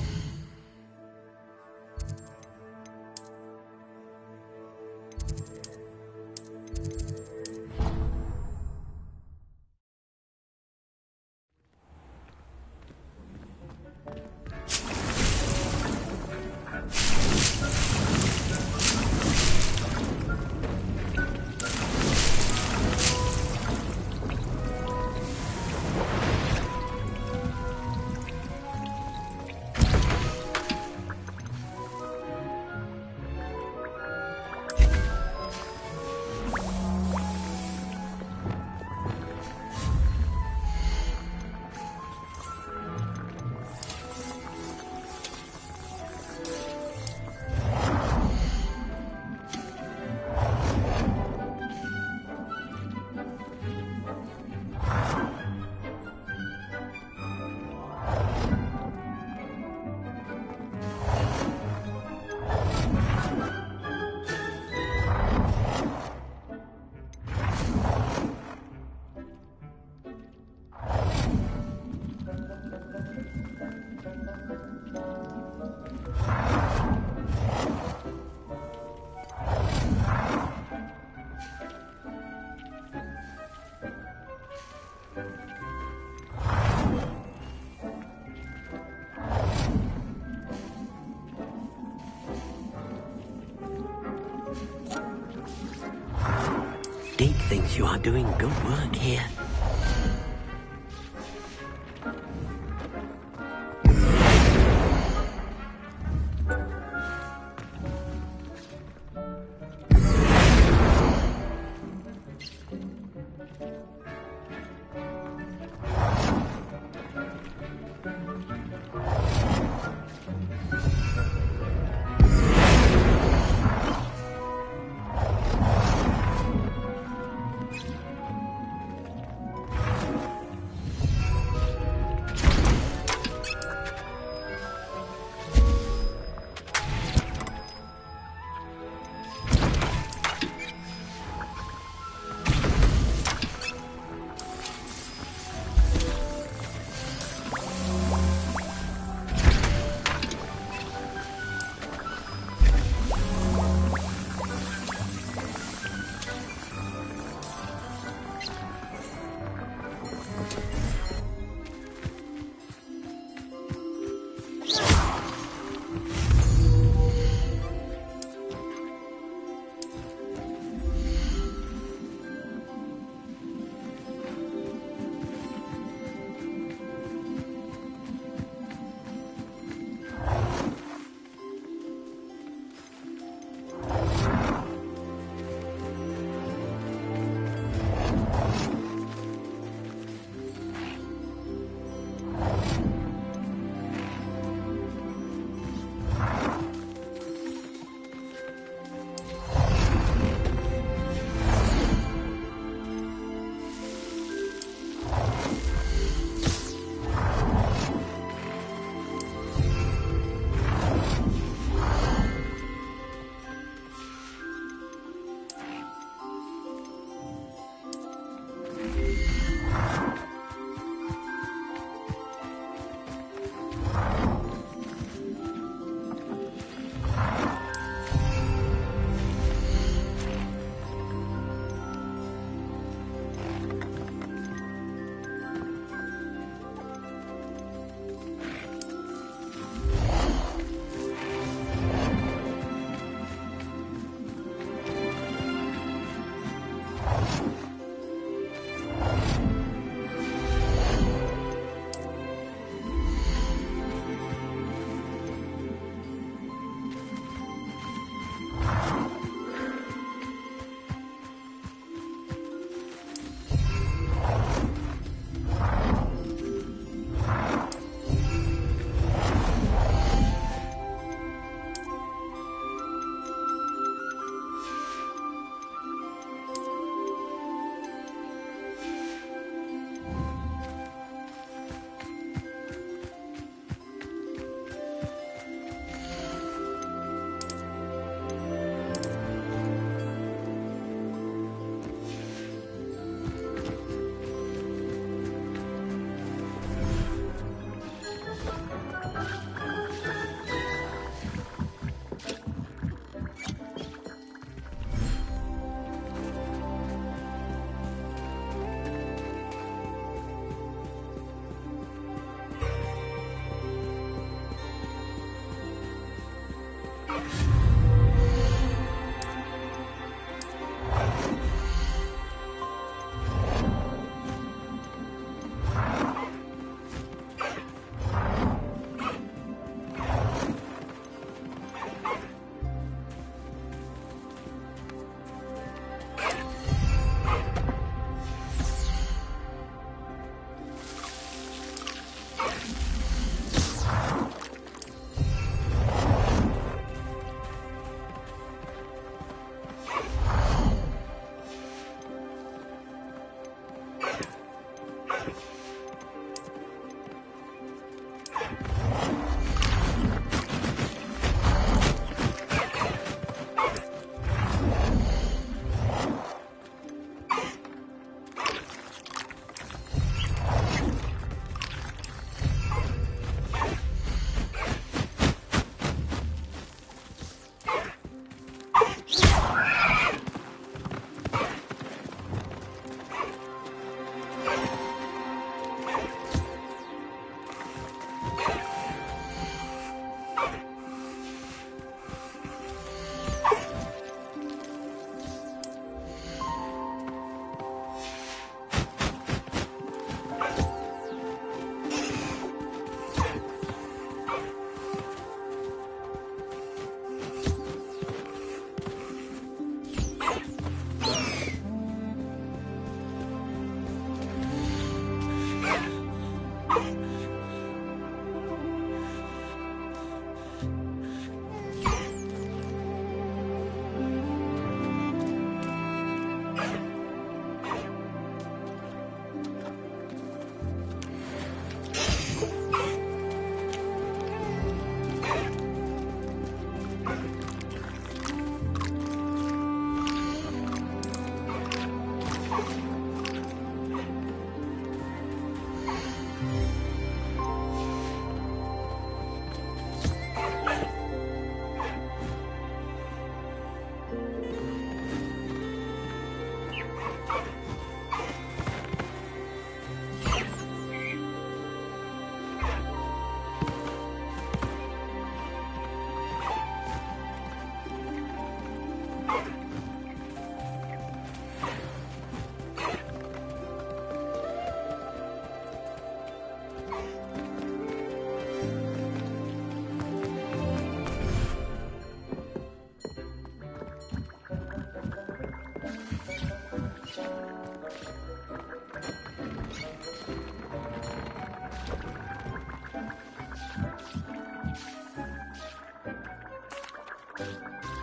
Deke thinks you are doing good work here.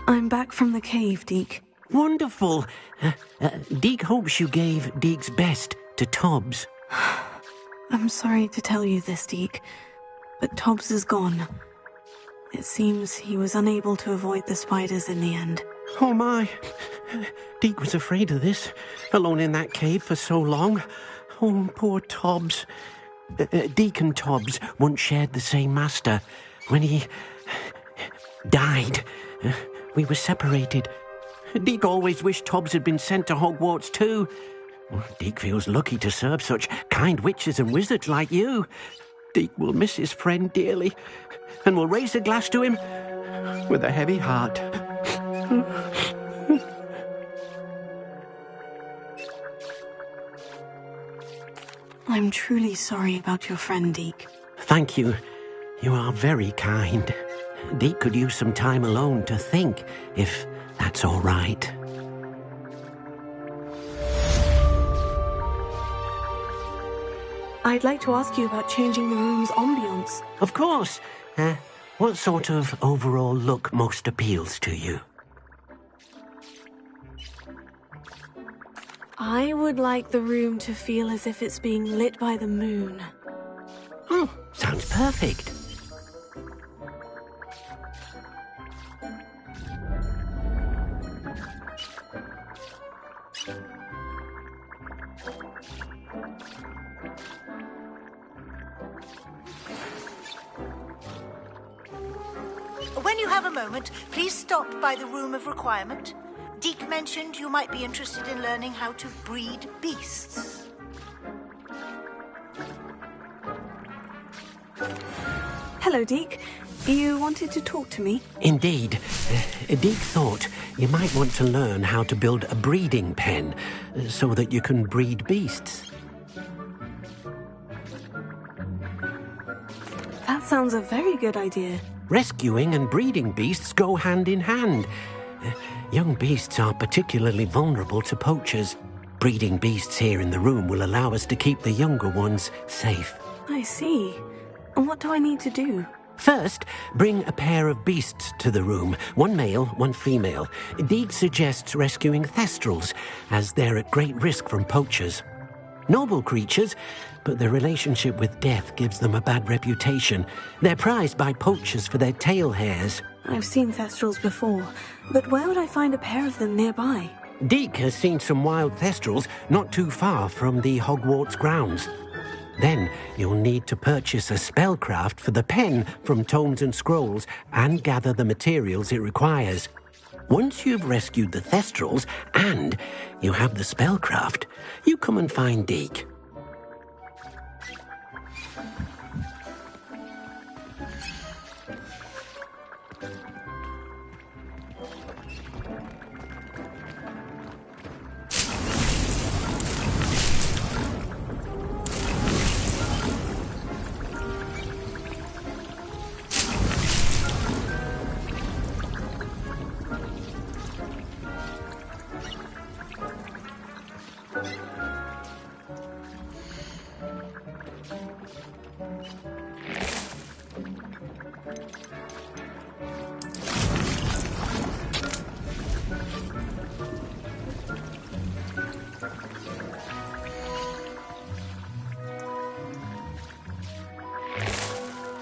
I'm back from the cave, Deke. Wonderful. Deke hopes you gave Deke's best to Tobbs. I'm sorry to tell you this, Deke, but Tobbs is gone. It seems he was unable to avoid the spiders in the end. Oh my. Deke was afraid of this, alone in that cave for so long. Oh, poor Tobbs. Deke and Tobbs once shared the same master. When he died, we were separated. Deke always wished Tobbs had been sent to Hogwarts too. Deke feels lucky to serve such kind witches and wizards like you. Deke will miss his friend dearly, and will raise a glass to him with a heavy heart. I'm truly sorry about your friend, Deke. Thank you. You are very kind. Deke could use some time alone to think, if that's all right. I'd like to ask you about changing the room's ambience. Of course. What sort of overall look most appeals to you? I would like the room to feel as if it's being lit by the moon. Oh, sounds perfect. When you have a moment, please stop by the Room of Requirement. Deke mentioned you might be interested in learning how to breed beasts. Hello, Deke. You wanted to talk to me? Indeed. Deke thought you might want to learn how to build a breeding pen so that you can breed beasts. That sounds a very good idea. Rescuing and breeding beasts go hand in hand. Young beasts are particularly vulnerable to poachers. Breeding beasts here in the room will allow us to keep the younger ones safe. I see. And what do I need to do? First, bring a pair of beasts to the room. One male, one female. Deke suggests rescuing thestrals, as they're at great risk from poachers. Noble creatures, but their relationship with death gives them a bad reputation. They're prized by poachers for their tail hairs. I've seen Thestrals before, but where would I find a pair of them nearby? Deke has seen some wild Thestrals not too far from the Hogwarts grounds. Then you'll need to purchase a spellcraft for the pen from Tomes and Scrolls and gather the materials it requires. Once you've rescued the Thestrals and you have the spellcraft, you come and find Deke.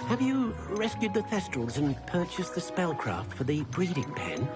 Have you rescued the Thestrals and purchased the spellcraft for the breeding pen?